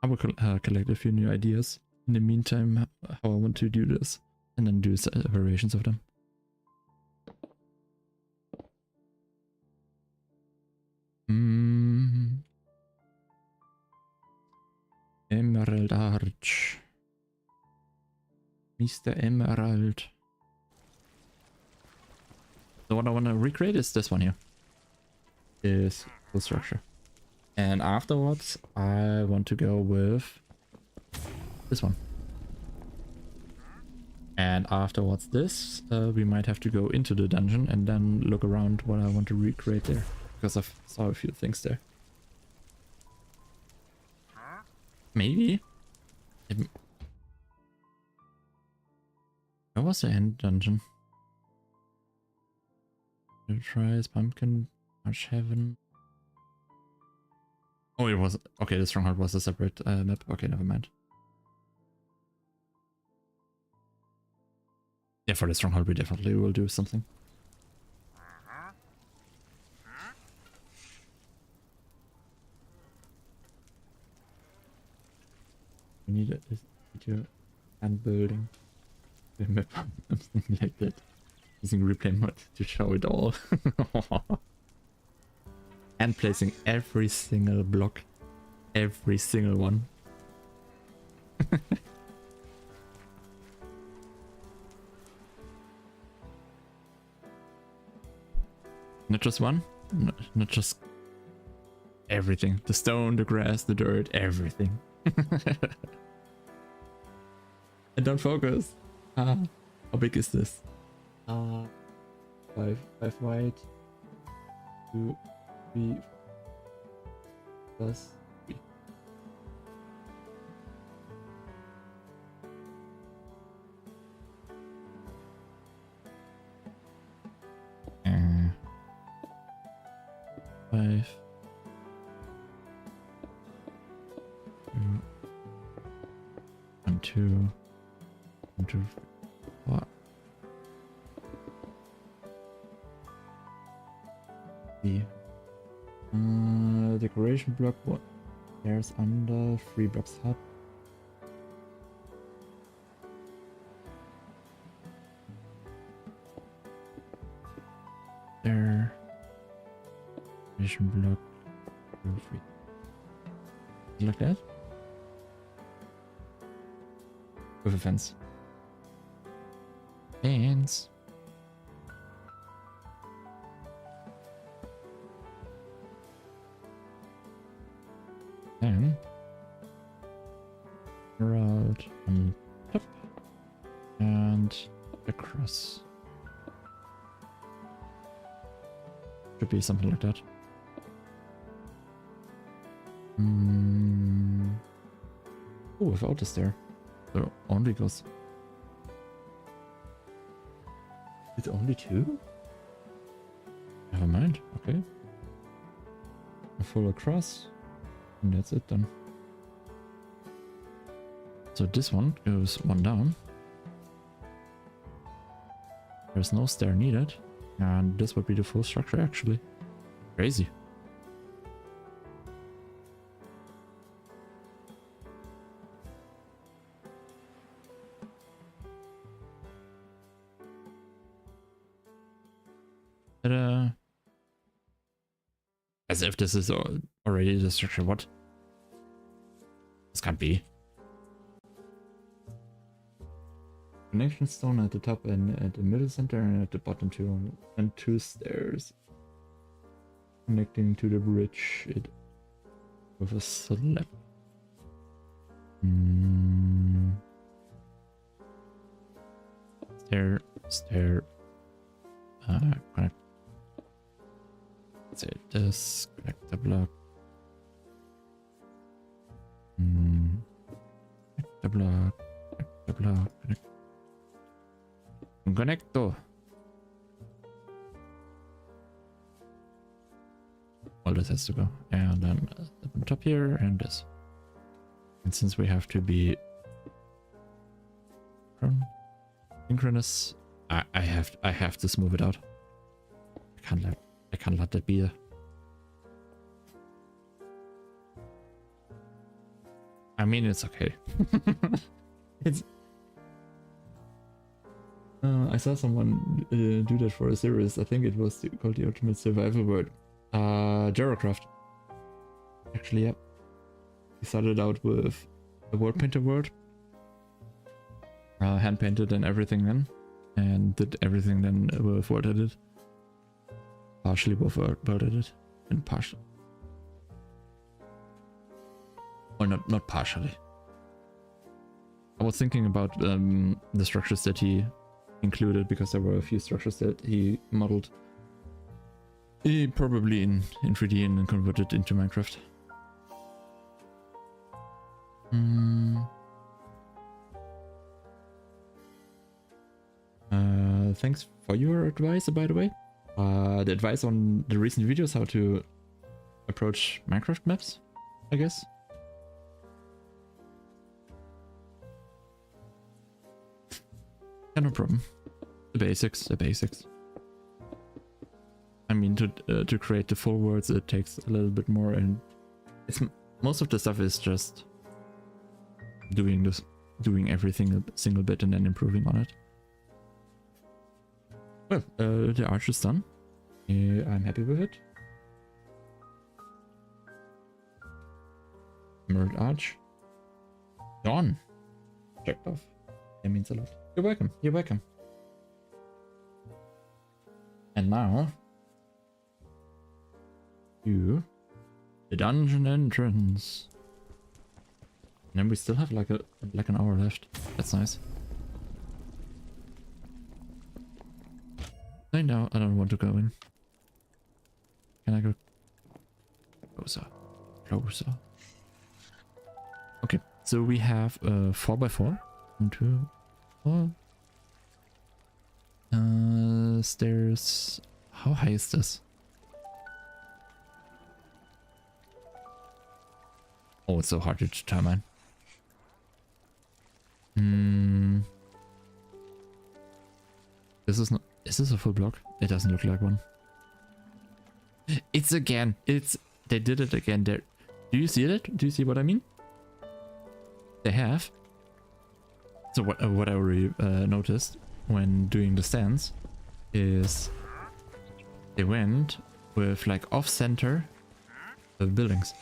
[SPEAKER 1] I will collect a few new ideas in the meantime, how I want to do this, and then do variations of them. Emerald Arch. Mr. Emerald. So what I want to recreate is this one here. Is the structure. And afterwards, I want to go with this one. And afterwards this, we might have to go into the dungeon and then look around what I want to recreate there. Because I saw a few things there. Maybe. Where was the end dungeon? Tries Pumpkin, Arch Heaven. Oh, it was okay. The Stronghold was a separate map. Okay, never mind. Yeah, for the stronghold we definitely will do something. We need a video and building the map, something like that. Using replay mode to show it all. And placing every single block. Every single one. Not just one, not just everything. The stone, the grass, the dirt, everything. And don't focus. How big is this? 5 wide. 2, 3 plus 3. Five. 2, 1, 2, 4. Decoration block. What? There's under 3 blocks hut. There. Decoration block. 2, 3. Like that. With a fence. Fence. Then emerald on top and across. Should be something like that. Oh, without the stair. So only goes. It's only 2? Never mind. Okay. A full across. And that's it then. So this one goes 1 down. There's no stair needed. And this would be the full structure actually. Crazy. Ta-da. As if this is already the structure. What? This can't be. Connection stone at the top and at the middle center, and at the bottom 2, and 2 stairs connecting to the bridge. It with a slab. Stair. Connect. Let's say this. Connect the block. Connect the block. Connect the block. Connecto. All this has to go. And then on top here and this. And since we have to be synchronous, I have to smooth it out. I can't let that be there. I mean, it's okay. It's. I saw someone do that for a series. I think it was called the Ultimate Survival World. Jarocraft. Actually, yeah. He started out with a world painter world. Hand painted and everything then. And did everything then with world edit. Partially with world edit. And partial. Or not partially. I was thinking about the structures that he included, because there were a few structures that he modeled probably in 3D and converted into Minecraft. Thanks for your advice, by the way. The advice on the recent videos, how to approach Minecraft maps, I guess. Yeah, no problem. The basics, the basics. I mean, to create the full worlds, it takes a little bit more, and it's most of the stuff is just doing everything a single bit and then improving on it. Well, the arch is done. I'm happy with it. Emerald arch. Done. Checked off. That means a lot. You're welcome. You're welcome. And now, the dungeon entrance. And then we still have like an hour left. That's nice. I don't want to go in. Can I go closer? Closer. Okay, so we have a 4x4. 1, 2, 4. Stairs. How high is this? Oh, it's so hard to determine. This is not. Is this a full block? It doesn't look like one. It's again. They did it again. There. Do you see it? Do you see what I mean? They have. So what I already noticed when doing the stands is they went with like off-center buildings.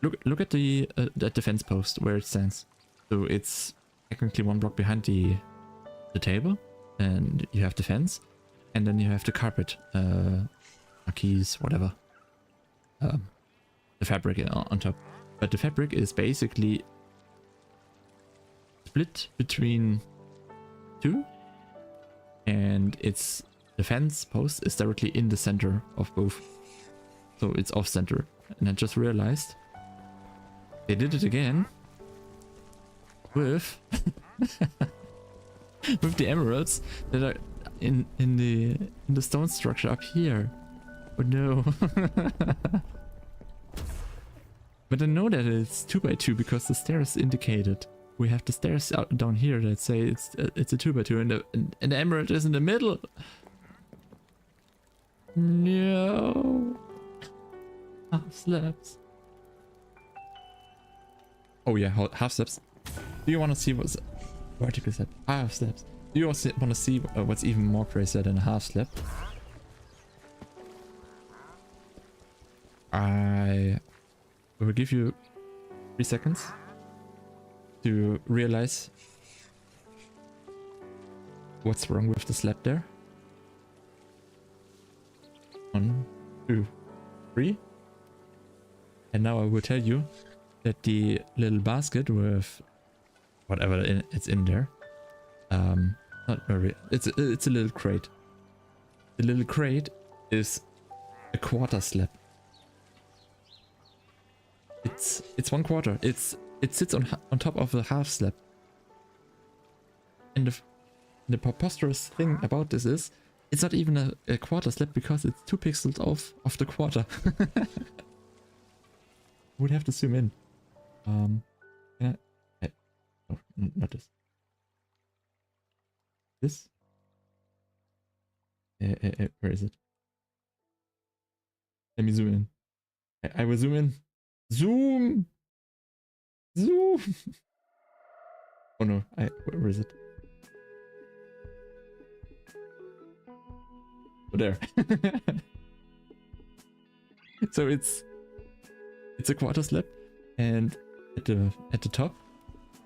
[SPEAKER 1] Look at the fence post where it stands. So it's technically one block behind the table, and you have the fence, and then you have the carpet, marquees, whatever, the fabric on top. But the fabric is basically split between two, and the fence post is directly in the center of both, so it's off center. And I just realized they did it again with with the emeralds that are in the stone structure up here. Oh no. But I know that it's 2x2 because the stairs indicated. We have the stairs out down here that say it's a 2x2, and the emerald is in the middle. No. Half slabs. Oh yeah, half slabs. Do you want to see what's vertical slab? Half slabs. Do you also want to see what's even more crazy than a half slab? I will give you 3 seconds to realize what's wrong with the slab there. 1, 2, 3. And now I will tell you that the little basket with whatever it's in there, not very, it's a little crate. The little crate is a quarter slab. It's 1/4. It sits on top of the half slab. And the preposterous thing about this is, it's not even a quarter slab because it's 2 pixels off of the quarter. Would have to zoom in. Can I? Oh, not this. This? Where is it? Let me zoom in. I will zoom in. Zoom! Zoom! Oh no, where is it? Oh, there. So it's a quarter slab, and at the top,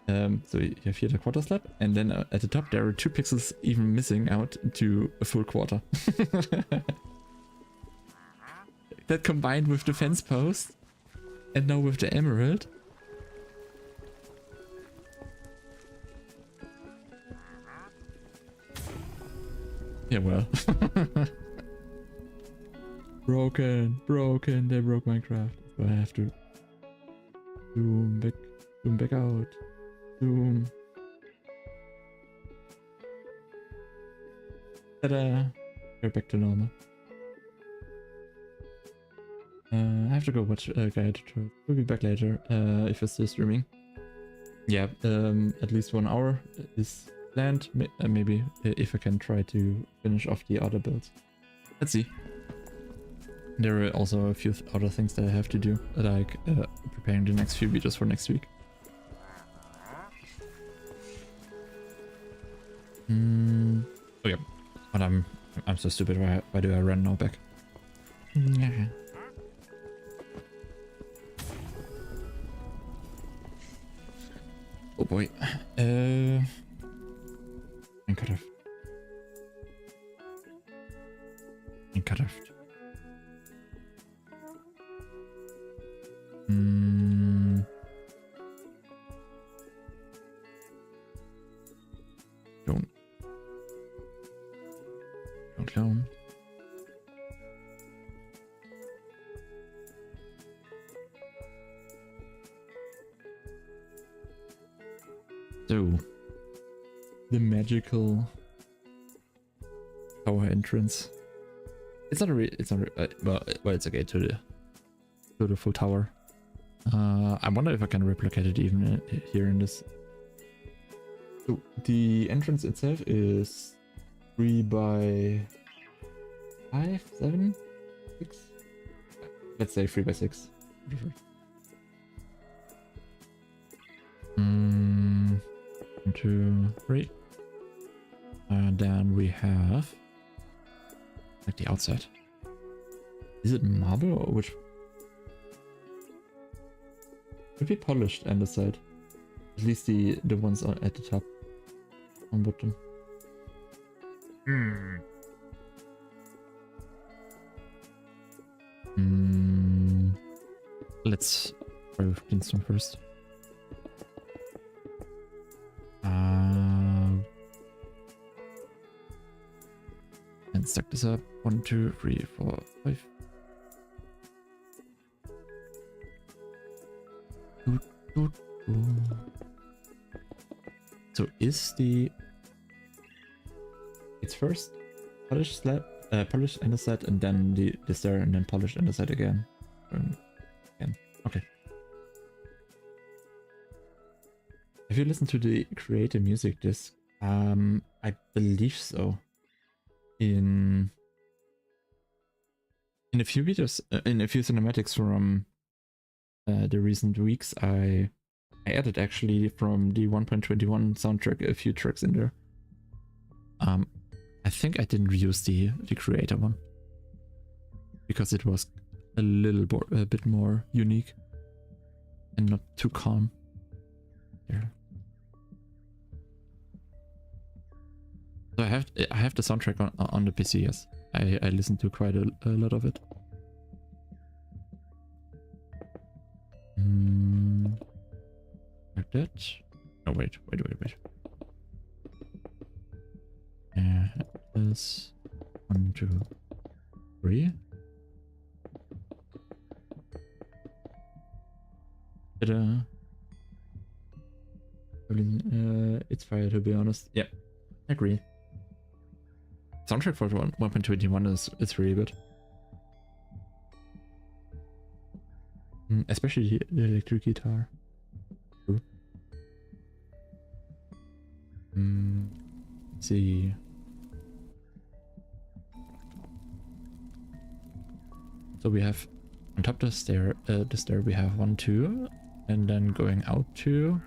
[SPEAKER 1] so you have here the quarter slab, and then at the top there are 2 pixels even missing out to a full quarter. That combined with the fence post, and now with the emerald. Yeah, well. Broken, they broke Minecraft. So I have to zoom back out. Zoom. Ta-da! Go back to normal. I have to go watch Guide tutorial. We'll be back later if you're still streaming. Yeah, at least 1 hour is planned. Maybe if I can try to finish off the other builds. Let's see. There are also a few other things that I have to do, like preparing the next few videos for next week. Okay, but I'm so stupid. Why do I run now back? Oh boy. And cut off. And cut off. Don't clone. So, the magical tower entrance. It's not well, it's okay to the full tower. I wonder if I can replicate it even here in this. So the entrance itself is 3 by 5, 7, 6. Let's say 3 by 6. 1, 2, 3. And then we have like the outside. Is it marble or which? Could be polished on the side. At least the ones at the top. On bottom. Let's try with Flintstone first. And stack this up. 1, 2, 3, 4, 5. So is it's first polished slab, polished underside, and then the stair, and then polished underside again. Okay. Have you listened to the creator music disc? I believe so. In a few videos, in a few cinematics from the recent weeks, I added actually from the 1.21 soundtrack a few tracks in there. I think I didn't use the creator one because it was a bit more unique and not too calm. There. So I have the soundtrack on the PC. Yes, I listened to quite a lot of it. Like that. Oh wait. This 1, 2, 3. It's fire, to be honest. Yeah, I agree. Soundtrack for 1.21 is really good. Especially the electric guitar. Let's see. So we have on top of the stair we have 1, 2, and then going out 2,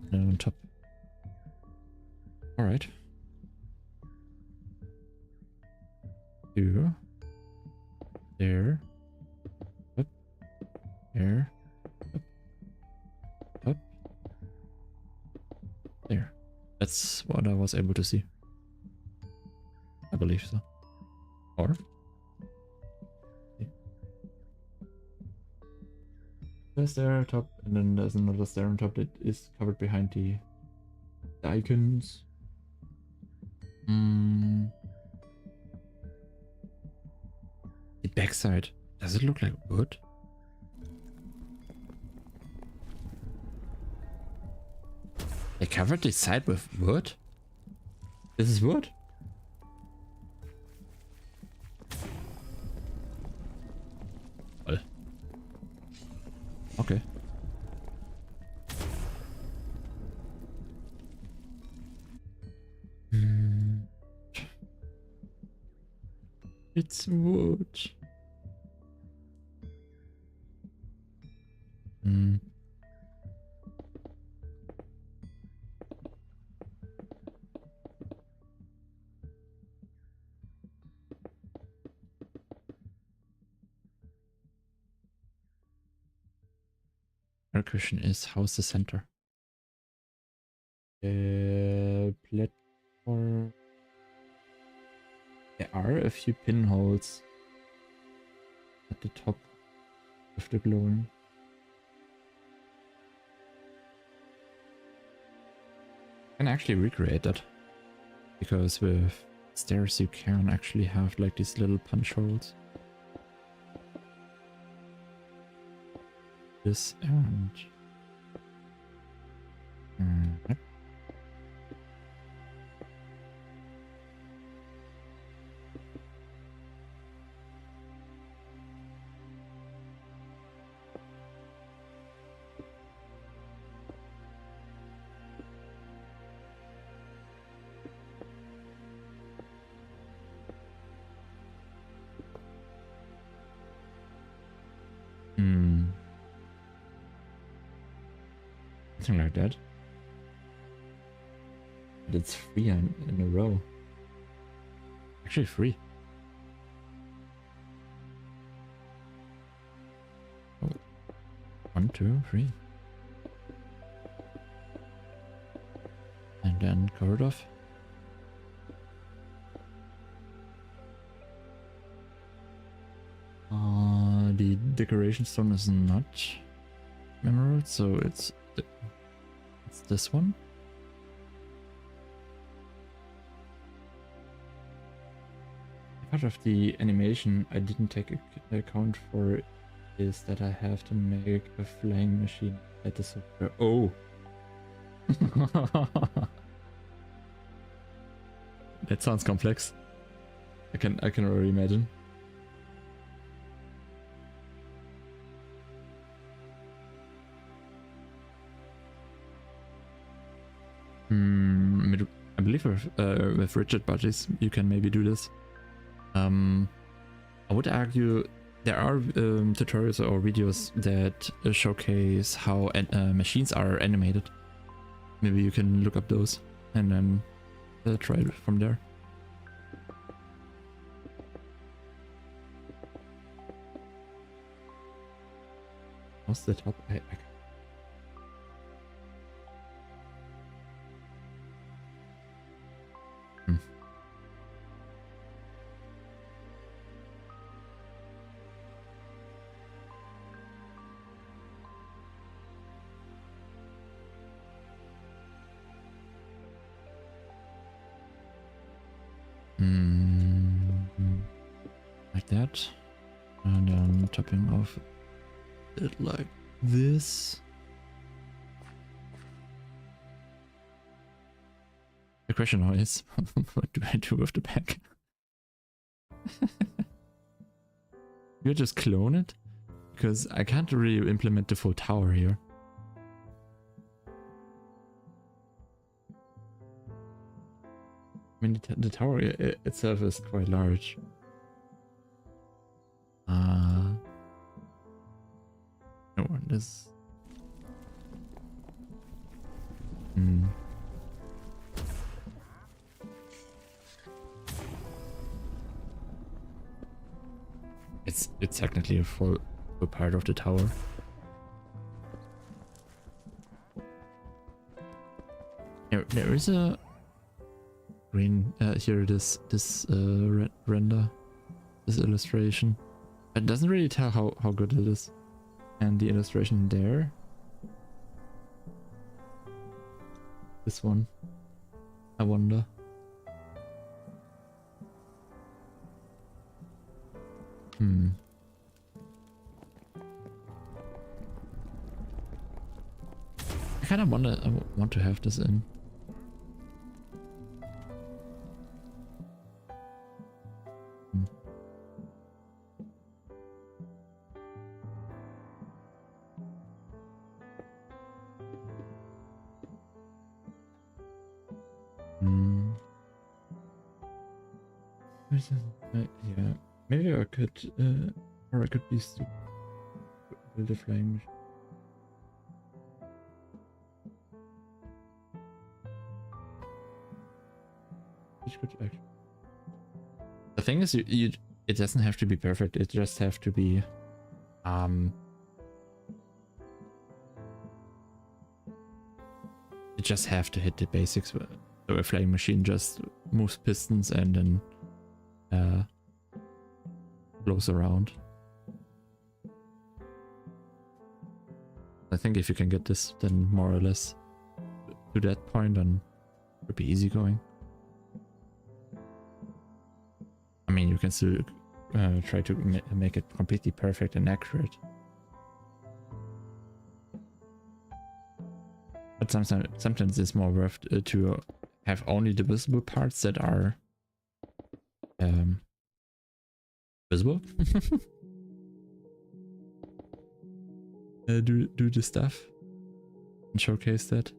[SPEAKER 1] and then on top. All right. 2. There. Up. There. Up. There. That's what I was able to see. I believe so. Or there's a stair on top, and then there's another stair on top that is covered behind the icons. The backside. Does it look like wood? They covered the side with wood? This is wood? Well. Okay. It's wood. Hmm. Our question is, how's the center? Platform. There are a few pinholes at the top of the glowing. I can actually recreate that, because with stairs you can actually have like these little punch holes. This and yep. Something like that. But it's 3 in a row. Actually 3. Oh. 1, 2, 3. And then cover it off. The decoration stone is not emerald, so it's this one. Part of the animation I didn't take account for is that I have to make a flying machine at the software. Oh! That sounds complex. I can already imagine. I believe with rigid budgets you can maybe do this. I would argue there are tutorials or videos that showcase how machines are animated. Maybe you can look up those and then try it from there. How's the top? Like that, and then topping off it like this. The question now is, what do I do with the back? You just clone it? Because I can't really implement the full tower here. I mean, the tower itself is quite large. No, this. It's technically a full part of the tower. There is a green here. This render, this illustration. It doesn't really tell how good it is. And the illustration there. This one. I wonder. I kind of want to have this in. Where's it? Yeah, maybe I could, or I could be stupid. Build a flame. Which could actually. The thing is, it doesn't have to be perfect. It just have to be, it just have to hit the basics. So a flame machine just moves pistons and then blows around. I think if you can get this, then more or less to that point, then it would be easy going. I mean, you can still try to make it completely perfect and accurate. But sometimes it's more worth to have only the visible parts that are visible. Do the stuff and showcase that,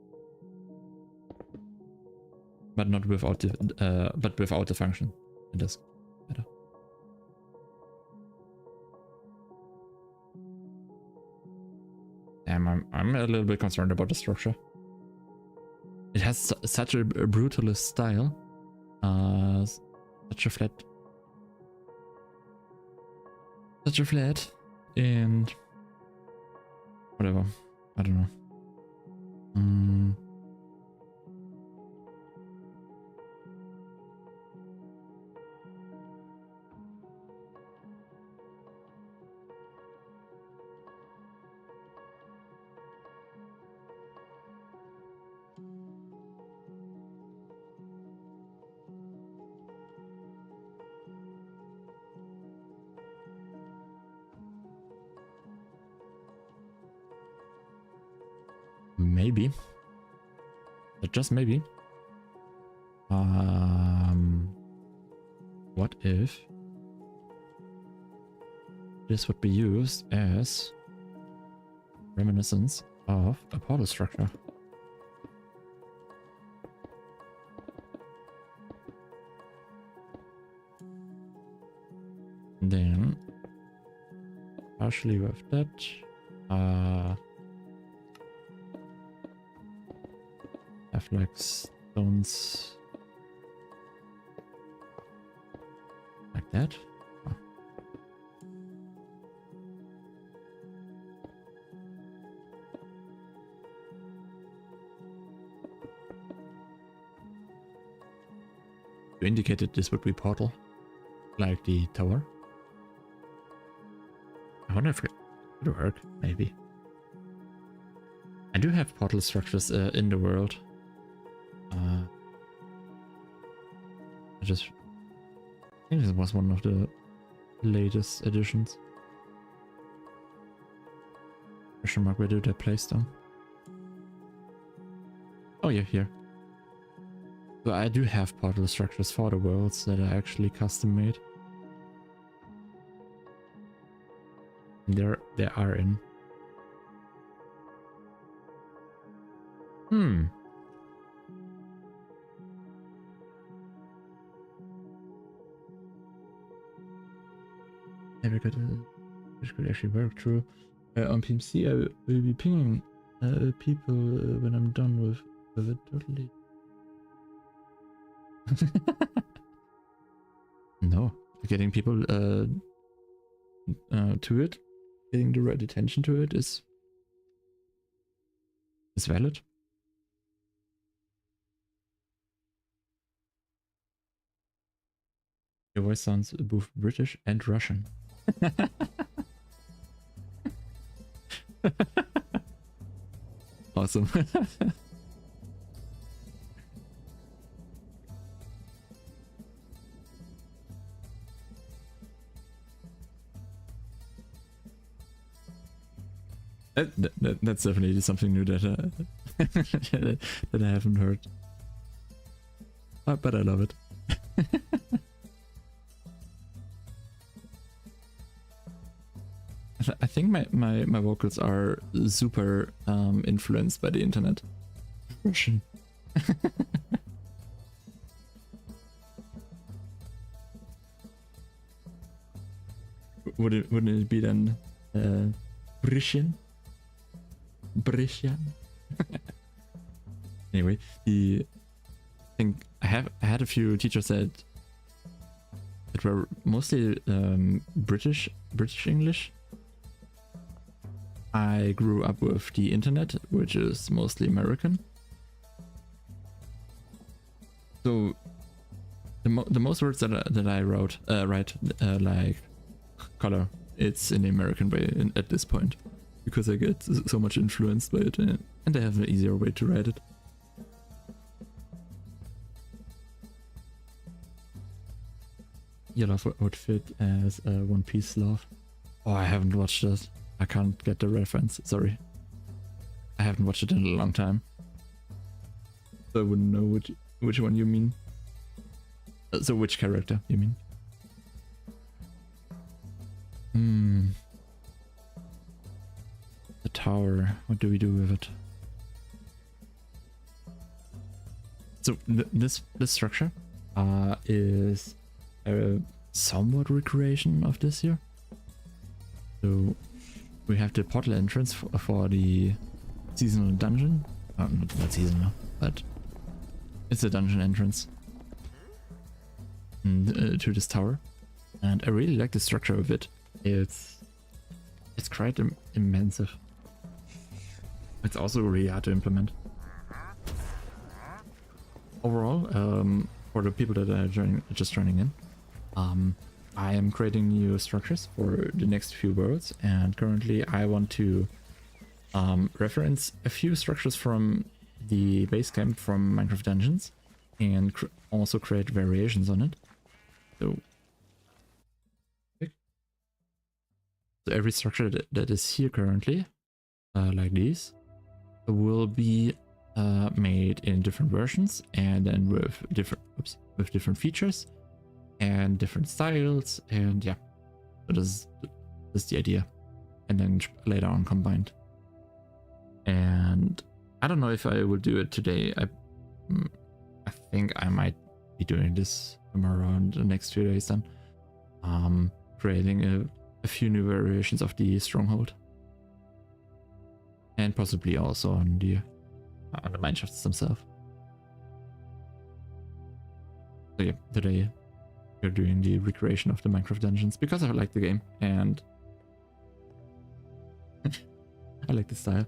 [SPEAKER 1] but not without the function. It does better. I'm a little bit concerned about the structure. It has such a brutalist style, such a flat, and whatever. I don't know. Maybe, but just maybe. What if this would be used as reminiscence of a portal structure? And then partially with that, have like stones like that. Oh. You indicated this would be portal, like the tower. I wonder if it would work, maybe. I do have portal structures in the world. I think this was one of the latest editions. Question mark, where do they place them? Oh yeah, here. So I do have portal structures for the worlds that are actually custom made. And they are in. Maybe this could actually work. True. On PMC, I will be pinging people when I'm done with it. Totally. No, getting people to it, getting the right attention to it is valid. Your voice sounds both British and Russian. Awesome. That's definitely something new that that I haven't heard. But I love it. I think my vocals are super influenced by the internet. Russian. wouldn't it be then Britian? Britian? Anyway, I think I had a few teachers that were mostly British English. I grew up with the internet, which is mostly American. So the most words that I write like color, it's in the American way at this point, because I get so much influenced by it, and I have an easier way to write it. Your love would fit as a One Piece love. Oh, I haven't watched that. I can't get the reference, sorry. I haven't watched it in a long time. So I wouldn't know which one you mean. So which character you mean? The tower, what do we do with it? So this structure is a somewhat recreation of this here. So we have the portal entrance for the seasonal dungeon. Not seasonal, but it's a dungeon entrance to this tower. And I really like the structure of it. It's quite immense. It's also really hard to implement. Overall, for the people that are just joining in, I am creating new structures for the next few worlds, and currently I want to reference a few structures from the base camp from Minecraft Dungeons, and also create variations on it. So every structure that is here currently, like these, will be made in different versions, and then with different features and different styles, and yeah, so this is the idea, and then later on combined. And I don't know if I will do it today. I think I might be doing this tomorrow and the next 2 days then, creating a few new variations of the stronghold, and possibly also on the mineshafts themselves. So yeah, today we're doing the recreation of the Minecraft Dungeons because I like the game and I like the style.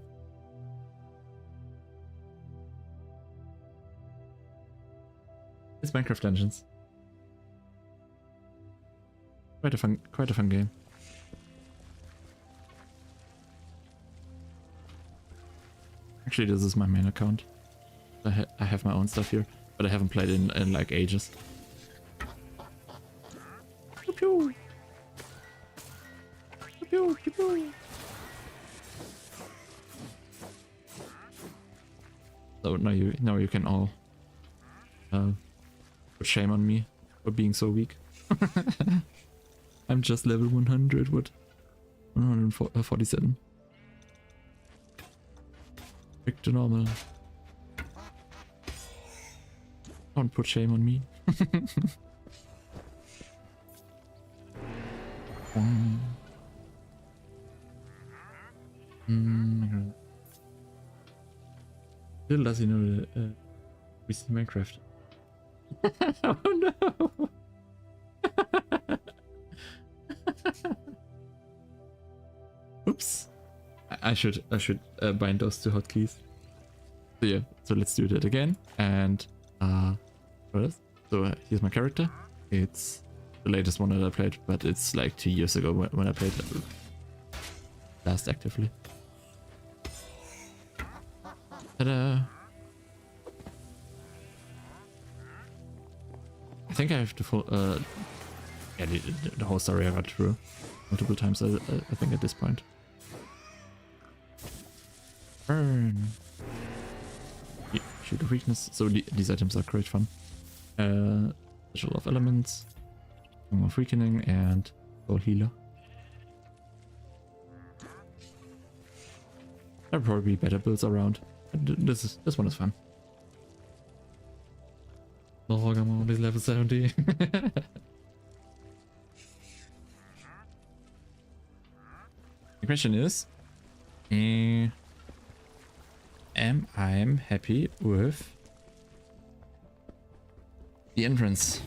[SPEAKER 1] It's Minecraft Dungeons. Quite a fun game. Actually, this is my main account. I have my own stuff here, but I haven't played in like ages. Pew pew. Pew pew pew. So now you can all put shame on me for being so weak. I'm just level 100. What? 147. Back to normal. Don't put shame on me. Little does he know that we see Minecraft. Oh no! Oops. I should bind those two hotkeys. So yeah, so let's do that again. And first, so here's my character. It's the latest one that I played, but it's like 2 years ago when I played last actively. Ta-da! I think I have the full yeah, the whole story I got through multiple times. I think at this point. Burn. Yeah, shoot a weakness. So these items are great fun. Special of elements, Song of Weakening, and Soul Healer. There'll probably be better builds around. This one is fun. Oh, come on, this level 70. The question is, am I happy with the entrance?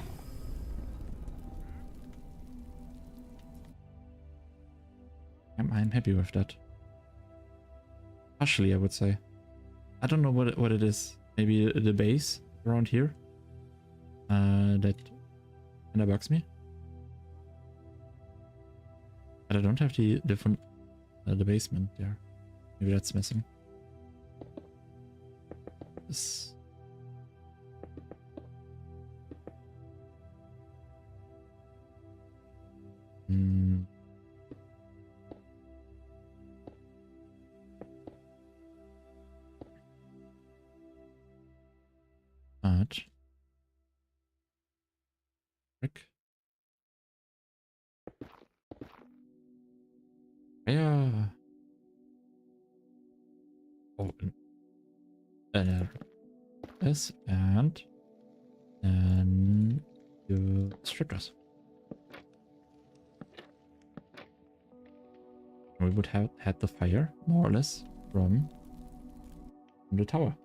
[SPEAKER 1] Am I happy with that? Partially, I would say. I don't know what it is. Maybe the base around here. That kind of bugs me. But I don't have the different the basement there. Maybe that's missing. This. Hmm. But brick. Yeah. Oh, this and then you strip us. We would have had the fire more or less from the tower.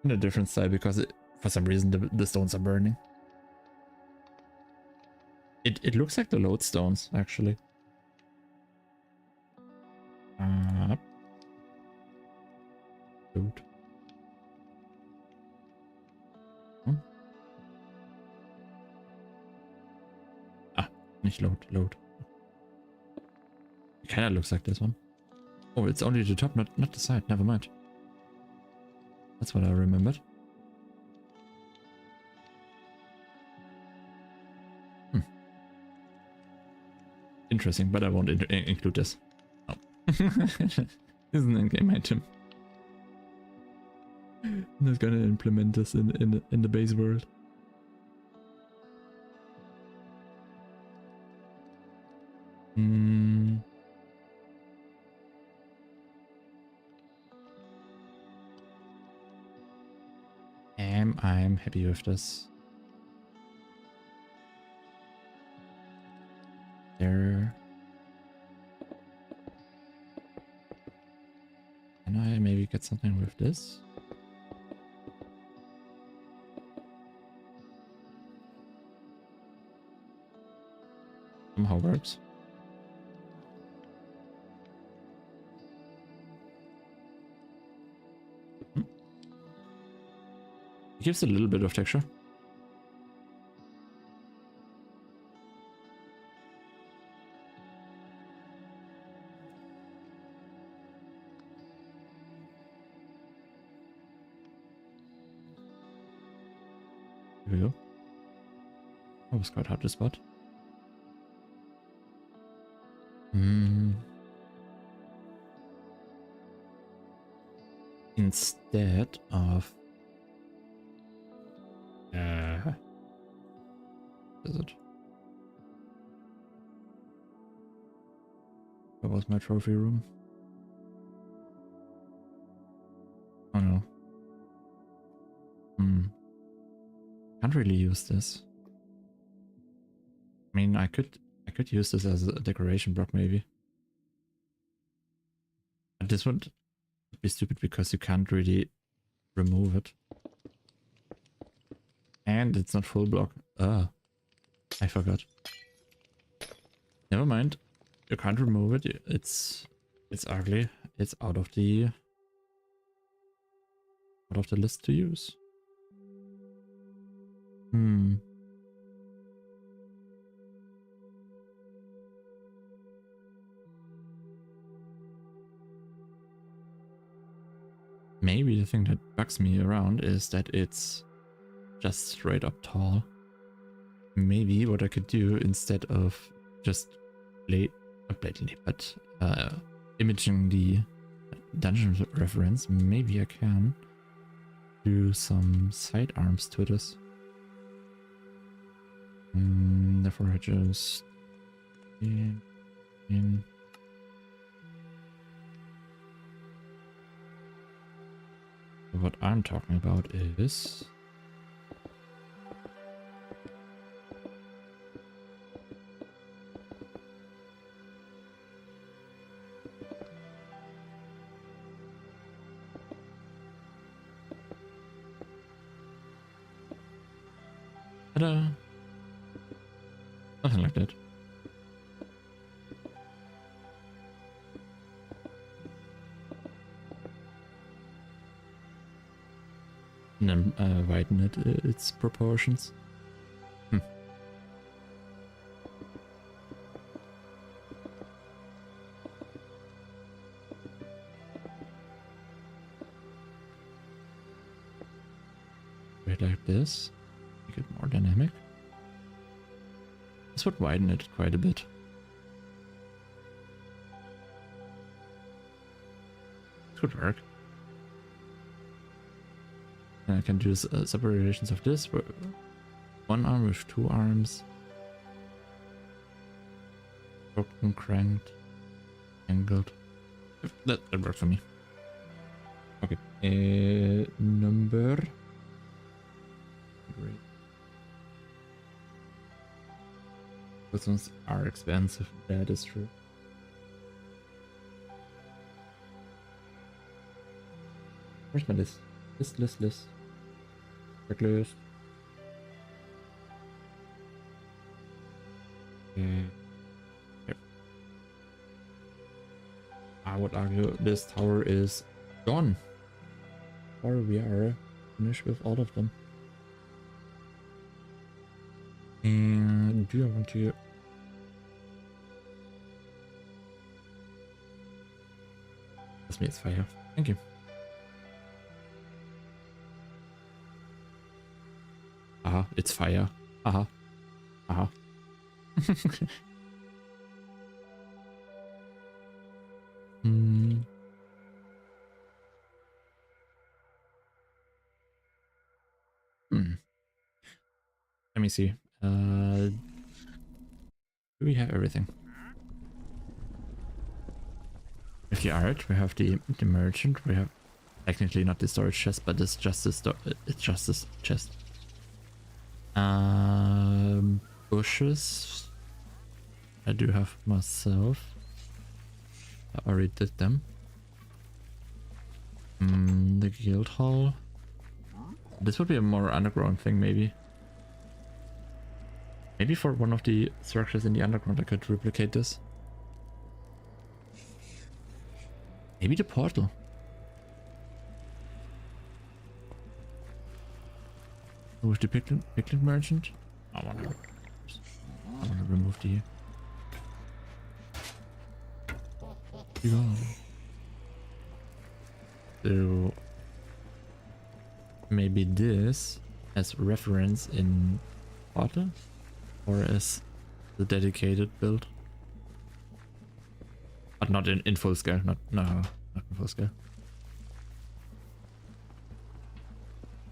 [SPEAKER 1] In a different style because for some reason the stones are burning. It looks like the lodestones actually. Load. Ah, nicht load, load. It kinda looks like this one. Oh, it's only the top, not the side. Never mind. That's what I remembered. Interesting, but I won't include this. Oh. This is an in-game item. I'm not gonna implement this in the base world. I'm happy with this. There. Can I maybe get something with this? Somehow works. It gives a little bit of texture. Here we go. That was quite hard to spot. Instead of is it? Where was my trophy room? Oh no. Can't really use this. I mean, I could use this as a decoration block maybe. But this would be stupid because you can't really remove it. And it's not full block. I forgot. Never mind. You can't remove it. It's ugly. It's out of the list to use. Maybe the thing that bugs me around is that it's just straight up tall. Maybe what I could do instead of just blatantly, but imaging the dungeon reference, maybe I can do some side arms to this. Therefore I just in what I'm talking about is Ta-da! Nothing like that. And then widen it its proportions. Wait, like this. Make it more dynamic. This would widen it quite a bit. This could work. And I can do separations of this. One arm with two arms. Broken, cranked, angled. That works for me. Okay. Number. Great. Those ones are expensive. That is true. Where's my list? List. Checklist. Here. I would argue this tower is gone. Or we are finished with all of them. And do I want to... That's me, it's fire. Thank you. Aha, it's fire. Aha. Aha. Let me see. Do we have everything? We have the art, we have the merchant, we have technically not the storage chest, but it's just this chest. Bushes. I do have myself. I already did them. The guild hall. This would be a more underground thing, maybe. Maybe for one of the structures in the underground I could replicate this. Maybe the portal. With the picnic merchant. I want to remove the... So maybe this as reference in portal or as the dedicated build, but not in full scale. Not in full scale.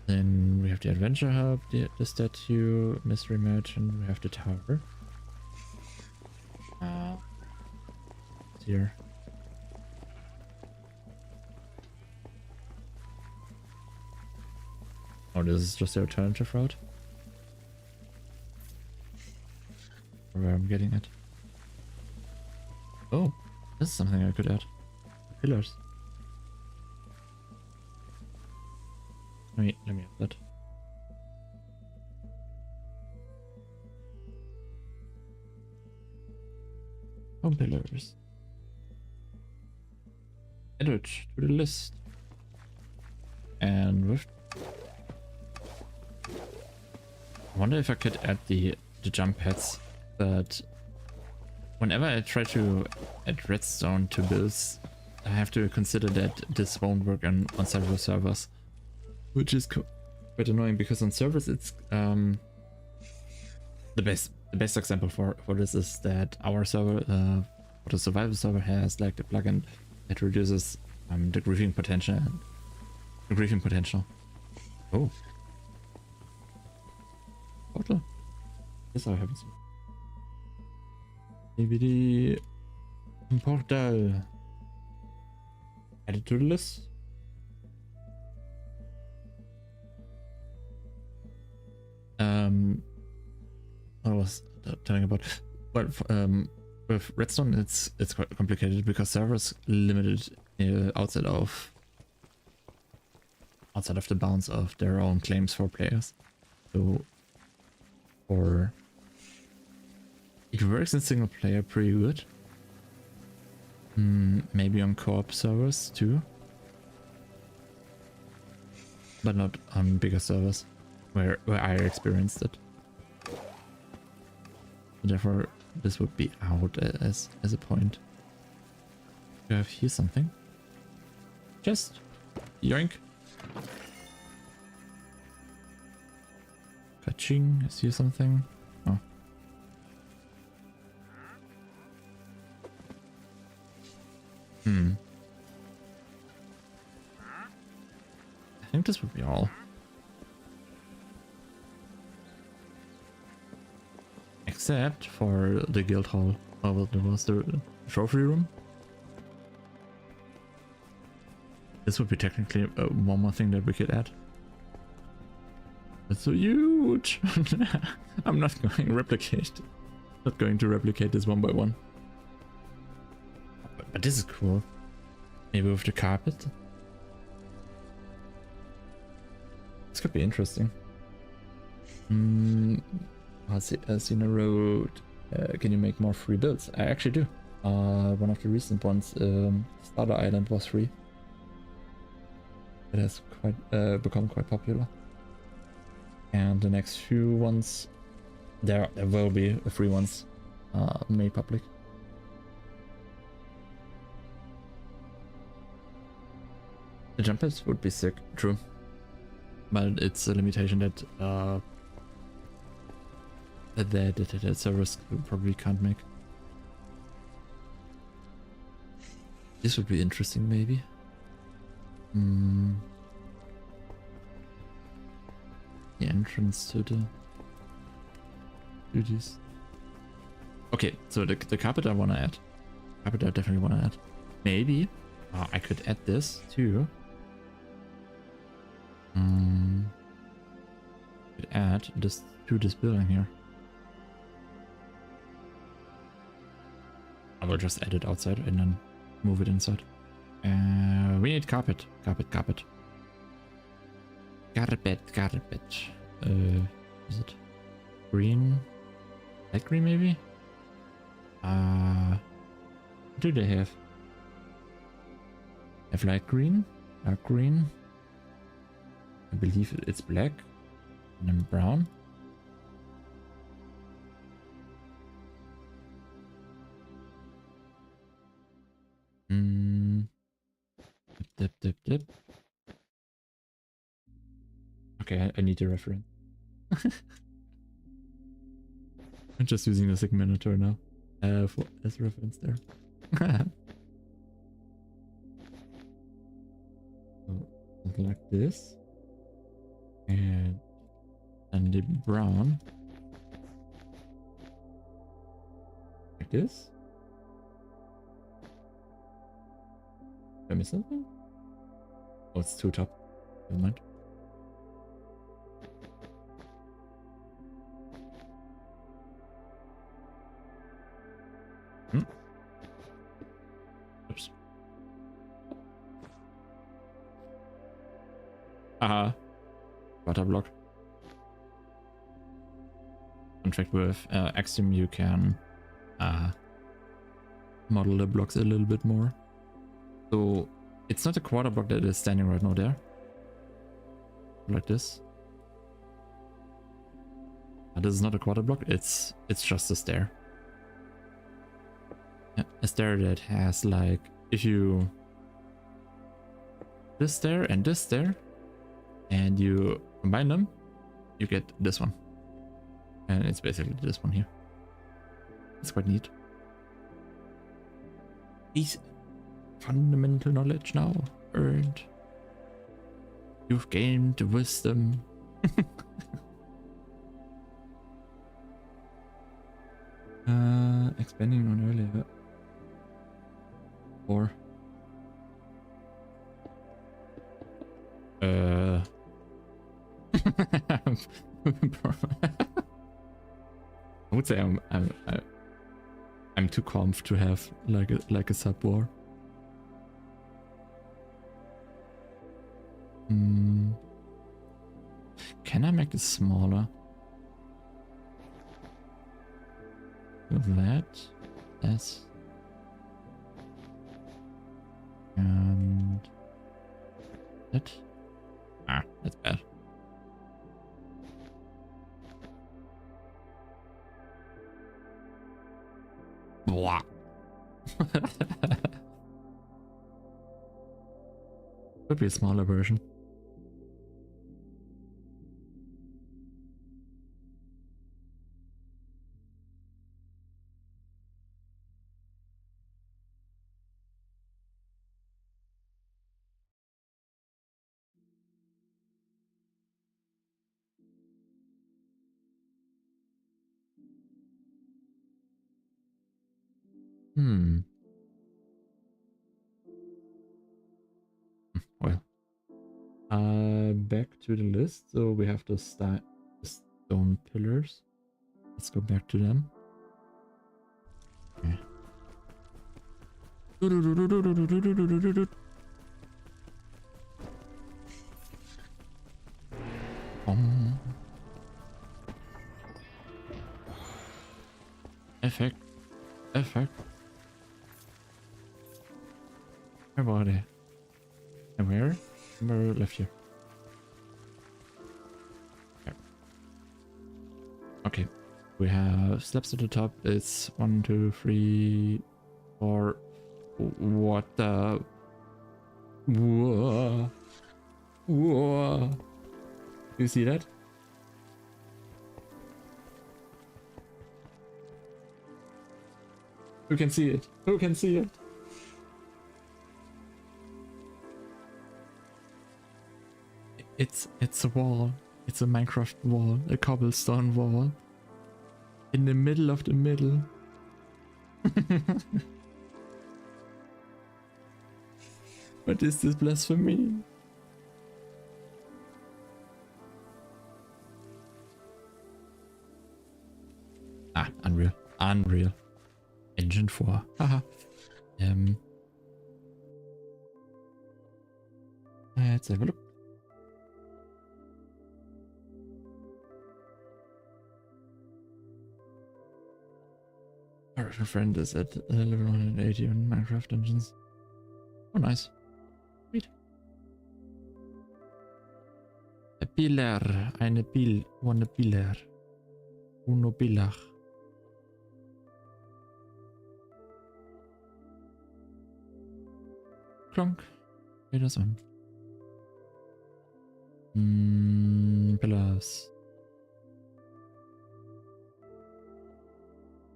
[SPEAKER 1] Then we have the adventure hub, the statue, mystery merchant. We have the tower. Here. Oh, this is just the alternative route. Where I'm getting it. Oh, this is something I could add. Pillars. Let me add that. Oh, pillars. Add it to the list. And with... I wonder if I could add the jump pads that whenever I try to add redstone to builds, I have to consider that this won't work on several servers, which is quite annoying because on servers it's the best example for this is that our server, for the survival server, has like the plugin that reduces the griefing potential. Oh. Portal. This I haven't seen. Maybe the portal. Add it to the list. What was I telling about? Well, With Redstone, it's quite complicated because servers limited outside of the bounds of their own claims for players. So, or it works in single player pretty good. Maybe on co-op servers too, but not on bigger servers where I experienced it. Therefore, this would be out as a point. Do I have here something? Just yoink. Kaching, I see something. Oh. I think this would be all. Except for the guild hall. Oh, well, there was the trophy room. This would be technically one more thing that we could add. It's so huge. I'm not going to replicate. Not going to replicate this one by one. But this is cool. Maybe with the carpet. This could be interesting. Sina Road. Can you make more free builds? I actually do. One of the recent ones, Starter Island, was free. It has quite become quite popular. And the next few ones, there will be free ones made public. The jump pads would be sick, true. But it's a limitation that that servers probably can't make. This would be interesting, maybe. The entrance to this. Okay, so the carpet I wanna add. Carpet I definitely wanna add. Maybe I could add this too. Could add this to this building here. I will just add it outside and then move it inside. We need carpet. Carpet. Is it green? Light green maybe? What do they have? Have light green? Dark green? I believe it's black. And then brown. Dip. Okay, I need a reference. I'm just using the Sigmanator now as reference there. So, something like this. And the brown. Like this. Did I miss something? Oh, it's too top. Never mind. Oops. Water block. In fact, with Axiom you can model the blocks a little bit more. So it's not a quarter block that is standing right now there. Like this. This is not a quarter block, it's just a stair. A stair that has, like, if you this stair and you combine them, you get this one. And it's basically this one here. It's quite neat. These fundamental knowledge now earned. You've gained wisdom. Expanding on earlier. Or I would say I'm getting too comf to have like a sub war. Can I make this smaller? With that, yes. And that. Ah, that's bad. Blah. Could be a smaller version. Well, back to the list. So we have the stone pillars. Let's go back to them. Okay. Effect. Where are they? And where? Where left here? Okay. We have steps at the top. It's 1, 2, 3, 4. What the? Whoa. Whoa. You see that? Who can see it? Who can see it? It's a wall. It's a Minecraft wall. A cobblestone wall. In the middle of the middle. What is this blasphemy? Ah, unreal. Unreal. Engine 4. Haha. Let's have a look. Our friend is at level 180 on Minecraft Dungeons. Oh, nice. Sweet. A pillar. Eine One pillar. Uno pillar. Klonk. Geht das an. Pillars.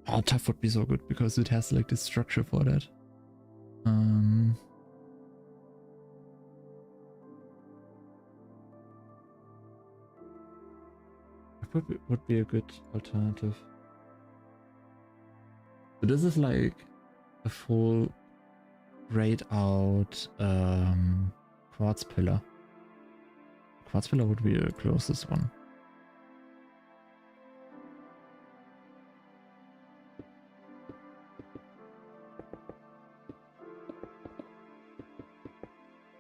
[SPEAKER 1] Oh, tough would be so good because it has like the structure for that. Would be a good alternative. So this is like a full grayed out quartz pillar. Quartz pillar would be the closest one.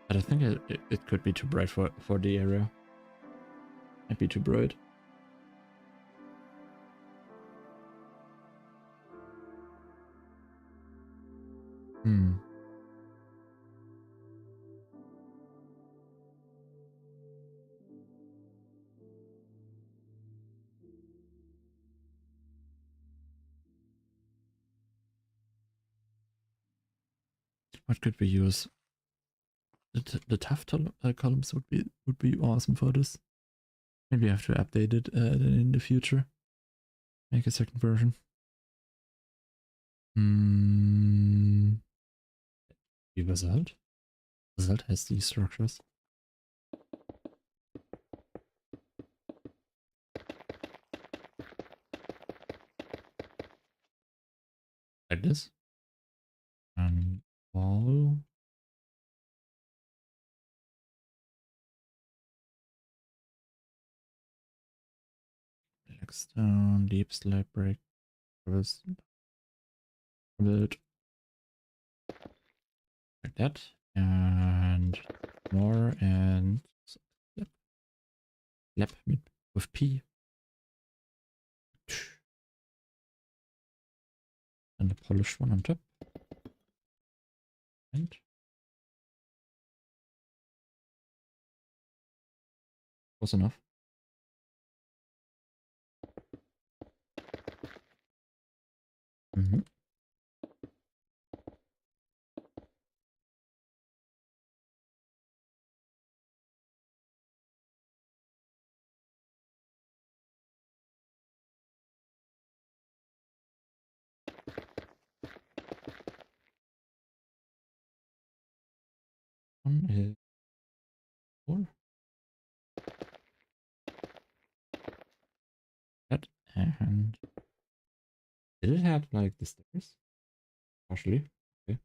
[SPEAKER 1] But I think it could be too bright for the area. Might be too bright. What could we use? The tough columns would be awesome for this. Maybe I have to update it in the future. Make a second version. The basalt. Basalt has these structures. Like this. And wall. Black stone, deep slab brick. build like that, and more, and lap, lap with P, and a polished one on top, and was enough. Mm-hmm. One is 4. That, and did it have like the stairs? Partially. Okay.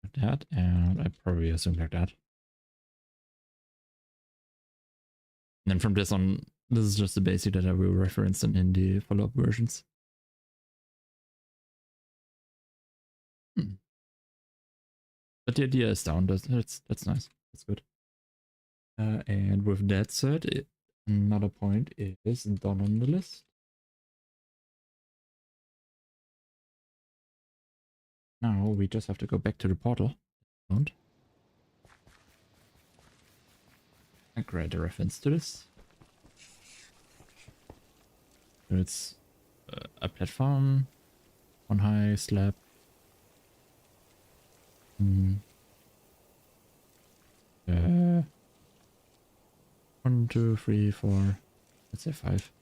[SPEAKER 1] Like that, and I probably assume like that. And then from this on, this is just the basic that I will reference in the follow-up versions. Hmm. But the idea is down. That's nice. That's good. And with that said, another point is done on the list. Now we just have to go back to the portal. Don't. I create a reference to this. It's a platform, one high slab. Mm. 1, 2, 3, 4. Let's say 5.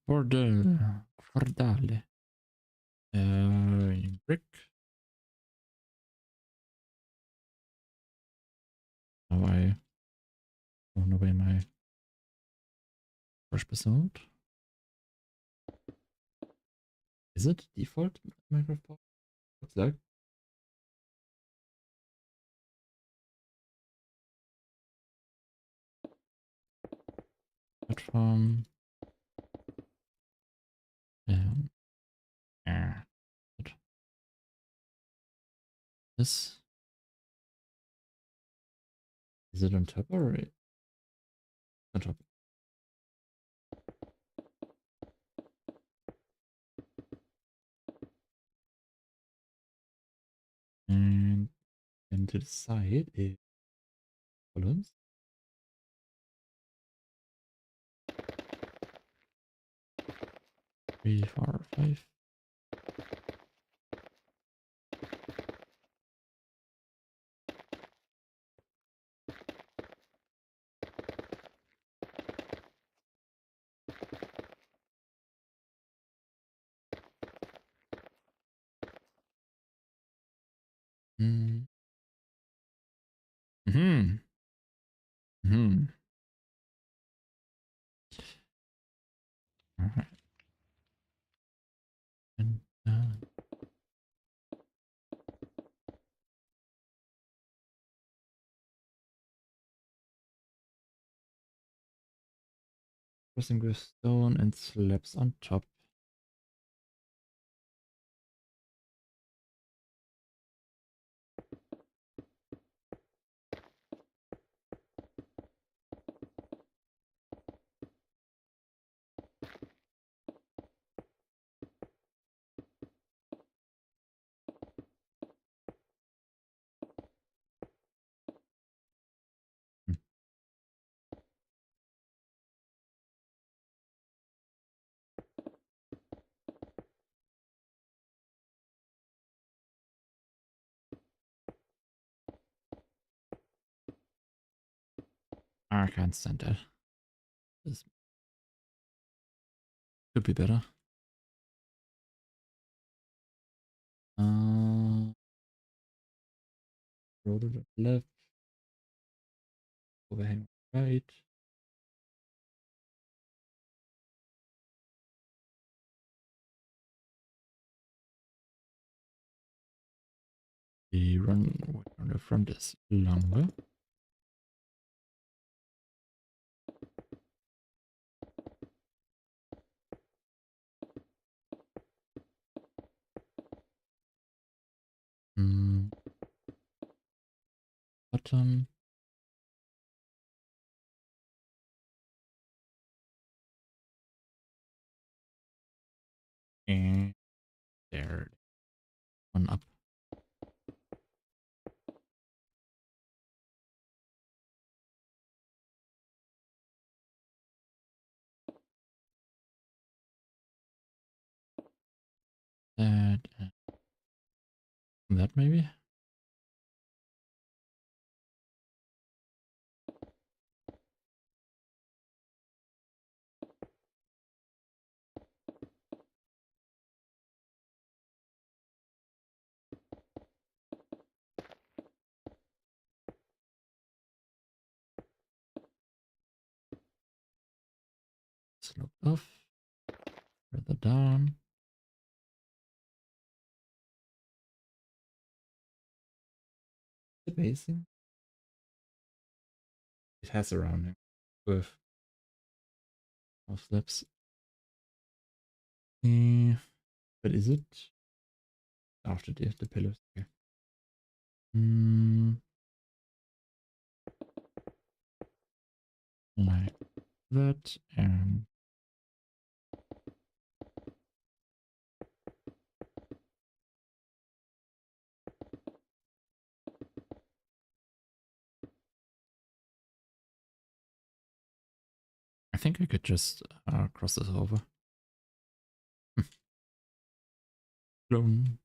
[SPEAKER 1] Fordale. Brick. Now I thrown away my first episode. Is it default Minecraft port? Looks like. Platform. Ah, what? This. Is it on top or on top? And to the side is columns. 3, 4, 5. Mm. Hmm. Hmm. All right. And pressing with stone and slabs on top. Hmm. I can't stand that. This could be better. Roll it left, overhang right. The run on the front is longer. Bottom. And there. One up. That maybe? Slope off. Further down. The basing. It has a rounding with more slips. But is it after the pillars? Okay. Like that, and I think I could just cross this over. Clone.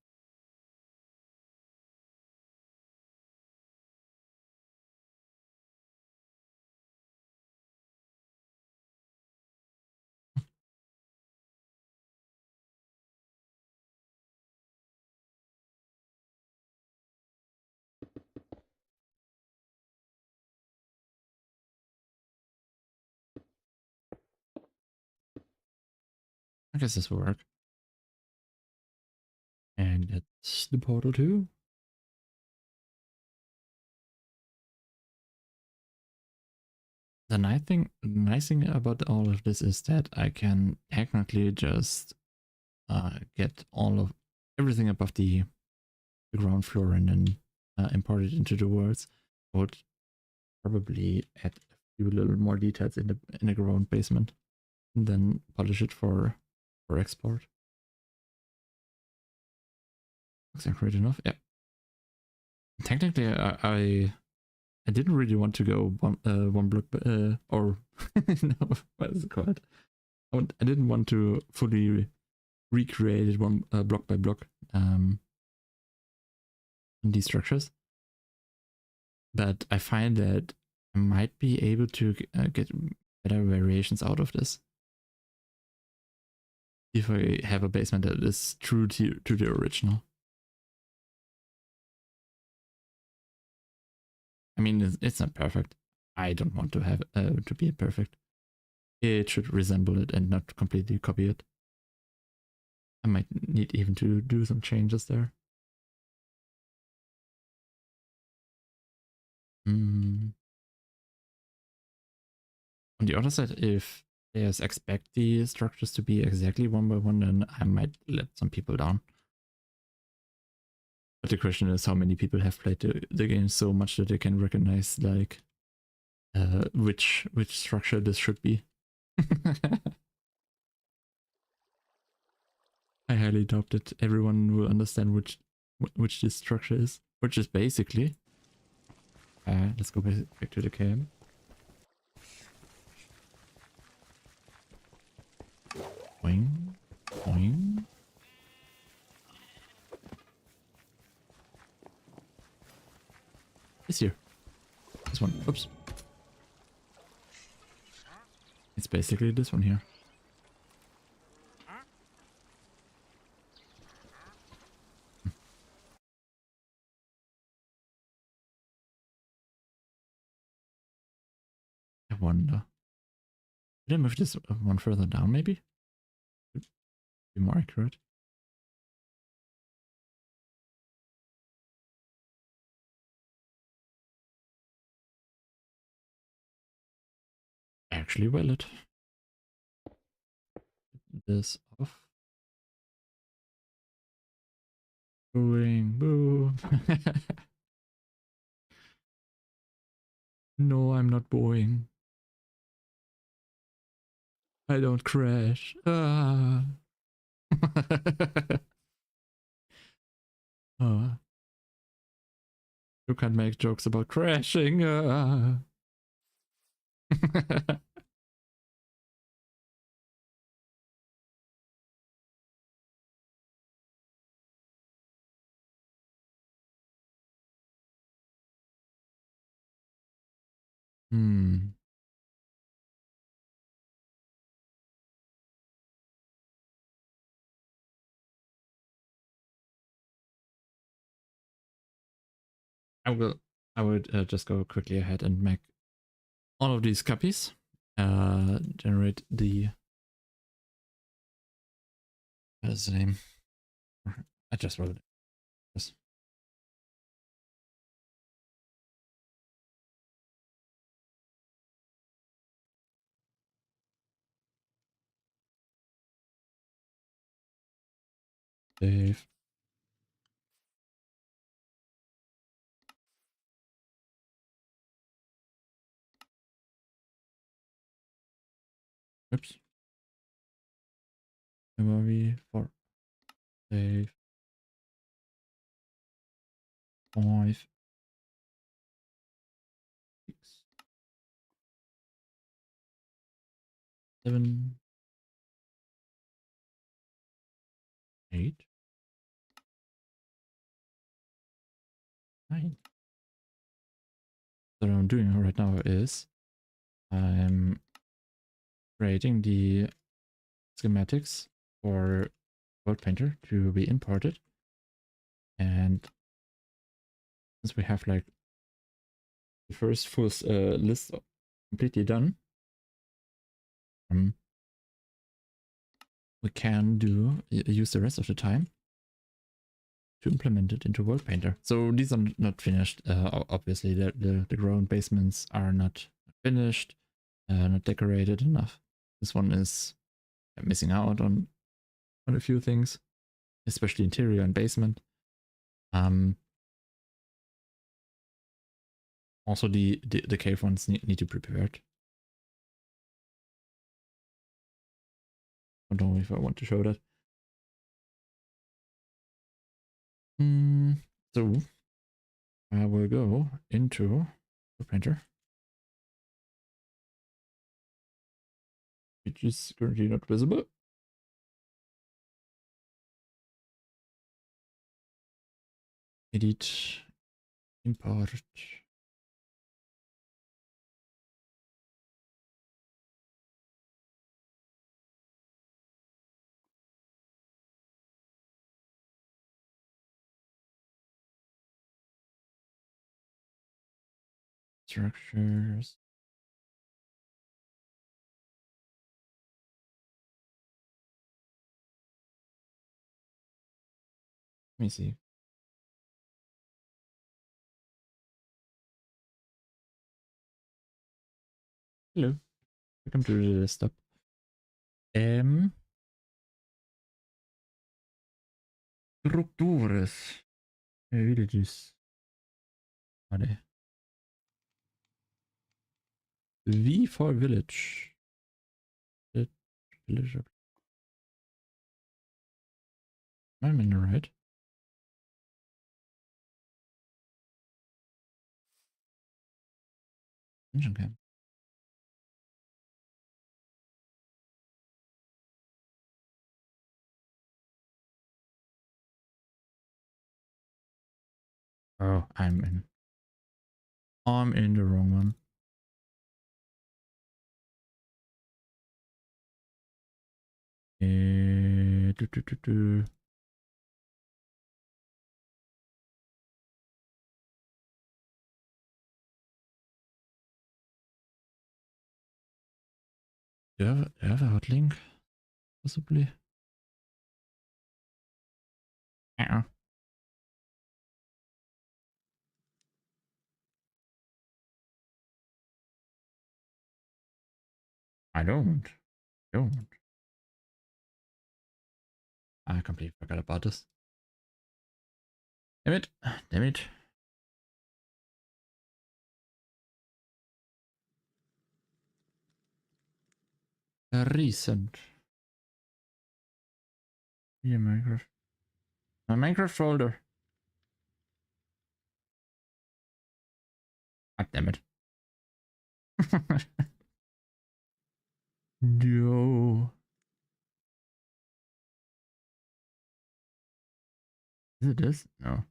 [SPEAKER 1] I guess this will work. And that's the portal too. The nice thing about all of this is that I can technically just get everything above the ground floor and then import it into the worlds. I would probably add a few little more details in the ground basement and then polish it for export. Looks like great enough. Yeah. Technically, I didn't really want to go one block or no, what is it called? I didn't want to fully recreate it one block by block in these structures, but I find that I might be able to get better variations out of this if I have a basement that is true to the original. I mean, it's not perfect. I don't want to have to be perfect. It should resemble it and not completely copy it. I might need even to do some changes there. On the other side, if players expect the structures to be exactly one by one, then I might let some people down. But the question is how many people have played the game so much that they can recognize like which structure this should be. I highly doubt that everyone will understand which this structure is, which is basically. Let's go back to the camp. Boing, boing. It's here. This one. Oops. It's basically this one here. I wonder. Did I move this one further down maybe? Would be more accurate. actually valid. This off. Booing, boo. No, I'm not booing. I don't crash. Ah. Ah. You can't make jokes about crashing. Ah. Hmm. I will. I would just go quickly ahead and make all of these copies. Generate the. What is the name? I just wrote it. Yes. Save. Oops. Memory for save 5, 6, 7, 8, 9. So what I'm doing right now is I'm creating the schematics for World Painter to be imported. And since we have like the first full list completely done, we can use the rest of the time to implement it into World Painter. So these are not finished. Obviously, the ground basements are not finished, not decorated enough. This one is missing out on a few things, especially interior and basement. Also, the cave ones need to be prepared. I don't know if I want to show that. So I will go into the printer, which is currently not visible. Edit, import. Structures. Let me see. Hello. Welcome to the desktop. Structures. Villages. Vale. V for village. Village. I'm in the right. Engine cam. Oh, I'm in the wrong one. Do, do, do, do. Do I have a hot link? Possibly. Uh-uh. don't. Don't. I completely forgot about this. Damn it. Damn it. Recent. Yeah, Minecraft. My Minecraft folder. God damn it. No. Is it this? No.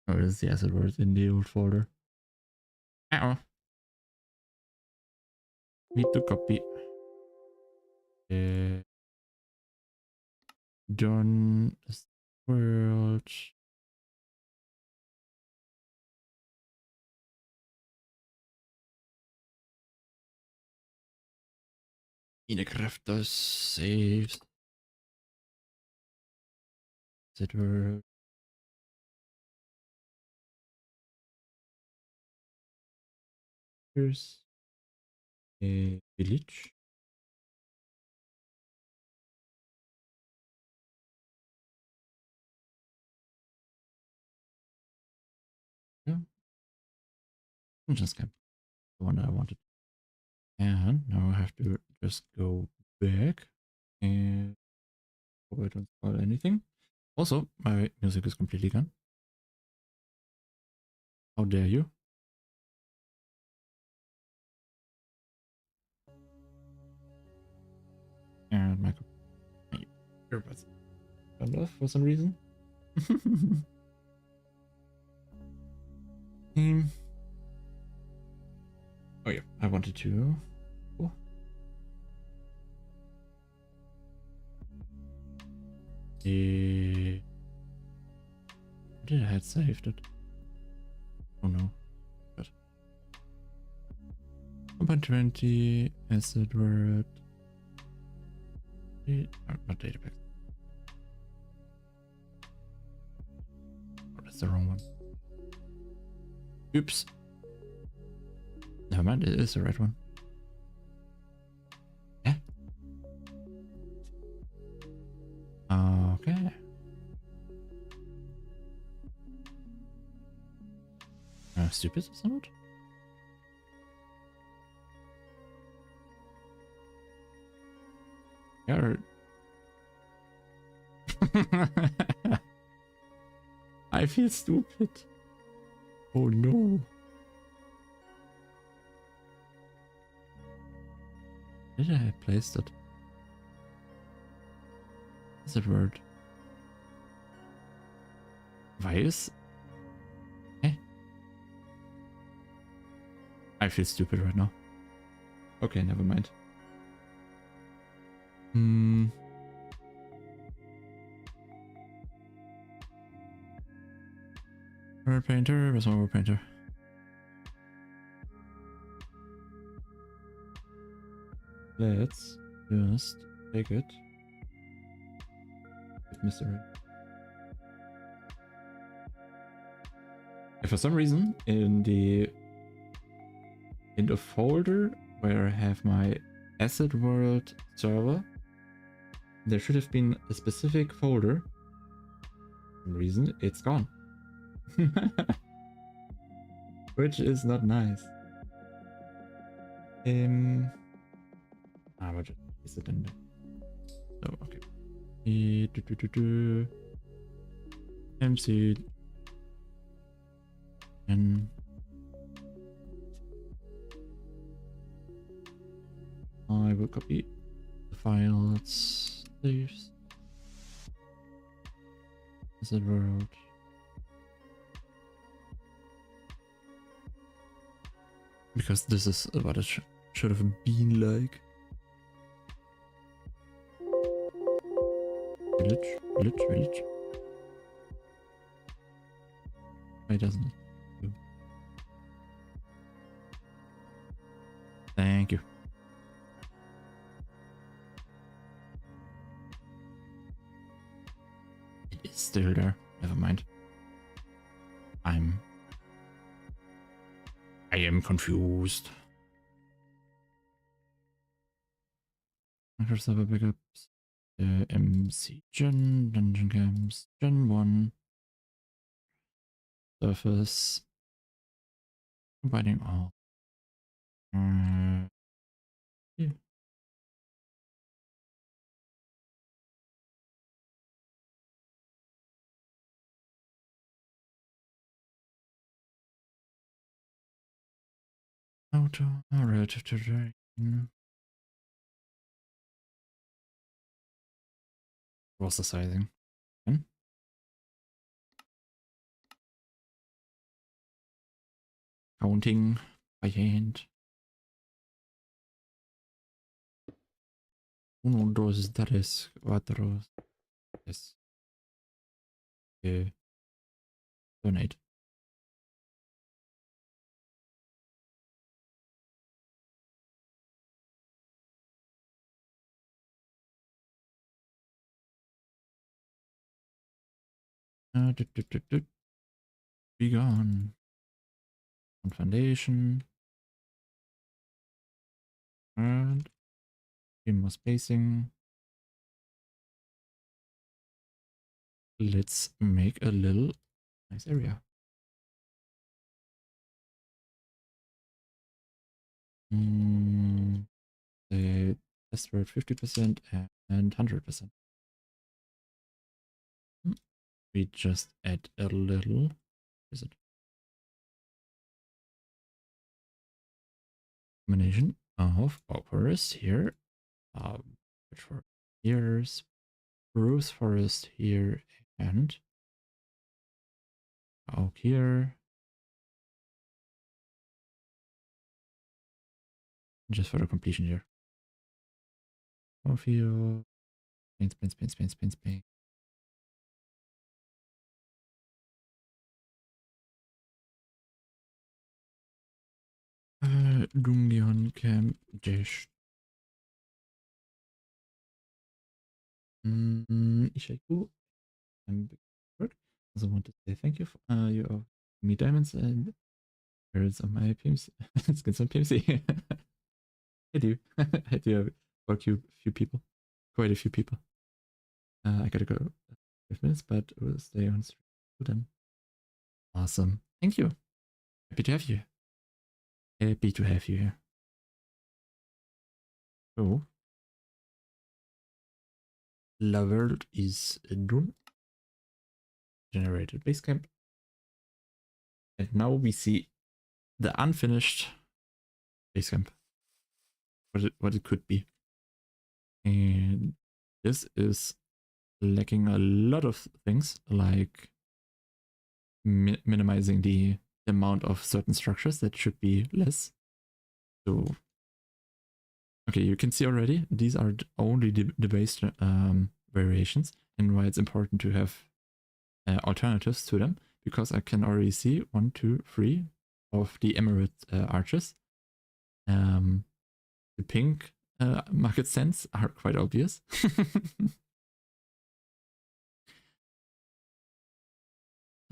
[SPEAKER 1] Oh, it is the asset words in the old folder. Uh-oh. Need to copy. Done. World. Minecraft saves. Asset world. Here's a village. Yeah. Just kept the one that I wanted. And now I have to just go back and hope I don't spoil anything. Also, my music is completely gone. How dare you? And my earbuds turned off for some reason. Oh yeah, I wanted to. Oh. Did I had saved it? Oh no. But 1.20 asset word. Not database. Oh, that's the wrong one. Oops. Never mind, it is the right one. Yeah. Okay. Stupid or something? Yeah. I feel stupid. Oh no. Did I place it? Is it word? Weiß? Eh? I feel stupid right now. Okay, never mind. Word painter, where's my word painter? Let's just take it. Mystery. For some reason, in the folder where I have my asset world server, there should have been a specific folder. For some reason, it's gone. Which is not nice. But just is it in there? So okay. MC and I will copy the files. Saves. Asset world. Because this is what it should have been like. Village. Why doesn't it? Thank you. It is still there. Never mind. I am confused. Micro server backups. MC Gen, Dungeon Camps, Gen 1. Surface. Combining all. Yeah. Auto, relative to terrain. What's the sizing? Okay. Counting by hand. 1, 2, 3, 4, 5, 8. Be gone. On foundation. And more spacing. Let's make a little nice area. The test rate 50% and 100%. We just add a little. Is it combination of forest here, which for years, spruce forest here, and oak here. Just for the completion here. Field. Paint. Dungeon Camp Dash. Ishaku. I also want to say thank you for your me diamonds and birds on my PMC. Skins on PMC. I do. I do have few people. Quite a few people. I gotta go 5 minutes, but we'll stay on stream then. Awesome. Thank you. Happy to have you. Happy to have you here. So, the world is done. Generated base camp. And now we see the unfinished base camp. What it could be. And this is lacking a lot of things, like minimizing the amount of certain structures that should be less. So, okay, you can see already, these are only the base variations, and why it's important to have alternatives to them, because I can already see 1, 2, 3 of the emerald arches. The pink market stands are quite obvious.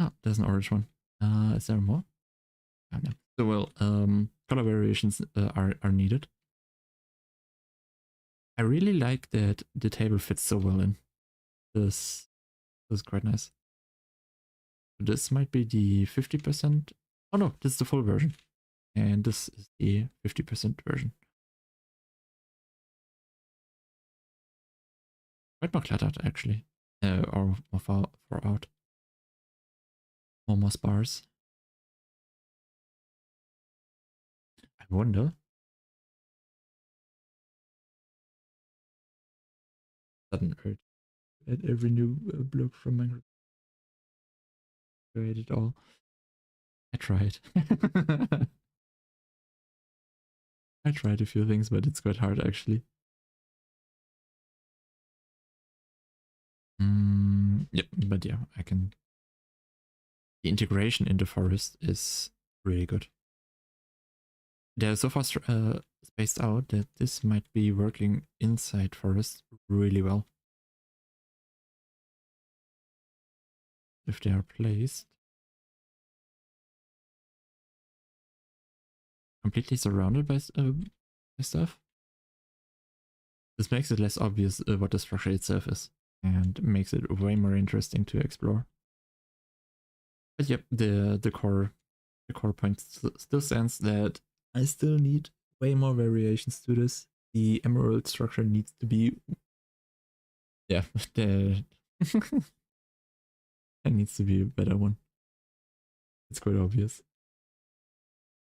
[SPEAKER 1] Oh, there's an orange one. Is there more? Oh, no. So, well, color variations are needed. I really like that the table fits so well in. This is quite nice. This might be the 50%. Oh no, this is the full version. And this is the 50% version. Quite more cluttered, actually. Or more far out. More sparse. I wonder. Sudden urge at every new block from Minecraft. Create it all. I tried. I tried a few things, but it's quite hard actually. Yep, but yeah, I can. The integration in the forest is really good. They're so far spaced out that this might be working inside forest really well. If they are placed completely surrounded by stuff. This makes it less obvious what the structure itself is, and makes it way more interesting to explore. But yep, the core point still stands that I still need way more variations to this. The emerald structure needs to be, yeah, the it needs to be a better one. It's quite obvious.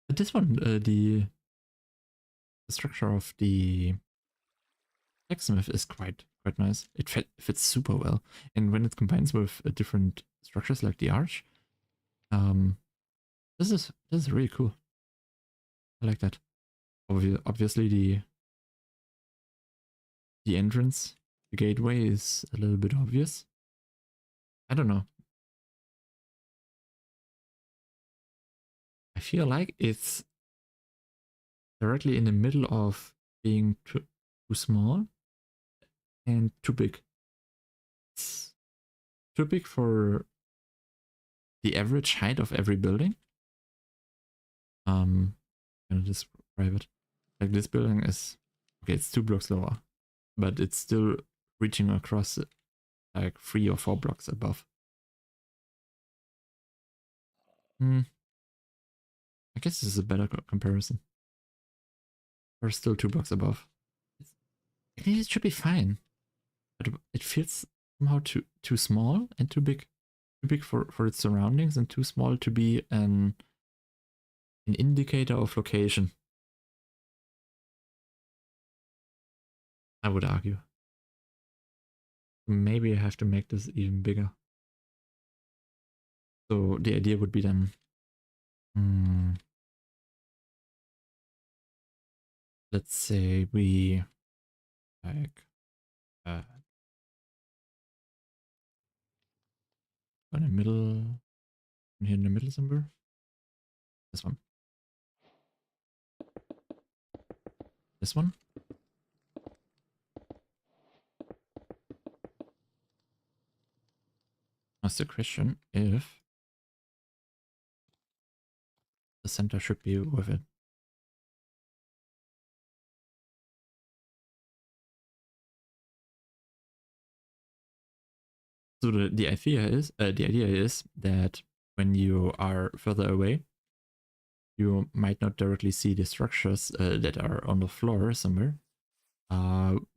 [SPEAKER 1] But this one, the structure of the blacksmith is quite nice. It fits super well, and when it combines with different structures like the arch, um, this is really cool. I like that. Obviously, the entrance, the gateway is a little bit obvious. I don't know. I feel like it's directly in the middle of being too small and too big. It's too big for the average height of every building. I'm gonna describe it. Like this building is, okay, it's 2 blocks lower, but it's still reaching across like 3 or 4 blocks above. Hmm. I guess this is a better comparison. We're still 2 blocks above. I think it should be fine, but it feels somehow too small and too big. Too big for its surroundings and too small to be an indicator of location, I would argue. Maybe I have to make this even bigger. So the idea would be then, let's say we like in the middle, here in the middle somewhere. This one. This one. Ask the question if the center should be with it. So the idea is that when you are further away, you might not directly see the structures that are on the floor somewhere.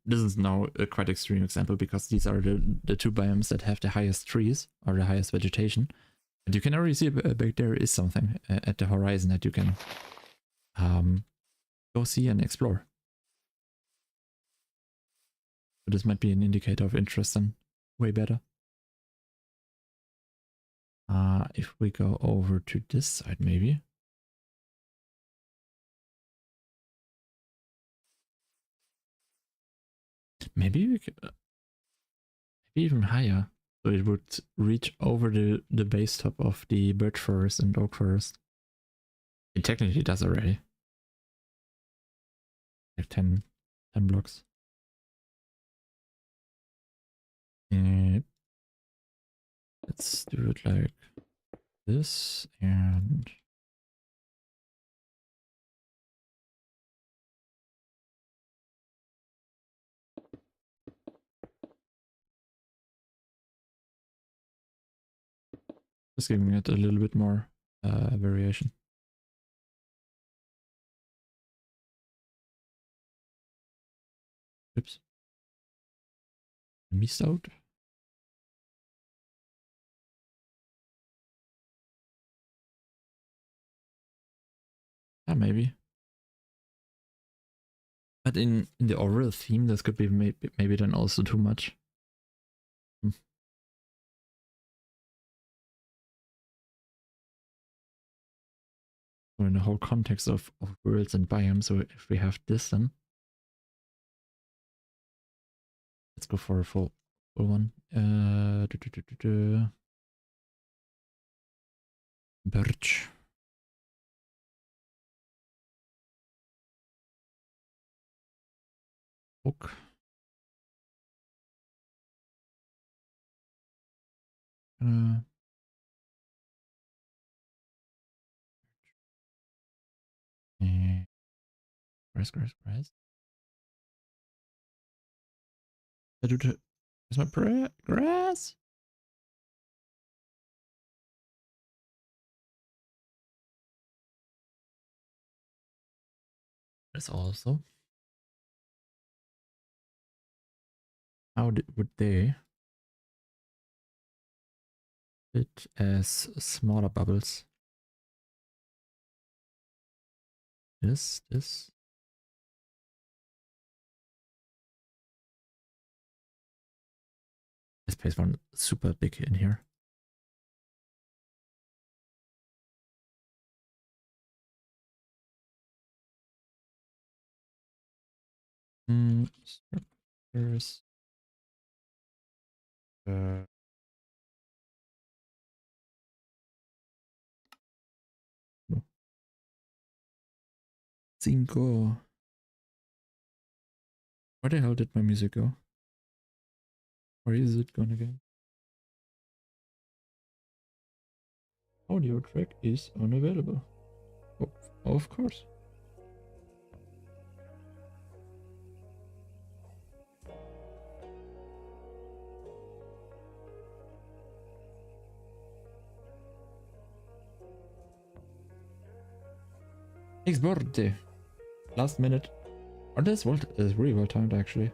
[SPEAKER 1] This is now a quite extreme example because these are the 2 biomes that have the highest trees or the highest vegetation. And you can already see back there is something at the horizon that you can go see and explore. So this might be an indicator of interest and way better. If we go over to this side, maybe. Maybe we could, maybe even higher. So it would reach over the base top of the birch forest and oak forest. It technically does already. Like 10 blocks. And let's do it like this and just giving it a little bit more variation. Oops. Missed out. Yeah, maybe. But in the overall theme, this could be maybe then also too much. So in the whole context of worlds and biomes, so if we have this then, let's go for a full one. Birch. Oak. Grass. I do the, is my grass? That's also. How would they fit as smaller bubbles? This. This place one super big in here. Structures. No. Cinco. Where the hell did my music go? Where is it gone again? Audio track is unavailable. Oh, of course. Next birthday. Last minute. Oh, this is really well timed actually.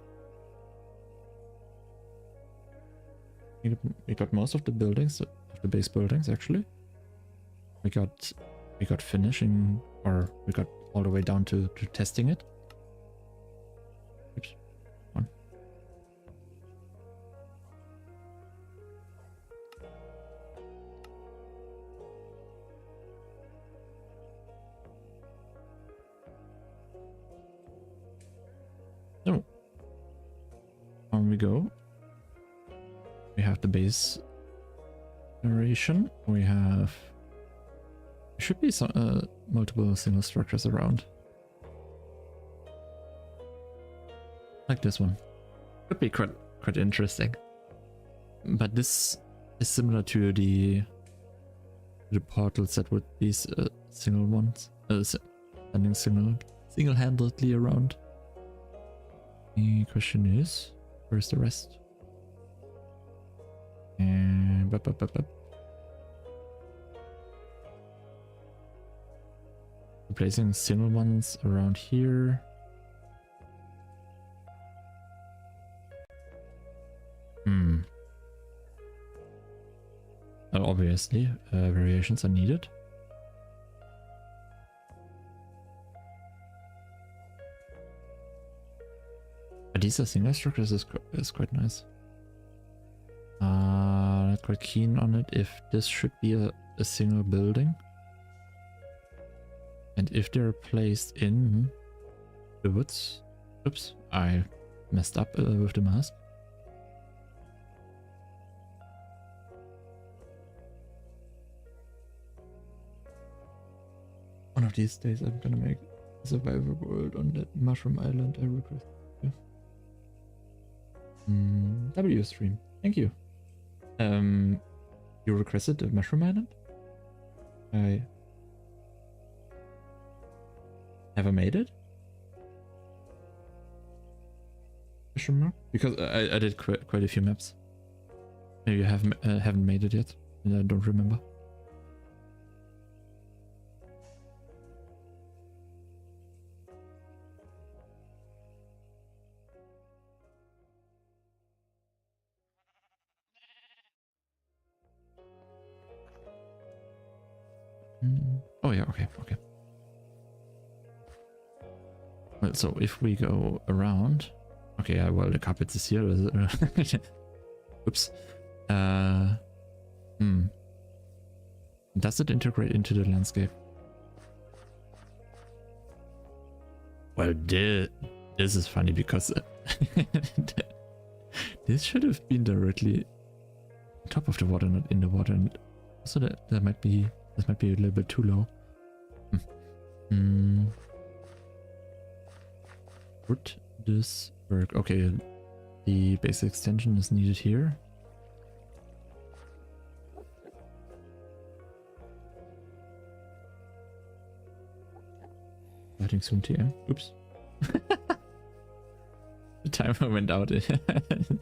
[SPEAKER 1] We got most of the buildings, of the base buildings actually. We got finishing, or we got all the way down to testing it. Oops. One. So, on we go. We have the base generation. We have. There should be some multiple single structures around. Like this one. Could be quite interesting. But this is similar to the portals that would be single ones, standing single-handedly around. The question is, where's the rest? And placing single ones around here. Well, obviously, variations are needed. But these are single structures is quite nice. Not quite keen on it if this should be a single building. And if they're placed in the woods. Oops, I messed up with the mask. One of these days I'm gonna make a survival world on that mushroom island I requested. W stream, thank you. You requested a mushroom island? I never made it? Question mark? Because I did quite a few maps. Maybe I haven't made it yet, and I don't remember. Oh yeah, okay. Well, so if we go around, okay, well the carpet is here. Oops. Does it integrate into the landscape? Well, this is funny because this should have been directly on top of the water, not in the water, and so that might be a little bit too low. Would this work? Okay, the basic extension is needed here. Starting soon TM. Oops. The timer went out. And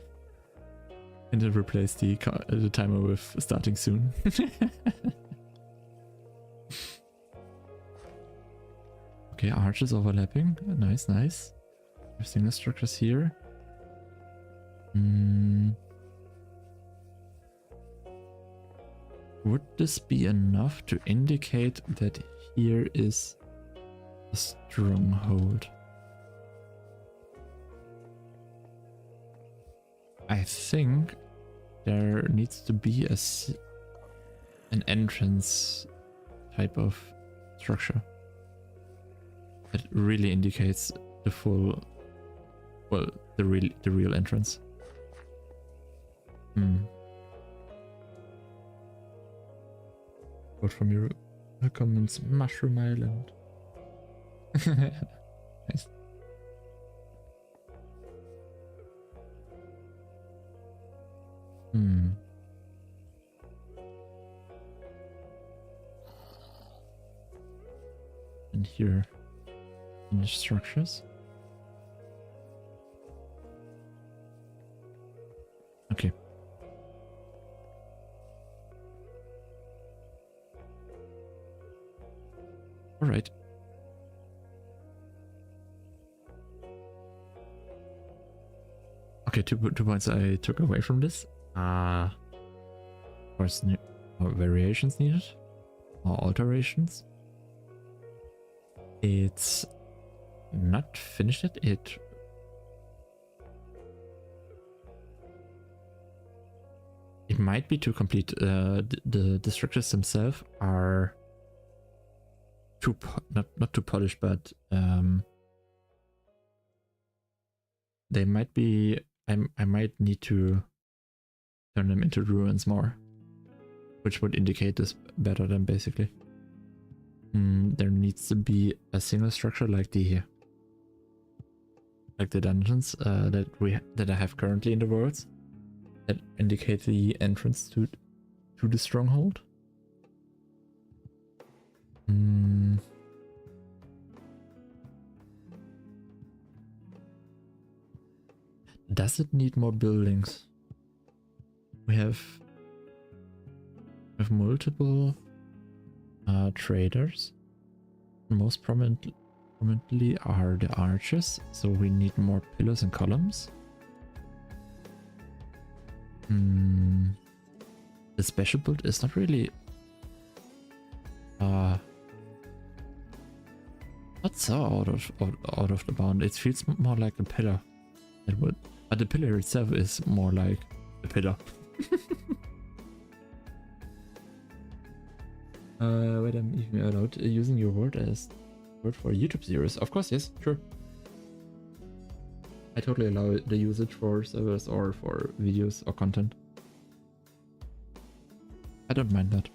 [SPEAKER 1] then replace the timer with starting soon. Okay, arches overlapping. Nice, nice. Single structures here. Would this be enough to indicate that here is a stronghold? I think there needs to be an entrance type of structure that really indicates the full, well, the real entrance. Quote from your comments, Mushroom Island. Nice. And here, in the structures. Okay. All right. Okay, two points I took away from this. Of course, more variations needed, more alterations. It's not finished yet. It might be too complete. The structures themselves are not too polished, but they might be. I might need to turn them into ruins more, which would indicate this better than basically. There needs to be a single structure like the dungeons that I have currently in the worlds that indicate the entrance to the stronghold. Does it need more buildings? We have multiple traders. Most prominently are the arches, so we need more pillars and columns. The special build is not really not so out of the bound. It feels more like a pillar. But the pillar itself is more like a pillar. Wait, I'm even allowed using your word as word for YouTube series. Of course, yes, sure. I totally allow the usage for servers or for videos or content. I don't mind that.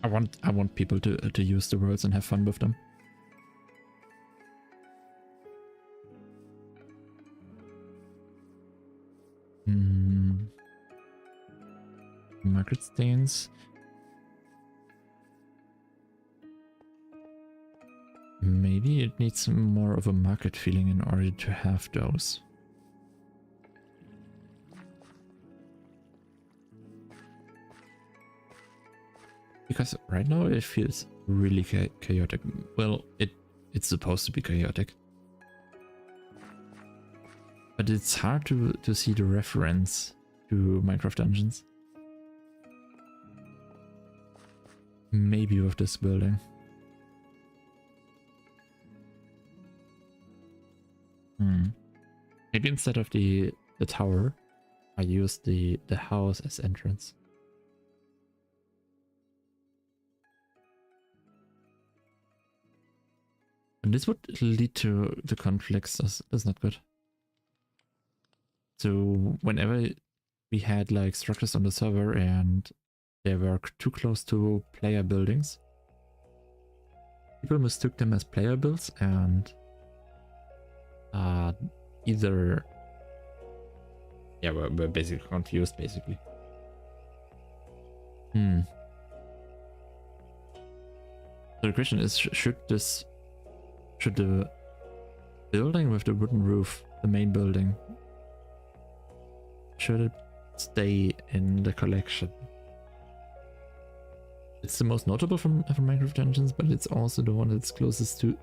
[SPEAKER 1] I want people to use the words and have fun with them. Market stains. Maybe it needs more of a market feeling in order to have those. Because right now it feels really chaotic. Well, it's supposed to be chaotic. But it's hard to see the reference to Minecraft Dungeons. Maybe with this building. Maybe instead of the tower, I use the house as entrance. And this would lead to the conflicts. That's not good. So whenever we had like structures on the server and they were too close to player buildings, people mistook them as player builds and either we're basically confused basically. So the question is, should the building with the wooden roof the main building. Should it stay in the collection? It's the most notable from Minecraft Dungeons, but it's also the one that's closest to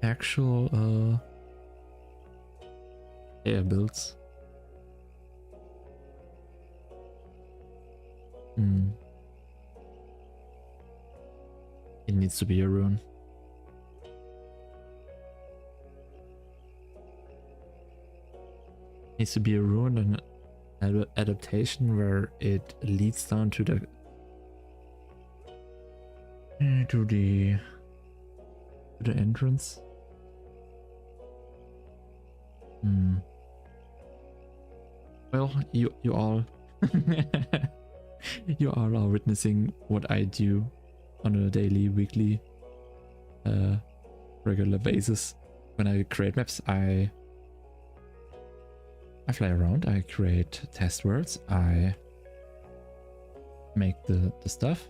[SPEAKER 1] actual air builds. It needs to be a ruin. Needs to be a ruin and an adaptation where it leads down to the entrance. Well, you all you all are witnessing what I do on a daily, weekly, regular basis. When I create maps, I fly around, I create test worlds, I make the stuff,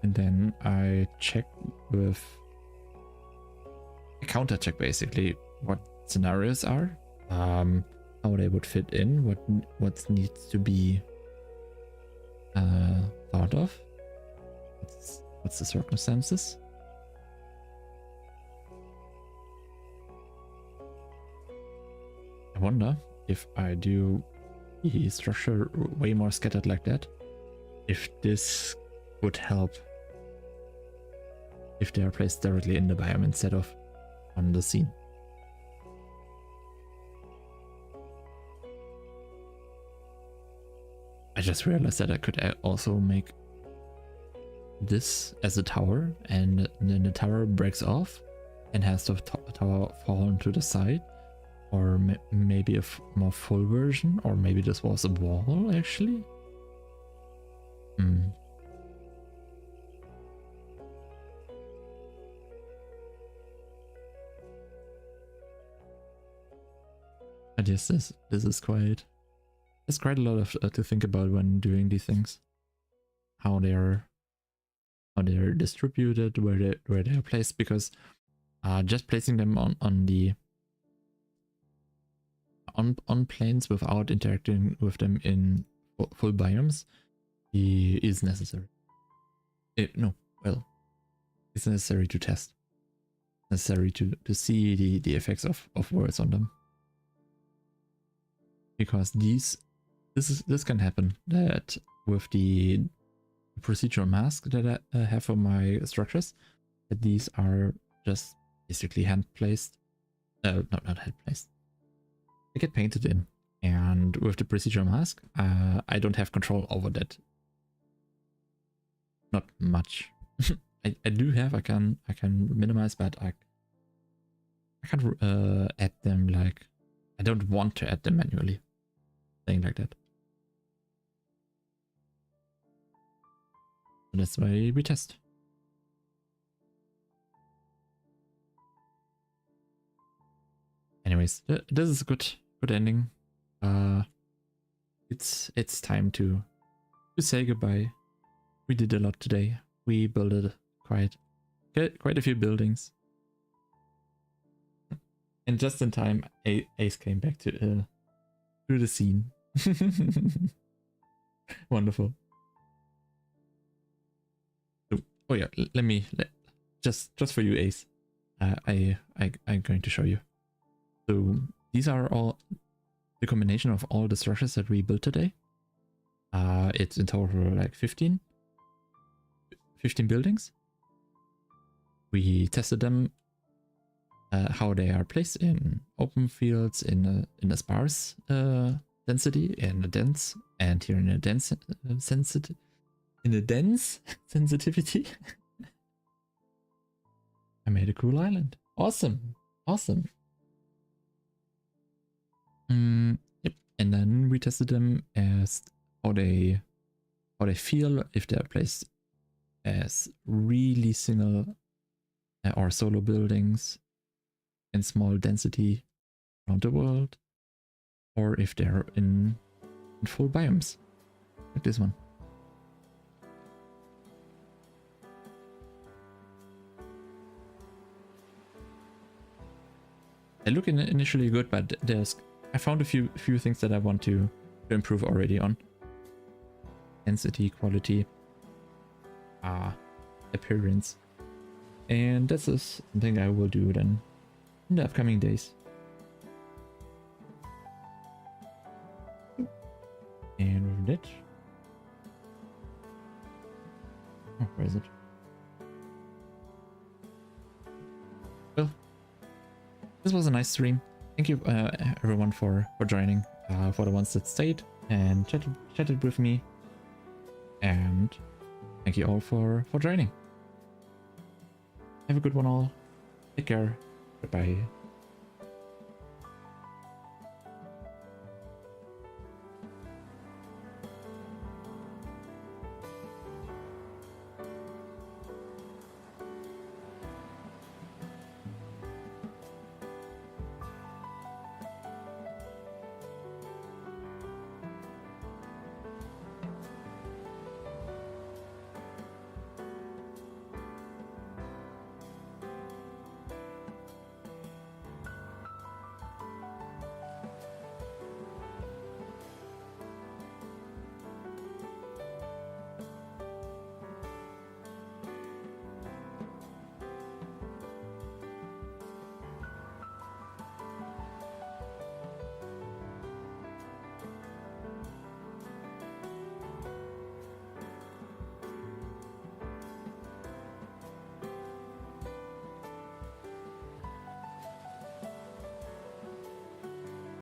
[SPEAKER 1] and then I check with a counter check basically what scenarios are, how they would fit in, what needs to be thought of, what's the circumstances. I wonder if I do the structure way more scattered like that, if this would help if they are placed directly in the biome instead of on the scene. I just realized that I could also make this as a tower, and then the tower breaks off and has the tower fall to the side, or maybe a more full version, or maybe this was a wall actually. I guess this is quite. There's quite a lot of to think about when doing these things. How they're distributed, where they are placed, because just placing them on planes without interacting with them in full biomes is necessary. It's necessary to test. Necessary to see the effects of words on them. Because this can happen, that with the procedural mask that I have for my structures, that these are just basically hand placed, not hand placed. They get painted in, and with the procedural mask, I don't have control over that. Not much. I do have. I can minimize, but I can't add them like. I don't want to add them manually. Saying like that. And that's why we test. Anyways, this is a good ending. It's time to say goodbye. We did a lot today. We built quite a few buildings. And just in time, Ace came back to the scene. Wonderful. Oh yeah, just for you, Ace. I'm going to show you. So these are all the combination of all the structures that we built today. It's in total like 15 buildings. We tested them, how they are placed in open fields, in a sparse density, in a dense, and here in a dense sensitivity. I made a cool island. Awesome. Yep. And then we tested them as how they feel if they're placed as really single or solo buildings in small density around the world, or if they're in full biomes like this one. They look initially good, but I found a few things that I want to improve already on. Density, quality, appearance. And that's something I will do then in the upcoming days. And with that, oh, where is it? Well, this was a nice stream. Thank you everyone for joining, for the ones that stayed and chatted with me, and thank you all for joining. Have a good one all. Take care. Goodbye.